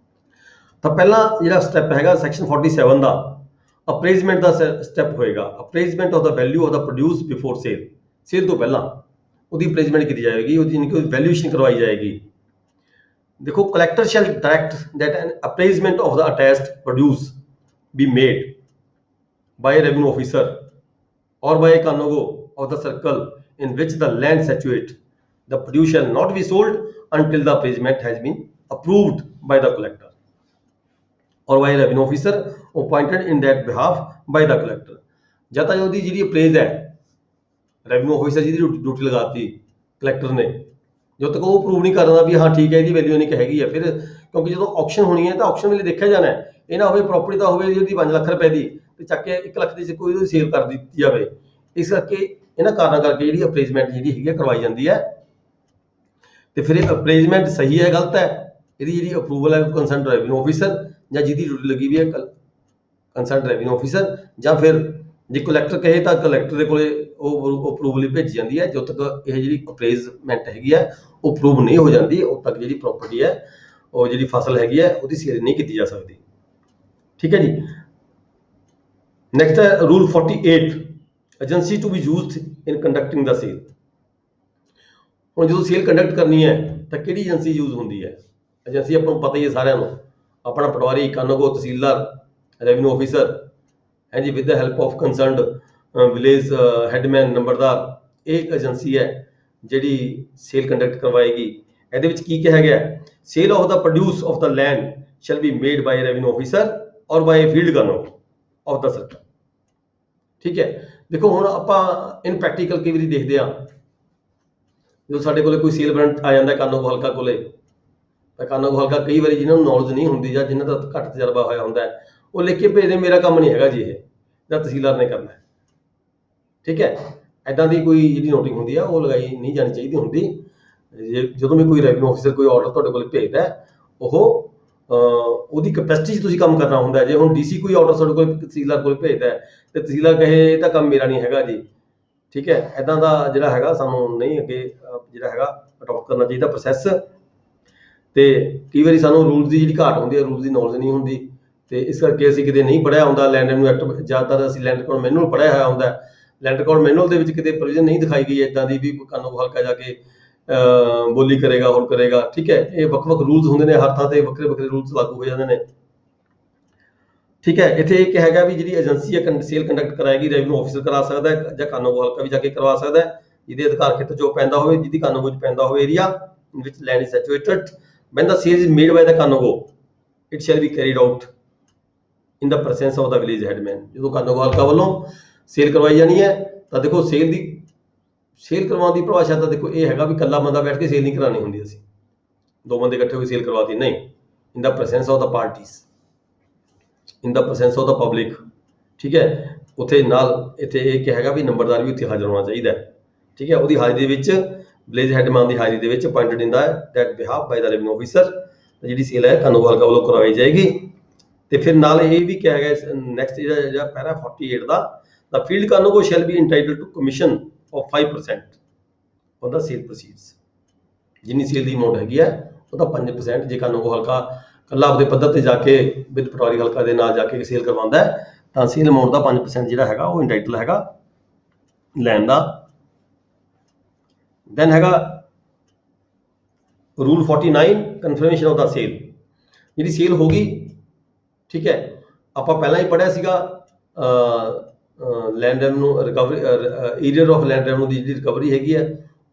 ਤਾਂ ਪਹਿਲਾਂ ਜਿਹੜਾ ਸਟੈਪ ਹੈਗਾ ਸੈਕਸ਼ਨ 47 ਦਾ ਅਪਰੇਜ਼ਮੈਂਟ ਦਾ ਸਟੈਪ ਹੋਏਗਾ। Appraisement of the value of the produce before sale, sale ਤੋਂ ਪਹਿਲਾਂ ਉਹਦੀ ਅਪਰੇਜ਼ਮੈਂਟ ਕੀਤੀ ਜਾਏਗੀ, ਉਹਦੀ ਵੈਲਿਊਏਸ਼ਨ ਕਰਵਾਈ ਜਾਏਗੀ। ਦੇਖੋ collector shall direct that an appraisement of the attached produce be made by a revenue officer or by a connogo of the circle in which the land situate. The produce shall not be sold until the appraisement has been approved by the collector or by a revenue officer appointed in that behalf by the collector. ਜਦ ਤੱਕ ਉਹਦੀ ਜਿਹੜੀ ਅਪਰੇਜ਼ ਹੈ, ਰੈਵਨਿਊ ਆਫਿਸਰ ਜਿਹਦੀ ਡਿਊਟੀ ਲਗਾਤੀ ਕਲੈਕਟਰ ਨੇ, ਜਦੋਂ ਤੱਕ ਉਹ ਪ੍ਰੂਵ ਨਹੀਂ ਕਰਦਾ ਵੀ ਹਾਂ ਠੀਕ ਹੈ ਇਹਦੀ ਵੈਲਿਊ ਨਹੀਂ ਹੈਗੀ ਹੈ, ਫਿਰ ਕਿਉਂਕਿ ਜਦੋਂ ਆਕਸ਼ਨ ਹੋਣੀ ਹੈ ਤਾਂ ਆਕਸ਼ਨ ਵੇਲੇ ਦੇਖਿਆ ਜਾਣਾ ਹੈ, ਇਹ ਨਾ ਹੋਵੇ ਪ੍ਰਾਪਰਟੀ ਦਾ ਹੋਵੇ ਉਹਦੀ 5 ਲੱਖ ਰੁਪਏ ਦੀ ਤੇ ਚੱਕ ਕੇ 1 ਲੱਖ ਦੀ ਕੋਈ ਸੇਲ ਕਰ ਦਿੱਤੀ ਜਾਵੇ। ਇਸ ਕਰਕੇ ਇਹਨਾਂ ਕਾਰਨਾਂ ਕਰਕੇ ਜਿਹੜੀ ਅਪਰੇਜ਼ਮੈਂਟ ਜਿਹੜੀ ਹੈਗੀ ਕਰਵਾਈ ਜਾਂਦੀ ਹੈ। ਤੇ ਫਿਰ ਇਹ ਅਪਰੇਜ਼ਮੈਂਟ ਸਹੀ ਹੈ ਗਲਤ ਹੈ, ਇਹਦੀ ਜਿਹੜੀ ਅਪਰੂਵਲ ਹੈ ਕੰਸਰਨਡ ਰੈਵਨਿਊ ਆਫਿਸਰ ਜਾਂ ਜਿਹਦੀ ਡਿਊਟੀ ਲੱਗੀ ਵੀ ਹੈ ਕੰਸਰਨਡ ਰੈਵਨਿਊ ਆਫਿਸਰ ਜਾਂ ਫਿਰ ਜੇ ਕਲੈਕਟਰ ਕਹੇ ਤਾਂ ਕਲੈਕਟਰ ਦੇ ਕੋਲੇ ਉਹ ਅਪਰੂਵਲ ਲਈ ਭੇਜੀ ਜਾਂਦੀ ਹੈ। ਜਦੋਂ ਤੱਕ ਇਹ ਜਿਹੜੀ ਅਪਰੇਜ਼ਮੈਂਟ ਹੈਗੀ ਹੈ ਉਹ ਅਪਰੂਵ ਨਹੀਂ ਹੋ ਜਾਂਦੀ, ਉਦੋਂ ਤੱਕ ਜਿਹੜੀ ਪ੍ਰਾਪਰਟੀ ਹੈ, ਉਹ ਜਿਹੜੀ ਫਸਲ ਹੈਗੀ ਹੈ, ਉਹਦੀ ਸੇਲ ਨਹੀਂ ਕੀਤੀ ਜਾ ਸਕਦੀ। ਠੀਕ ਹੈ ਜੀ। ਨੈਕਸਟ ਹੈ rule 48, agency to be used in conducting the sale. ਹੁਣ ਜਦੋਂ ਸੇਲ ਕੰਡਕਟ ਕਰਨੀ ਹੈ ਤਾਂ ਕਿਹੜੀ ਏਜੰਸੀ ਯੂਜ਼ ਹੁੰਦੀ ਹੈ? ਏਜੰਸੀ ਆਪਾਂ ਨੂੰ ਪਤਾ ਹੀ ਹੈ ਸਾਰਿਆਂ ਨੂੰ, ਆਪਣਾ ਪਟਵਾਰੀ, ਕਾਨੂੰਗੋ, ਤਹਿਸੀਲਦਾਰ, ਰੈਵਨਿਊ ਆਫਿਸਰ ਹੈ ਜੀ, with the help of concerned village headman, ਨੰਬਰਦਾਰ। ਇਹ ਇੱਕ ਏਜੰਸੀ ਹੈ ਜਿਹੜੀ ਸੇਲ ਕੰਡਕਟ ਕਰਵਾਏਗੀ। ਇਹਦੇ ਵਿੱਚ ਕੀ ਕਿਹਾ ਗਿਆ? Sale of the produce of the land shall be made by revenue officer or by field kanungo of ਦਾ ਸਰਕਾਰ। ਠੀਕ ਹੈ। ਦੇਖੋ ਹੁਣ ਆਪਾਂ ਇਨ ਪ੍ਰੈਕਟੀਕਲ ਕਈ ਵਾਰੀ ਦੇਖਦੇ ਹਾਂ, ਜਦੋਂ ਸਾਡੇ ਕੋਲੇ ਕੋਈ ਸੇਲ ਵਾਰੰਟ ਆ ਜਾਂਦਾ ਕਾਨੂੰਗੋ ਹਲਕਾ ਕੋਲੇ, ਤਾਂ ਕਾਨੂੰਗੋ ਹਲਕਾ ਕਈ ਵਾਰੀ ਜਿਹਨਾਂ ਨੂੰ ਨੌਲੇਜ ਨਹੀਂ ਹੁੰਦੀ ਜਾਂ ਜਿਨ੍ਹਾਂ ਦਾ ਘੱਟ ਤਜਰਬਾ ਹੋਇਆ ਹੁੰਦਾ ਹੈ, ਉਹ ਲਿਖ ਕੇ ਭੇਜਦੇ ਮੇਰਾ ਕੰਮ ਨਹੀਂ ਹੈਗਾ ਜੀ, ਇਹ ਜਾਂ ਤਹਿਸੀਲਦਾਰ ਨੇ ਕਰਨਾ ਹੈ। ਠੀਕ ਹੈ। ਇੱਦਾਂ ਦੀ ਕੋਈ ਜਿਹੜੀ ਨੋਟਿੰਗ ਹੁੰਦੀ ਆ ਉਹ ਲਗਾਈ ਨਹੀਂ ਜਾਣੀ ਚਾਹੀਦੀ ਹੁੰਦੀ। ਜਦੋਂ ਵੀ ਕੋਈ ਰੈਵਨਿਊ ਆਫਿਸਰ ਕੋਈ ਆਰਡਰ ਤੁਹਾਡੇ ਕੋਲ ਭੇਜਦਾ, ਉਹ ਉਹਦੀ ਕੈਪੈਸਿਟੀ 'ਚ ਤੁਸੀਂ ਕੰਮ ਕਰਨਾ ਹੁੰਦਾ। ਜੇ ਹੁਣ ਡੀਸੀ ਕੋਈ ਆਰਡਰ ਤੁਹਾਡੇ ਕੋਲ ਤਹਿਸੀਲਦਾਰ ਕੋਲ ਭੇਜਦਾ ਤੇ ਤਹਿਸੀਲਦਾਰ ਕਹੇ ਇਹ ਤਾਂ ਕੰਮ ਮੇਰਾ ਨਹੀਂ ਹੈਗਾ ਜੀ, ਠੀਕ ਹੈ, ਇੱਦਾਂ ਦਾ ਜਿਹੜਾ ਹੈਗਾ ਸਾਨੂੰ ਨਹੀਂ ਅੱਗੇ ਜਿਹੜਾ ਹੈਗਾ ਅਡੋਪਟ ਕਰਨਾ ਚਾਹੀਦਾ ਪ੍ਰੋਸੈਸ। ਤੇ ਕਈ ਵਾਰੀ ਸਾਨੂੰ ਰੂਲਸ ਦੀ ਜਿਹੜੀ ਘਾਟ ਹੁੰਦੀ ਹੈ, ਰੂਲਸ ਦੀ ਨੌਲੇਜ ਨਹੀਂ ਹੁੰਦੀ, ਤੇ ਇਸ ਕਰਕੇ ਅਸੀਂ ਕਿਤੇ ਨਹੀਂ ਪੜ੍ਹਿਆ ਹੁੰਦਾ ਲੈਂਡ ਰੈਵਨਿਊ ਐਕਟ। ਜ਼ਿਆਦਾਤਰ ਅਸੀਂ ਲੈਂਡ ਰਿਕਾਰਡ ਮੈਨੂਅਲ ਪੜ੍ਹਿਆ ਹੋਇਆ ਹੁੰਦਾ। ਲੈਂਡ ਰਿਕਾਰਡ ਮੈਨੂਅਲ ਦੇ ਵਿੱਚ ਕਿਤੇ ਪ੍ਰੋਵੀਜ਼ਨ ਨਹੀਂ ਦਿਖਾਈ ਗਈ ਇੱਦਾਂ ਦੀ ਵੀ ਕਾਨੂੰਗੋ ਹਲਕਾ ਜਾ ਕੇ ਬੋਲੀ ਕਰੇਗਾ, ਹੋਰ ਕਰੇਗਾ। ਠੀਕ ਹੈ। ਇਹ ਵੱਖ-ਵੱਖ ਰੂਲਸ ਹੁੰਦੇ ਨੇ, ਹਰ ਥਾਂ ਤੇ ਵੱਖਰੇ ਵੱਖਰੇ ਰੂਲਸ ਲਾਗੂ ਹੋ ਜਾਂਦੇ ਨੇ। ਠੀਕ ਹੈ। ਇੱਥੇ ਇਹ ਕਿਹਾ ਗਿਆ ਵੀ ਜਿਹੜੀ ਏਜੰਸੀ ਹੈ ਸੇਲ ਕੰਡਕਟ ਕਰਾਏਗੀ, ਰੈਵਨਿਊ ਆਫਿਸਰ ਕਰਾ ਸਕਦਾ ਹੈ ਜਾਂ ਕਾਨੂੰਗੋ ਹਲਕਾ ਵੀ ਜਾ ਕੇ ਕਰਵਾ ਸਕਦਾ ਹੈ, ਜਿਹਦੇ ਅਧਿਕਾਰ ਖੇਤਰ 'ਚ ਪੈਂਦਾ ਹੋਵੇ, ਜਿਹਦੀ ਕਾਨੂੰਗੋ 'ਚ ਪੈਂਦਾ ਹੋਵੇ ਏਰੀਆ ਵਿੱਚ land is situated. when the sale is made by the kanungo it shall be carried out in the presence of the village headman। ਜਦੋਂ ਕਾਨੂੰਗੋ ਹਲਕਾ ਵੱਲੋਂ ਸੇਲ ਕਰਵਾਈ ਜਾਣੀ ਹੈ ਤਾਂ ਦੇਖੋ ਸੇਲ ਕਰਵਾਉਣ ਦੀ ਪਰਿਭਾਸ਼ਾ ਤਾਂ ਦੇਖੋ ਇਹ ਹੈਗਾ ਵੀ ਇਕੱਲਾ ਬੰਦਾ ਬੈਠ ਕੇ ਸੇਲ ਨਹੀਂ ਕਰਾਉਣੀ ਹੁੰਦੀ, ਅਸੀਂ ਦੋ ਬੰਦੇ ਇਕੱਠੇ ਹੋ ਕੇ ਸੇਲ ਕਰਵਾਤੀ ਨਹੀਂ। in the presence of the parties, in the presence of the public। ਠੀਕ ਹੈ। ਉੱਥੇ ਨਾਲ ਇੱਥੇ ਇਹ ਕਿਹਾ ਹੈਗਾ ਵੀ ਨੰਬਰਦਾਰ ਵੀ ਉੱਥੇ ਹਾਜ਼ਰ ਹੋਣਾ ਚਾਹੀਦਾ ਹੈ। ਠੀਕ ਹੈ। ਉਹਦੀ ਹਾਜ਼ਰੀ ਦੇ ਵਿੱਚ, ਵਿਲੇਜ ਹੈਡਮੈਨ ਦੀ ਹਾਜ਼ਰੀ ਦੇ ਵਿੱਚ appointed in the that behalf by the revenue officer, ਜਿਹੜੀ ਸੇਲ ਹੈ ਕਾਨੂੰਗੋ ਹਲਕਾ ਵੱਲੋਂ ਕਰਵਾਈ ਜਾਏਗੀ। ਤੇ ਫਿਰ ਨਾਲ ਇਹ ਵੀ ਕਿਹਾ ਗਿਆ ਨੈਕਸਟ ਜਿਹੜਾ para 48 the field kanungo shall be entitled to commission of 5% on the sale proceeds. ਜਿੰਨੀ ਸੇਲ ਦੀ ਅਮਾਊਂਟ ਹੈਗੀ ਹੈ ਉਹਦਾ 5% ਜੇ ਕਾਨੂੰਗੋ ਹਲਕਾ ਇਕੱਲਾ ਆਪਦੇ ਪੱਧਰ ਤੇ ਜਾ ਕੇ ਵਿਦ ਪਟਵਾਰੀ ਹਲਕਾ ਦੇ ਨਾਲ ਜਾ ਕੇ ਸੇਲ ਕਰਵਾਉਂਦਾ ਹੈ ਤਾਂ ਸੇਲ ਅਮਾਊਂਟ ਦਾ 5% ਜਿਹੜਾ ਹੈਗਾ ਉਹ ਇੰਟਾਈਟਲ ਹੈਗਾ ਲੈਣ ਦਾ। ਦੈਨ ਹੈਗਾ rule 49 confirmation of the sale. ਜਿਹੜੀ ਸੇਲ ਹੋ ਗਈ, ਠੀਕ ਹੈ, ਆਪਾਂ ਪਹਿਲਾਂ ਹੀ ਪੜ੍ਹਿਆ ਸੀਗਾ land revenue recovery, arrear of land revenue ਦੀ ਜਿਹੜੀ ਰਿਕਵਰੀ ਹੈਗੀ ਹੈ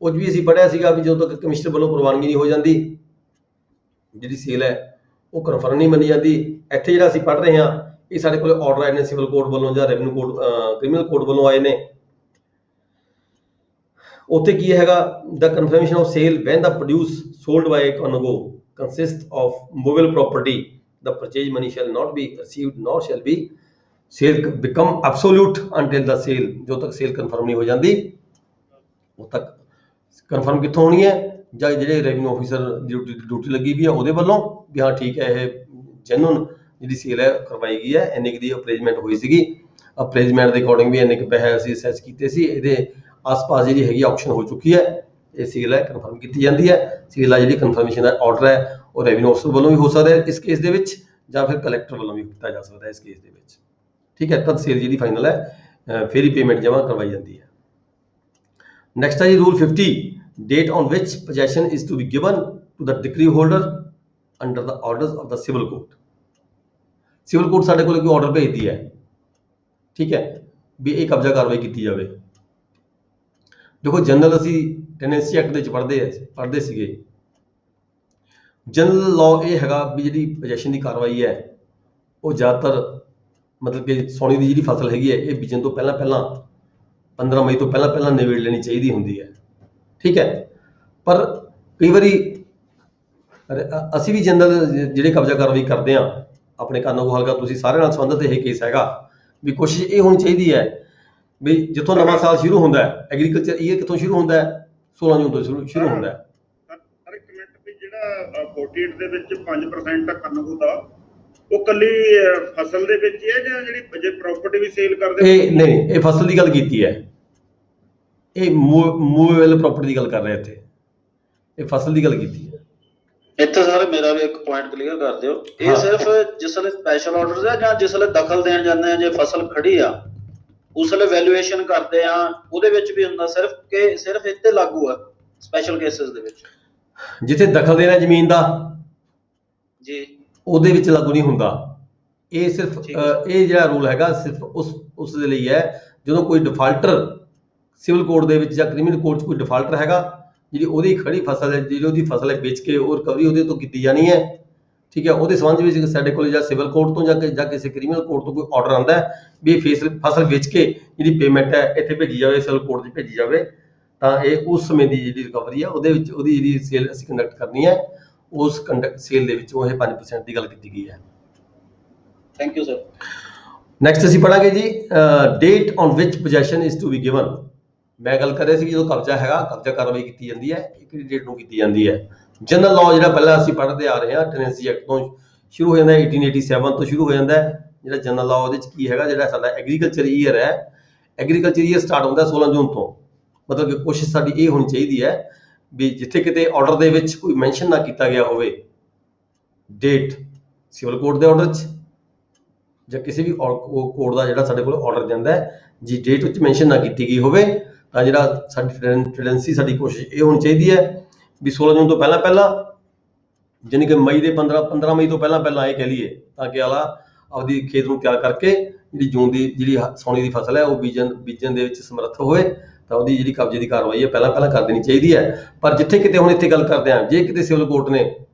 ਉਹ 'ਚ ਵੀ ਅਸੀਂ ਪੜ੍ਹਿਆ ਸੀਗਾ ਵੀ ਜਦੋਂ ਤੱਕ ਕਮਿਸ਼ਨਰ ਵੱਲੋਂ ਪ੍ਰਵਾਨਗੀ ਨਹੀਂ ਹੋ ਜਾਂਦੀ, ਜਿਹੜੀ ਸੇਲ ਹੈ ਉਹ ਕਨਫਰਮ ਨਹੀਂ ਮੰਨੀ ਜਾਂਦੀ। ਇੱਥੇ ਜਿਹੜਾ ਅਸੀਂ ਪੜ੍ਹ ਰਹੇ ਹਾਂ ਇਹ ਸਾਡੇ ਕੋਲ ਆਰਡਰ ਆਏ ਨੇ ਸਿਵਲ ਕੋਡ ਵੱਲੋਂ ਜਾਂ ਰੈਵਨਿਊ ਕੋਡ, ਕ੍ਰਿਮੀਨਲ ਕੋਡ ਵੱਲੋਂ ਆਏ ਨੇ। ਉੱਥੇ ਕੀ ਹੈਗਾ? The confirmation of sale when the produce sold by kanungo consist of movable property, the purchase money shall not be received nor shall be sale become absolute until the sale। जो तक सेल कन्फर्म नहीं हो जाती उद तक कन्फर्म कितों होनी है? ਜਾਂ ਜਿਹੜੇ ਰੈਵਨਿਊ ਆਫਿਸਰ ਡਿਊਟੀ ਲੱਗੀ ਵੀ ਆ ਉਹਦੇ ਵੱਲੋਂ ਵੀ ਹਾਂ ਠੀਕ ਹੈ ਇਹ ਜੈਨੂਨ ਜਿਹੜੀ ਸੇਲ ਹੈ ਕਰਵਾਈ ਗਈ ਹੈ, ਇੰਨੇ ਕੁ ਦੀ ਅਪਰੇਜਮੈਂਟ ਹੋਈ ਸੀਗੀ, ਅਪਰੇਜਮੈਂਟ ਦੇ ਅਕੋਰਡਿੰਗ ਵੀ ਇੰਨੇ ਕੁ ਪੈਸੇ ਅਸੀਂ ਅਸੈਸ ਕੀਤੇ ਸੀ, ਇਹਦੇ ਆਸ-ਪਾਸ ਜਿਹੜੀ ਹੈਗੀ ਆਕਸ਼ਨ ਹੋ ਚੁੱਕੀ ਹੈ, ਇਹ ਸੇਲ ਹੈ ਕਨਫਰਮ ਕੀਤੀ ਜਾਂਦੀ ਹੈ। ਸੇਲ ਆ ਜਿਹੜੀ ਕਨਫਰਮੇਸ਼ਨ ਦਾ ਆਰਡਰ ਹੈ ਉਹ ਰੈਵਨਿਊ ਆਫਿਸਰ ਵੱਲੋਂ ਵੀ ਹੋ ਸਕਦਾ ਹੈ ਇਸ ਕੇਸ ਦੇ ਵਿੱਚ, ਜਾਂ ਫਿਰ ਕਲੈਕਟਰ ਵੱਲੋਂ ਵੀ ਕੀਤਾ ਜਾ ਸਕਦਾ ਹੈ ਇਸ ਕੇਸ ਦੇ ਵਿੱਚ। ਠੀਕ ਹੈ। ਤਦ ਸੇਲ ਜਿਹੜੀ ਫਾਈਨਲ ਹੈ ਫਿਰ ਹੀ ਪੇਮੈਂਟ ਜਮ੍ਹਾਂ ਕਰਵਾਈ ਜਾਂਦੀ ਹੈ। ਨੈਕਸਟ ਹੈ ਜੀ rule 50, date on which possession is to be given to the decree holder under the orders of the civil court। Civil court ਸਾਡੇ ਕੋਲ ਕੋਈ ਆਰਡਰ ਭੇਜਦੀ ਹੈ, ਠੀਕ ਹੈ, ਵੀ ਇਹ ਕਬਜ਼ਾ ਕਾਰਵਾਈ ਕੀਤੀ ਜਾਵੇ। ਦੇਖੋ ਜਨਰਲ ਅਸੀਂ ਟੈਨੈਂਸੀ ਐਕਟ ਦੇ ਵਿੱਚ ਪੜ੍ਹਦੇ ਸੀਗੇ। ਜਨਰਲ ਲਾਅ ਇਹ ਹੈਗਾ ਵੀ ਜਿਹੜੀ ਪੋਜੈਸ਼ਨ ਦੀ ਕਾਰਵਾਈ ਹੈ ਉਹ ਜ਼ਿਆਦਾਤਰ ਮਤਲਬ ਕਿ ਸੋਨੇ ਦੀ ਜਿਹੜੀ ਫਸਲ ਹੈਗੀ ਹੈ ਇਹ ਬੀਜਣ ਤੋਂ ਪਹਿਲਾਂ 15 ਮਈ ਤੋਂ ਪਹਿਲਾਂ ਨਿਬੇੜ ਲੈਣੀ ਚਾਹੀਦੀ ਹੁੰਦੀ ਹੈ, ਠੀਕ ਹੈ। ਪਰ ਕਈ ਵਾਰੀ ਅਸੀਂ ਵੀ ਜਨਰਲ ਜਿਹੜੇ ਕਬਜ਼ਾ ਕਾਰਵਾਈ ਕਰਦੇ ਹਾਂ ਆਪਣੇ ਕਾਨੂੰਗੋ ਹਲਕਾ, ਤੁਸੀਂ ਸਾਰਿਆਂ ਨਾਲ ਸੰਬੰਧਿਤ ਇਹ ਕੇਸ ਹੈਗਾ ਵੀ ਕੋਸ਼ਿਸ਼ ਇਹ ਹੋਣੀ ਚਾਹੀਦੀ ਹੈ ਵੀ ਜਿੱਥੋਂ ਨਵਾਂ ਸਾਲ ਸ਼ੁਰੂ ਹੁੰਦਾ ਹੈ, ਐਗਰੀਕਲਚਰ ਈਅਰ ਕਿੱਥੋਂ ਸ਼ੁਰੂ ਹੁੰਦਾ ਹੈ? 16 ਜੂਨ ਤੋਂ ਸ਼ੁਰੂ ਹੁੰਦਾ ਹੈ। ਹਰ ਇੱਕ ਮਿੰਟ ਵੀ ਜਿਹੜਾ 48 ਦੇ ਵਿੱਚ 5% ਕਾਨੂੰਗੋ ਦਾ ਉਹ ਕੱਲੀ ਫਸਲ ਦੇ ਵਿੱਚ ਹੀ ਹੈ ਜਾਂ ਜਿਹੜੀ ਜੇ ਪ੍ਰਾਪਰਟੀ ਵੀ ਸੇਲ ਕਰਦੇ ਇਹ ਨਹੀਂ, ਇਹ ਫਸਲ ਦੀ ਗੱਲ ਕੀਤੀ ਹੈ, ਇਹ ਮੂਵੇਬਲ ਪ੍ਰਾਪਰਟੀ ਦੀ ਗੱਲ ਕਰ ਰਹੇ ਇੱਥੇ, ਇਹ ਫਸਲ ਦੀ ਗੱਲ ਕੀਤੀ ਹੈ। ਇੱਥੇ ਸਰ ਮੇਰਾ ਵੀ ਇੱਕ ਪੁਆਇੰਟ ਕਲੀਅਰ ਕਰ ਦਿਓ, ਇਹ ਹਾਂ। ਸਿਰਫ ਜਿਸ ਵੇਲੇ ਸਪੈਸ਼ਲ ਆਰਡਰਸ ਹੈ ਜਾਂ ਜਿਸ ਵੇਲੇ ਦਖਲ ਦੇਣ ਜਾਂਦੇ ਆ, ਜੇ ਫਸਲ ਖੜੀ ਆ ਉਸ ਵੇਲੇ ਵੈਲੂਏਸ਼ਨ ਕਰਦੇ ਆ, ਉਹਦੇ ਵਿੱਚ ਵੀ ਹੁੰਦਾ ਸਿਰਫ ਇੱਥੇ ਲਾਗੂ ਆ ਸਪੈਸ਼ਲ ਕੇਸਿਸ ਦੇ ਵਿੱਚ? ਜਿੱਥੇ ਦਖਲ ਦੇਣਾ ਜ਼ਮੀਨ ਦਾ ਜੀ ਉਹਦੇ ਵਿੱਚ ਲਾਗੂ ਨਹੀਂ ਹੁੰਦਾ। ਇਹ ਸਿਰਫ ਠੀਕ ਹੈ। ਇਹ ਜਿਹੜਾ ਰੂਲ ਹੈਗਾ ਸਿਰਫ ਉਸ ਦੇ ਲਈ ਹੈ ਜਦੋਂ ਕੋਈ ਡਿਫਾਲਟਰ ਸਿਵਲ ਕੋਡ ਦੇ ਵਿੱਚ ਜਾਂ ਕ੍ਰਿਮੀਨਲ ਕੋਡ 'ਚ ਕੋਈ ਡਿਫਾਲਟਰ ਹੈਗਾ, ਜਿਹੜੀ ਉਹਦੀ ਖੜੀ ਫਸਲ ਹੈ, ਜਿਹੜੀ ਉਹਦੀ ਫਸਲ ਹੈ ਵੇਚ ਕੇ ਉਹ ਰਿਕਵਰੀ ਉਹਦੇ ਤੋਂ ਕੀਤੀ ਜਾਣੀ ਹੈ, ਠੀਕ ਹੈ। ਉਹਦੇ ਸੰਬੰਧ ਵਿੱਚ ਸਾਡੇ ਕੋਲ ਜਾਂ ਸਿਵਲ ਕੋਡ ਤੋਂ ਜਾਂ ਕਿਸੇ ਕ੍ਰਿਮੀਨਲ ਕੋਡ ਤੋਂ ਕੋਈ ਆਰਡਰ ਆਉਂਦਾ ਹੈ ਵੀ ਇਹ ਫਸਲ ਵੇਚ ਕੇ ਜਿਹੜੀ ਪੇਮੈਂਟ ਹੈ ਇੱਥੇ ਭੇਜੀ ਜਾਵੇ, ਸਿਵਲ ਕੋਡ 'ਚ ਭੇਜੀ ਜਾਵੇ, ਤਾਂ ਇਹ ਉਸ ਸਮੇਂ ਦੀ ਜਿਹੜੀ ਰਿਕਵਰੀ ਹੈ ਉਹਦੇ ਵਿੱਚ ਉਹਦੀ ਜਿਹੜੀ ਸੇਲ ਅਸੀਂ ਕੰਡਕਟ ਕਰਨੀ ਹੈ, ਉਸ ਸੇਲ ਦੇ ਵਿੱਚੋਂ ਇਹ 5% ਦੀ ਗੱਲ ਕੀਤੀ ਗਈ ਹੈ। Thank you sir. ਨੈਕਸਟ ਅਸੀਂ ਪੜਾਂਗੇ ਜੀ date on which possession is to be given. ਮੈਂ ਗੱਲ ਕਰ ਰਿਹਾ ਸੀ ਜਦੋਂ ਕਬਜ਼ਾ ਹੈਗਾ, ਕਬਜ਼ਾ ਕਾਰਵਾਈ ਕੀਤੀ ਜਾਂਦੀ ਹੈ, ਕਿਹੜੀ ਡੇਟ ਨੂੰ ਕੀਤੀ ਜਾਂਦੀ ਹੈ। ਜਨਰਲ ਲਾਅ ਜਿਹੜਾ ਪਹਿਲਾਂ ਅਸੀਂ ਪੜ੍ਹਦੇ ਆ ਰਹੇ ਹਾਂ ਟੈਨੈਂਸੀ ਐਕਟ ਤੋਂ ਸ਼ੁਰੂ ਹੋ ਜਾਂਦਾ, 1887 ਤੋਂ ਸ਼ੁਰੂ ਹੋ ਜਾਂਦਾ ਹੈ ਜਿਹੜਾ ਜਨਰਲ ਲਾਅ। ਉਹਦੇ 'ਚ ਕੀ ਹੈਗਾ, ਜਿਹੜਾ ਸਾਡਾ ਐਗਰੀਕਲਚਰ ਈਅਰ ਹੈ, ਐਗਰੀਕਲਚਰ ਈਅਰ ਸਟਾਰਟ ਹੁੰਦਾ 16 ਜੂਨ ਤੋਂ। ਮਤਲਬ ਕਿ ਕੋਸ਼ਿਸ਼ ਸਾਡੀ ਇਹ ਹੋਣੀ ਚਾਹੀਦੀ ਹੈ ਵੀ ਜਿੱਥੇ ਕਿਤੇ ਆਰਡਰ ਦੇ ਵਿੱਚ ਕੋਈ ਮੈਂਸ਼ਨ ਨਾ ਕੀਤਾ ਗਿਆ ਹੋਵੇ ਡੇਟ ਸਿਵਲ ਕੋਡ ਦੇ ਆਰਡਰ 'ਚ ਜਾਂ ਕਿਸੇ ਵੀ ਕੋਡ ਦਾ ਜਿਹੜਾ ਸਾਡੇ ਕੋਲ ਆਰਡਰ ਜਾਂਦਾ ਹੈ, ਜੀ ਡੇਟ ਵਿੱਚ ਮੈਂਸ਼ਨ ਨਾ ਕੀਤੀ ਗਈ ਹੋਵੇ, ਤਾਂ ਜਿਹੜਾ ਸਾਡੀ ਟੈਂਡੈਂਸੀ ਸਾਡੀ ਕੋਸ਼ਿਸ਼ ਇਹ ਹੋਣੀ ਚਾਹੀਦੀ ਹੈ ਵੀ 16 ਜੂਨ ਤੋਂ ਪਹਿਲਾਂ ਜਾਣੀ ਕਿ ਮਈ ਦੇ 15 ਮਈ ਤੋਂ ਪਹਿਲਾਂ ਇਹ ਕਹਿ ਲਈਏ, ਤਾਂ ਕਿ ਆਲਾ ਆਪਦੀ ਖੇਤ ਨੂੰ ਤਿਆਰ ਕਰਕੇ ਜਿਹੜੀ ਜੂਨ ਦੀ ਜਿਹੜੀ ਸੌਣੀ ਦੀ ਫਸਲ ਹੈ ਉਹ ਬੀਜਣ ਦੇ ਵਿੱਚ ਸਮਰੱਥ ਹੋਵੇ, ਤਾਂ ਉਹਦੀ ਜਿਹੜੀ ਕਬਜ਼ੇ ਦੀ ਕਾਰਵਾਈ ਹੈ ਪਹਿਲਾਂ ਕਰ ਦੇਣੀ ਚਾਹੀਦੀ ਹੈ। ਪਰ ਜਿੱਥੇ ਕਿਤੇ ਹੁਣ ਇੱਥੇ ਗੱਲ ਕਰਦੇ ਹਾਂ, ਜੇ ਕਿਤੇ ਸਿਵਲ ਕੋਰਟ ਨੇ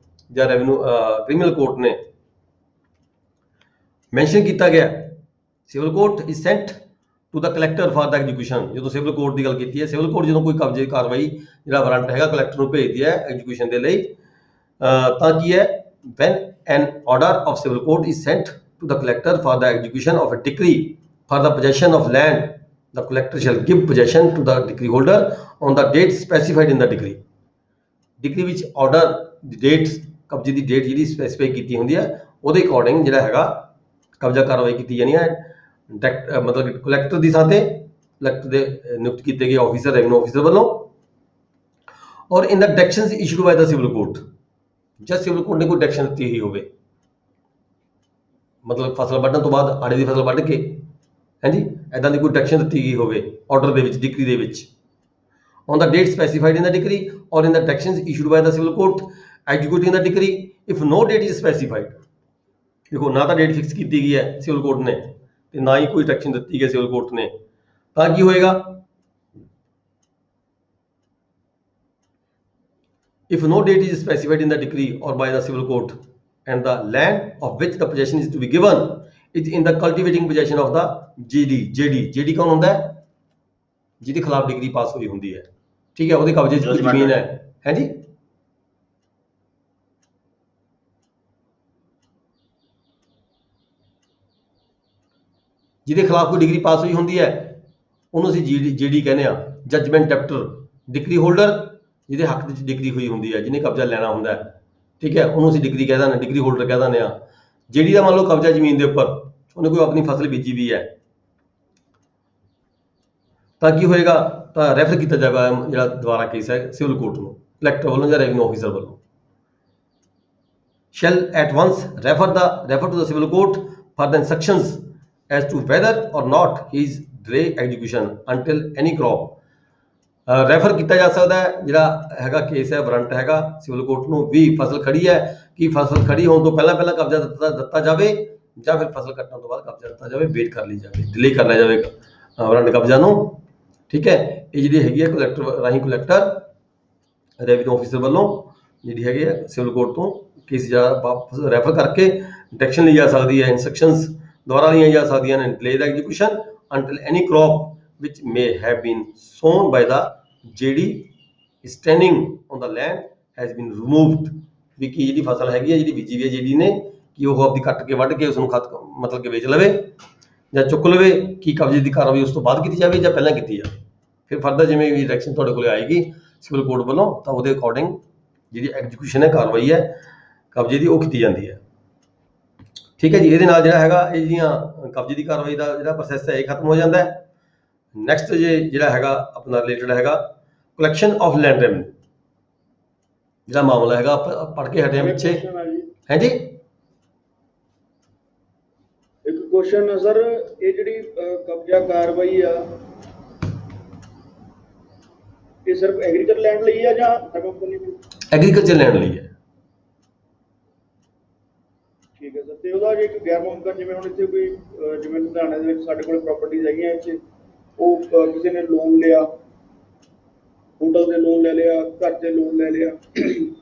ਜਾਂ ਕ੍ਰਿਮੀਨਲ ਕੋਰਟ ਨੇ ਮੈਂਸ਼ਨ ਕੀਤਾ ਗਿਆ civil court is sent to the collector for the execution. ਜਦੋਂ ਸਿਵਲ ਕੋਰਟ ਦੀ ਗੱਲ ਕੀਤੀ ਹੈ, ਸਿਵਲ ਕੋਰਟ ਜਦੋਂ ਕੋਈ ਕਬਜ਼ੇ ਦੀ ਕਾਰਵਾਈ ਜਿਹੜਾ ਵਾਰੰਟ ਹੈਗਾ ਕਲੈਕਟਰ ਨੂੰ ਭੇਜਦੀ ਹੈ ਐਗਜ਼ੀਕਿਊਸ਼ਨ ਦੇ ਲਈ, ਤਾਂ ਕੀ ਹੈ when an order of civil court is sent to the collector for the execution of a decree for the possession of land, the collector shall give possession to the decree holder on the date specified in the decree. decree ਵਿੱਚ order ਦੀ ਡੇਟ, ਕਬਜ਼ੇ ਦੀ ਡੇਟ ਜਿਹੜੀ ਸਪੈਸੀਫਾਈ ਕੀਤੀ ਹੁੰਦੀ ਹੈ, ਉਹਦੇ ਅਕੋਰਡਿੰਗ ਜਿਹੜਾ ਹੈਗਾ ਕਬਜ਼ਾ ਕਾਰਵਾਈ ਕੀਤੀ ਜਾਣੀ ਹੈ। ਮਤਲਬ ਕਿ ਕਲੈਕਟਰ ਦੀ ਥਾਂ ਤੇ ਕਲੈਕਟਰ ਦੇ ਨਿਯੁਕਤ ਕੀਤੇ ਗਏ ਆਫੀਸਰ, ਰੈਵਨਿਊ ਆਫੀਸਰ ਵੱਲੋਂ, ਔਰ ਇਨ ਦਾ ਡਾਇਰੈਕਸ਼ਨਸ ਇਸ਼ੂਡ ਬਾਈ ਦਾ ਸਿਵਲ ਕੋਰਟ, ਜਦ ਸਿਵਲ ਕੋਰਟ ਨੇ ਕੋਈ ਡਾਇਰੈਕਸ਼ਨ ਦਿੱਤੀ ਹੋਈ ਹੋਵੇ, ਮਤਲਬ ਫਸਲ ਵੱਢਣ ਤੋਂ ਬਾਅਦ ਆੜੇ ਦੀ ਫਸਲ ਵੱਢ ਕੇ, ਹਾਂਜੀ, ਇੱਦਾਂ ਦੀ ਕੋਈ ਡਾਇਰੈਕਸ਼ਨ ਦਿੱਤੀ ਗਈ ਹੋਵੇ ਆਰਡਰ ਦੇ ਵਿੱਚ, ਡਿਕਰੀ ਦੇ ਵਿੱਚ, on the date specified in the decree or in the directions issued by the civil court executing the decree if no date is specified। ਦੇਖੋ ਨਾ ਤਾਂ ਡੇਟ ਫਿਕਸ ਕੀਤੀ ਗਈ ਹੈ ਸਿਵਲ ਕੋਰਟ ਨੇ ਤੇ ਨਾ ਹੀ ਕੋਈ ਡਾਇਰੈਕਸ਼ਨ ਦਿੱਤੀ ਗਈ ਸਿਵਲ ਕੋਰਟ ਨੇ, ਤਾਂ ਕੀ ਹੋਏਗਾ, if no date is specified in the decree or by the civil court and the land of which the possession is to be given is in the cultivating possession of the JD ਕੌਣ ਹੁੰਦਾ ਹੈ, ਜਿਹਦੇ ਖਿਲਾਫ ਡਿਗਰੀ ਪਾਸ ਹੋਈ ਹੁੰਦੀ ਹੈ, ਠੀਕ ਹੈ, ਉਹਦੇ ਕਬਜ਼ੇ 'ਚ ਕੋਈ ਜ਼ਮੀਨ ਹੈ ਜੀ, ਜਿਹਦੇ ਖਿਲਾਫ ਕੋਈ ਡਿਗਰੀ ਪਾਸ ਹੋਈ ਹੁੰਦੀ ਹੈ ਉਹਨੂੰ ਅਸੀਂ ਜੀਡੀ ਕਹਿੰਦੇ ਆ, ਜੱਜਮੈਂਟ ਡੈਪਟਰ। ਡਿਗਰੀ ਹੋਲਡਰ ਜਿਹਦੇ ਹੱਕ ਵਿੱਚ ਡਿਗਰੀ ਹੋਈ ਹੁੰਦੀ ਹੈ, ਜਿਹਨੇ ਕਬਜ਼ਾ ਲੈਣਾ ਹੁੰਦਾ ਹੈ, ਠੀਕ ਹੈ, ਉਹਨੂੰ ਅਸੀਂ ਡਿਗਰੀ ਕਹਿ ਦਿੰਦੇ, ਡਿਗਰੀ ਹੋਲਡਰ ਕਹਿ ਦਿੰਦੇ ਆ। ਜਿਹੜੀ ਦਾ ਮੰਨ ਲਓ ਕਬਜ਼ਾ ਜ਼ਮੀਨ ਦੇ ਉੱਪਰ, ਉਹਨੇ ਕੋਈ ਆਪਣੀ ਫਸਲ ਬੀਜੀ ਵੀ ਹੈ, ਤਾਂ ਕੀ ਹੋਏਗਾ, ਤਾਂ ਰੈਫਰ ਕੀਤਾ ਜਾਏਗਾ ਜਿਹੜਾ ਦੁਬਾਰਾ ਕੇਸ ਹੈ ਸਿਵਲ ਕੋਰਟ ਨੂੰ, ਕਲੈਕਟਰ ਵੱਲੋਂ ਜਾਂ ਰੈਵਨਿਊ ਆਫੀਸਰ ਵੱਲੋਂ। shall at once refer to the civil court for the instructions as to whether or not he is delay execution until any crop। Refer ਕੀਤਾ ਜਾ ਸਕਦਾ ਹੈ ਜਿਹੜਾ ਹੈਗਾ ਕੇਸ ਹੈ, ਵਾਰੰਟ ਹੈਗਾ ਸਿਵਲ ਕੋਰਟ ਨੂੰ ਵੀ ਫਸਲ ਖੜੀ ਹੈ, ਕਿ ਫਸਲ ਖੜੀ ਹੋਣ ਤੋਂ ਪਹਿਲਾਂ ਕਬਜ਼ਾ ਦਿੱਤਾ ਜਾਵੇ ਜਾਂ ਫਿਰ ਫਸਲ ਕੱਟਣ ਤੋਂ ਬਾਅਦ ਕਬਜ਼ਾ ਦਿੱਤਾ ਜਾਵੇ, ਵੇਟ ਕਰ ਲਈ ਜਾਵੇ, ਡਿਲੇ ਕਰ ਲਿਆ ਜਾਵੇ ਵਾਰੰਟ ਕਬਜ਼ਾ ਨੂੰ, ਠੀਕ ਹੈ। ਇਹ ਜਿਹੜੀ ਹੈਗੀ ਹੈ ਕਲੈਕਟਰ ਰਾਹੀਂ ਕਲੈਕਟਰ ਰੈਵਨਿਊ ਆਫੀਸਰ ਵੱਲੋਂ ਜਿਹੜੀ ਹੈਗੀ ਹੈ ਸਿਵਲ ਕੋਰਟ ਤੋਂ ਕੇਸ ਜਿਹੜਾ ਵਾਪਸ ਰੈਫਰ ਕਰਕੇ ਡਾਇਰੈਕਸ਼ਨ ਲਈ ਜਾ ਸਕਦੀ ਹੈ, ਇੰਸਟਰਕਸ਼ਨਸ ਦੁਆਰਾ ਲਈਆਂ ਜਾ ਸਕਦੀਆਂ ਨੇ, delay the execution until any crop which may have been sown by the JD standing on the land has been removed। ਵੀ ਕੀ ਜਿਹੜੀ ਫਸਲ ਹੈਗੀ ਹੈ ਜਿਹੜੀ ਬੀਜੀ ਵੀ ਹੈ JD ਨੇ, ਕਿ ਉਹ ਆਪਦੀ ਕੱਟ ਕੇ ਵੱਢ ਕੇ ਉਸ ਨੂੰ ਮਤਲਬ ਕਿ ਵੇਚ ਲਵੇ ਜਾਂ ਚੁੱਕ ਲਵੇ, ਕੀ ਕਬਜ਼ੇ ਦੀ ਕਾਰਵਾਈ ਉਸ ਤੋਂ ਬਾਅਦ ਕੀਤੀ ਜਾਵੇ ਜਾਂ ਪਹਿਲਾਂ ਕੀਤੀ ਜਾਵੇ। ਫਿਰ ਫਰਦਰ ਜਿਵੇਂ ਵੀ ਡਾਇਰੈਕਸ਼ਨ ਤੁਹਾਡੇ ਕੋਲ ਆਏਗੀ ਸਿਵਲ ਕੋਰਟ ਵੱਲੋਂ, ਤਾਂ ਉਹਦੇ ਅਕੋਰਡਿੰਗ ਜਿਹੜੀ ਐਗਜ਼ੀਕਿਊਸ਼ਨ ਹੈ, ਕਾਰਵਾਈ ਹੈ ਕਬਜ਼ੇ ਦੀ, ਉਹ ਕੀਤੀ ਜਾਂਦੀ ਹੈ, ਠੀਕ ਹੈ ਜੀ। ਇਹਦੇ ਨਾਲ ਜਿਹੜਾ ਹੈਗਾ ਇਹ ਜਿਹੜੀਆਂ ਕਬਜ਼ੇ ਦੀ ਕਾਰਵਾਈ ਦਾ ਜਿਹੜਾ ਪ੍ਰੋਸੈਸ ਹੈ ਇਹ ਖਤਮ ਹੋ ਜਾਂਦਾ ਹੈ। ਨੈਕਸਟ ਜਿਹੜਾ ਹੈਗਾ ਆਪਣਾ ਰਿਲੇਟਡ ਹੈਗਾ ਕਲੈਕਸ਼ਨ ਆਫ ਲੈਂਡ ਰੈਵਨਿਊ, ਜਿਹੜਾ ਮਾਮਲਾ ਹੈਗਾ ਪੜ੍ਹ ਕੇ ਹਟਿਆ ਪਿੱਛੇ। ਹੈ ਜੀ, ਇੱਕ ਕੁਐਸਚਨ ਹੈ ਸਰ, ਇਹ ਜਿਹੜੀ ਕਬਜ਼ਾ ਕਾਰਵਾਈ ਆ ਇਹ ਸਿਰਫ ਐਗਰੀਕਲਚਰ ਲੈਂਡ ਲਈ ਆ ਜਾਂ ਕੰਪਨੀ ਦੀ? ਐਗਰੀਕਲਚਰ ਲੈਂਡ ਲਈ ਹੈ। ਠੀਕ ਹੈ ਸਰ। ਤੇ ਉਹਦਾ ਜੇ ਇੱਕ ਗੈਰ ਮੁਮਕਨ, ਜਿਵੇਂ ਹੁਣ ਇੱਥੇ ਕੋਈ ਜਿਵੇਂ ਲੁਧਿਆਣੇ ਦੇ ਵਿੱਚ ਸਾਡੇ ਕੋਲ ਪ੍ਰਾਪਰਟੀਆਂ ਹੈਗੀਆਂ ਇੱਥੇ, ਉਹ ਕਿਸੇ ਨੇ ਲੋਨ ਲਿਆ, ਹੋਟਲ ਦੇ ਲੋਨ ਲੈ ਲਿਆ, ਘਰ ਦੇ ਲੋਨ ਲੈ ਲਿਆ,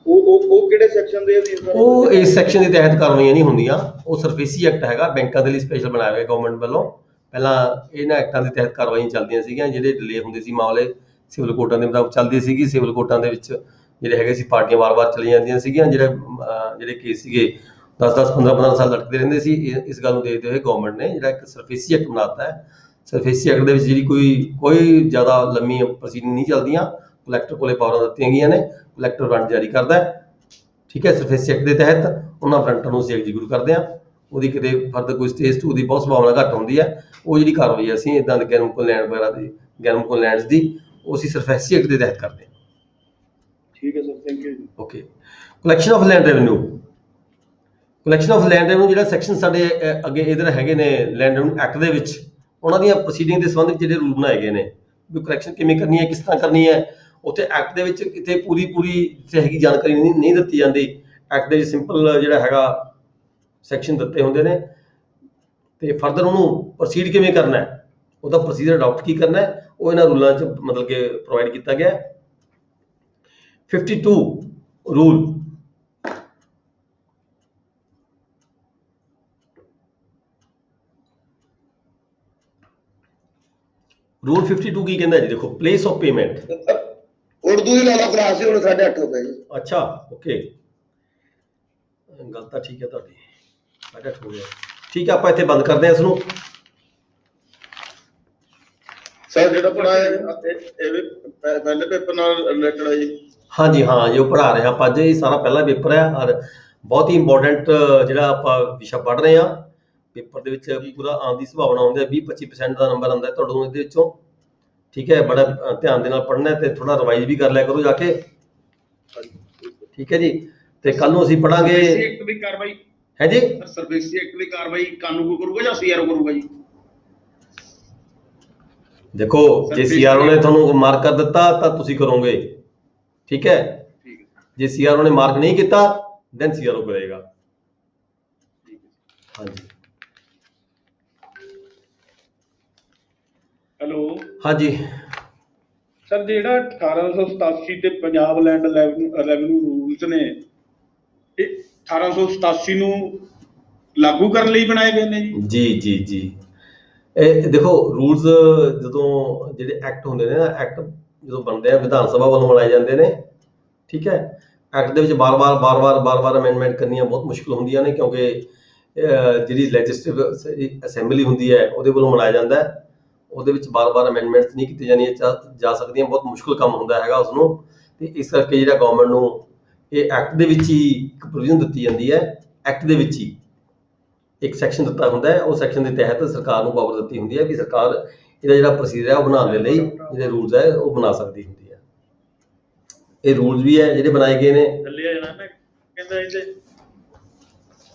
ਉਹ ਕਿਹੜੇ ਸੈਕਸ਼ਨ ਦੇ ਅਧੀਨ ਸਰ? ਉਹ ਇਸ ਸੈਕਸ਼ਨ ਦੇ ਤਹਿਤ ਕਾਰਵਾਈਆਂ ਨਹੀਂ ਹੁੰਦੀਆਂ। ਉਹ ਸਰਫੇਸੀ ਐਕਟ ਹੈਗਾ, ਬੈਂਕਾਂ ਦੇ ਲਈ ਸਪੈਸ਼ਲ ਬਣਾਇਆ ਹੋਇਆ ਗਵਰਨਮੈਂਟ ਵੱਲੋਂ। ਪਹਿਲਾਂ ਇਹਨਾਂ ਐਕਟਾਂ ਦੇ ਤਹਿਤ ਕਾਰਵਾਈਆਂ ਚੱਲਦੀਆਂ ਸੀਗੀਆਂ, ਜਿਹੜੇ ਡਿਲੇ ਹੁੰਦੇ ਸੀ ਮਾਮਲੇ ਸਿਵਲ ਕੋਰਟਾਂ ਦੇ ਮੁਤਾਬਕ ਚੱਲਦੀ ਸੀਗੀ। ਸਿਵਲ ਕੋਰਟਾਂ ਦੇ ਵਿੱਚ ਜਿਹੜੇ ਹੈਗੇ ਸੀ ਪਾਰਟੀਆਂ ਵਾਰ-ਵਾਰ ਚਲੀਆਂ ਜਾਂਦੀਆਂ ਸੀਗੀਆਂ। ਜਿਹੜੇ ਕੇਸ ਸੀਗੇ 10-10 15-15 ਸਾਲ ਲਟਕਦੇ ਰਹਿੰਦੇ ਸੀ। ਇਸ ਗੱਲ ਨੂੰ ਦੇਖਦੇ ਹੋਏ ਗਵਰਨਮੈਂਟ ਨੇ ਜਿਹੜਾ ਇੱਕ ਸਰਫੇਸੀ ਐਕਟ ਬਣਾਤਾ ਹੈ। ਸਰਫੇਸੀ ਐਕਟ ਦੇ ਵਿੱਚ ਜਿਹੜੀ ਕੋਈ ਜ਼ਿਆਦਾ ਲੰਮੀ ਪ੍ਰੋਸੀਡਿੰਗ ਨਹੀਂ ਚੱਲਦੀਆਂ, ਕਲੈਕਟਰ ਕੋਲੇ ਪਾਵਰਾਂ ਦਿੱਤੀਆਂ ਗਈਆਂ ਨੇ, ਕਲੈਕਟਰ ਵਾਰੰਟ ਜਾਰੀ ਕਰਦਾ ਹੈ। ਠੀਕ ਹੈ, ਸਰਫੇਸੀ ਐਕਟ ਦੇ ਤਹਿਤ ਉਹਨਾਂ ਵਾਰੰਟਾਂ ਨੂੰ ਅਸੀਂ ਐਗਜ਼ੀਕਿਊਟ ਕਰਦੇ ਹਾਂ। ਉਹਦੀ ਕਿਤੇ ਫਰਦਰ ਕੋਈ ਸਟੇਜ 2 ਦੀ ਬਹੁਤ ਸੰਭਾਵਨਾ ਘੱਟ ਹੁੰਦੀ ਹੈ। ਉਹ ਜਿਹੜੀ ਕਾਰਵਾਈ ਅਸੀਂ ਇੱਦਾਂ ਦੇ ਗੈਰਮੁਲਕੀ ਲੈਂਡ ਵਗੈਰਾ ਦੀ, ਗੈਰਮੁਲਕੀ ਲੈਂਡਸ ਦੀ, ਉਹ ਅਸੀਂ ਸਰਫੇਸੀ ਐਕਟ ਦੇ ਤਹਿਤ ਕਰਦੇ ਹਾਂ। ਠੀਕ ਹੈ ਸਰ, ਥੈਂਕ ਯੂ ਜੀ। Okay, collection of land revenue. Collection of land revenue ਜਿਹੜਾ ਸੈਕਸ਼ਨ ਸਾਡੇ ਅੱਗੇ ਇਧਰ ਹੈਗੇ ਨੇ ਲੈਂਡ ਰੈਵਨਿਊ ਐਕਟ ਦੇ ਵਿੱਚ, ਉਹਨਾਂ ਦੀਆਂ ਪ੍ਰੋਸੀਡਿੰਗ ਦੇ ਸੰਬੰਧ ਵਿੱਚ ਜਿਹੜੇ ਰੂਲ ਬਣਾਏ ਗਏ ਨੇ ਵੀ ਕਲੈਕਸ਼ਨ ਕਿਵੇਂ ਕਰਨੀ ਹੈ, ਕਿਸ ਤਰ੍ਹਾਂ ਕਰਨੀ ਹੈ। ਉੱਥੇ ਐਕਟ ਦੇ ਵਿੱਚ ਕਿਤੇ ਪੂਰੀ ਜਿੱਥੇ ਹੈਗੀ ਜਾਣਕਾਰੀ ਨਹੀਂ ਦਿੱਤੀ ਜਾਂਦੀ। ਐਕਟ ਦੇ ਵਿੱਚ ਸਿੰਪਲ ਜਿਹੜਾ ਹੈਗਾ ਸੈਕਸ਼ਨ ਦਿੱਤੇ ਹੁੰਦੇ ਨੇ, ਤੇ ਫਰਦਰ ਉਹਨੂੰ ਪ੍ਰੋਸੀਡ ਕਿਵੇਂ ਕਰਨਾ ਹੈ, ਉਹਦਾ ਪ੍ਰੋਸੀਜਰ ਅਡਾਪਟ ਕੀ ਕਰਨਾ ਹੈ, ਉਹ ਇਹਨਾਂ ਰੂਲਾਂ 'ਚ ਮਤਲਬ ਕਿ ਪ੍ਰੋਵਾਈਡ ਕੀਤਾ ਗਿਆ। 52 ਰੂਲ, ਰੂਲ 52 ਕੀ ਕਹਿੰਦਾ ਜੀ? ਦੇਖੋ, ਪਲੇਸ ਆਫ ਪੇਮੈਂਟ। ਉਰਦੂ ਹੀ ਲਾ ਲਓ ਕਲਾਸ ਹੀ, ਹੁਣ 8:30 ਹੋ ਗਏ ਜੀ। ਅੱਛਾ, ਓਕੇ, ਗੱਲ ਤਾਂ ਠੀਕ ਹੈ ਤੁਹਾਡੀ, 8:30 ਹੋ ਗਿਆ। ਠੀਕ ਹੈ, ਆਪਾਂ ਇੱਥੇ ਬੰਦ ਕਰਦੇ ਹਾਂ ਇਸ ਨੂੰ। ਸਰ ਜਿਹੜਾ ਪੜਾਇਆ ਇਹ ਵੀ ਪਹਿਲੇ ਪੇਪਰ ਨਾਲ ਰਿਲੇਟਡ ਹੈ ਜੀ? ਹਾਂਜੀ ਹਾਂ, ਜੋ ਪੜ੍ਹਾ ਰਹੇ ਹਾਂ ਆਪਾਂ ਅੱਜ, ਇਹ ਸਾਰਾ ਪਹਿਲਾ ਪੇਪਰ ਹੈ ਔਰ ਬਹੁਤ ਹੀ ਇੰਪੋਰਟੈਂਟ ਜਿਹੜਾ ਆਪਾਂ ਵਿਸ਼ਾ ਪੜ੍ਹ ਰਹੇ ਹਾਂ। ਪੇਪਰ ਦੇ ਵਿੱਚ ਪੂਰਾ ਆਉਣ ਦੀ ਸੰਭਾਵਨਾ ਹੁੰਦੀ ਹੈ, 20-25% ਦਾ ਨੰਬਰ ਆਉਂਦਾ ਤੁਹਾਨੂੰ ਇਹਦੇ ਵਿੱਚੋਂ। ਠੀਕ ਹੈ, ਬੜਾ ਧਿਆਨ ਦੇ ਨਾਲ ਪੜ੍ਹਨਾ ਤੇ ਥੋੜਾ ਰਿਵਾਈਜ਼ ਵੀ ਕਰ ਲਿਆ ਕਰੋ ਜਾ ਕੇ। ਠੀਕ ਹੈ ਜੀ, ਤੇ ਕੱਲ ਨੂੰ ਅਸੀਂ ਪੜਾਂਗੇ ਐਕਟ ਦੀ ਕਾਰਵਾਈ। ਹੈ ਜੀ, ਸਰਵਿਸ ਐਕਟ ਦੀ ਕਾਰਵਾਈ ਕਾਨੂੰਨ ਕਰੂਗਾ ਜਾਂ ਸੀਆਰਓ ਕਰੂਗਾ ਜੀ? ਦੇਖੋ ਜੇ ਸੀਆਰਓ ਨੇ ਤੁਹਾਨੂੰ ਮਾਰਕ ਕਰ ਦਿੱਤਾ ਤਾਂ ਤੁਸੀਂ ਕਰੋਗੇ। ਠੀਕ ਹੈ, ਜੇ ਸੀਆਰਓ ਨੇ ਮਾਰਕ ਨਹੀਂ ਕੀਤਾ ਦੈਨ ਸੀਆਰਓ ਕਰੇਗਾ। ਹਾਂਜੀ ਹੈਲੋ ਹਾਂਜੀ ਸਰ, ਜਿਹੜਾ 1887 ਤੇ ਪੰਜਾਬ ਲੈਂਡ ਰੈਵਨਿਊ ਰੂਲਸ ਨੇ, ਇਹ 1887 ਨੂੰ ਲਾਗੂ ਕਰਨ ਲਈ ਬਣਾਏ ਗਏ ਨੇ ਜੀ? ਜੀ ਜੀ ਜੀ, ਇਹ ਦੇਖੋ ਰੂਲਸ ਜਦੋਂ ਜਿਹੜੇ ਐਕਟ ਹੁੰਦੇ ਨੇ ਨਾ, ਐਕਟ ਜਦੋਂ ਬਣਦੇ ਆ ਵਿਧਾਨ ਸਭਾ ਵੱਲੋਂ ਬਣਾਏ ਜਾਂਦੇ ਨੇ। ਠੀਕ ਹੈ, ਐਕਟ ਦੇ ਵਿੱਚ ਬਾਰ-ਬਾਰ ਅਮੈਂਡਮੈਂਟ ਕਰਨੀਆਂ ਬਹੁਤ ਮੁਸ਼ਕਿਲ ਹੁੰਦੀਆਂ ਨੇ, ਕਿਉਂਕਿ ਜਿਹੜੀ ਲੈਜਿਸਲੇਟਿਵ ਅਸੈਂਬਲੀ ਹੁੰਦੀ ਹੈ ਉਹਦੇ ਵੱਲੋਂ ਬਣਾਇਆ ਜਾਂਦਾ ਹੈ। ਉਹਦੇ ਵਿੱਚ ਬਾਰ-ਬਾਰ ਅਮੈਂਡਮੈਂਟਸ ਨਹੀਂ ਕੀਤੀਆਂ ਜਾਣੀਆਂ ਜਾ ਸਕਦੀਆਂ, ਬਹੁਤ ਮੁਸ਼ਕਿਲ ਕੰਮ ਹੁੰਦਾ ਹੈਗਾ ਉਸਨੂੰ। ਤੇ ਇਸ ਕਰਕੇ ਜਿਹੜਾ ਗਵਰਨਮੈਂਟ ਨੂੰ ਇਹ ਐਕਟ ਦੇ ਵਿੱਚ ਹੀ ਇੱਕ ਪ੍ਰੋਵੀਜ਼ਨ ਦਿੱਤੀ ਜਾਂਦੀ ਹੈ। ਐਕਟ ਦੇ ਵਿੱਚ ਹੀ ਇੱਕ ਸੈਕਸ਼ਨ ਦਿੱਤਾ ਹੁੰਦਾ ਹੈ, ਉਹ ਸੈਕਸ਼ਨ ਦੇ ਤਹਿਤ ਸਰਕਾਰ ਨੂੰ ਪਾਵਰ ਦਿੱਤੀ ਹੁੰਦੀ ਹੈ ਕਿ ਸਰਕਾਰ ਇਹਦਾ ਜਿਹੜਾ ਪ੍ਰੋਸੀਜਰ ਹੈ ਉਹ ਬਣਾਉਣ ਦੇ ਲਈ ਜਿਹੜੇ ਰੂਲਸ ਹੈ ਉਹ ਬਣਾ ਸਕਦੀ ਹੁੰਦੀ ਹੈ। ਇਹ ਰੂਲਸ ਵੀ ਹੈ ਜਿਹੜੇ ਬਣਾਏ ਗਏ ਨੇ। ਥੱਲੇ ਆ ਜਾਣਾ ਨਾ, ਕਹਿੰਦਾ ਇਹਦੇ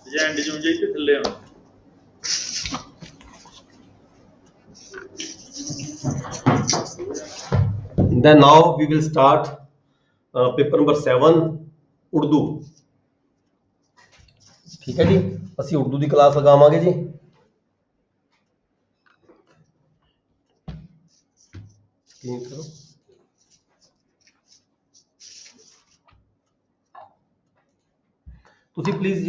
ਏਜੰਟ ਜੋ ਜੇ ਇੱਥੇ ਥੱਲੇ ਆਉਣਾ। Then now we will start paper number 7 Urdu. ਠੀਕ ਹੈ ਜੀ, ਅਸੀਂ ਉਰਦੂ ਦੀ ਕਲਾਸ ਲਗਾਵਾਂਗੇ ਜੀ। ਸਕਰੀਨ ਕਰੋ। ਤੁਸੀਂ ਪਲੀਜ਼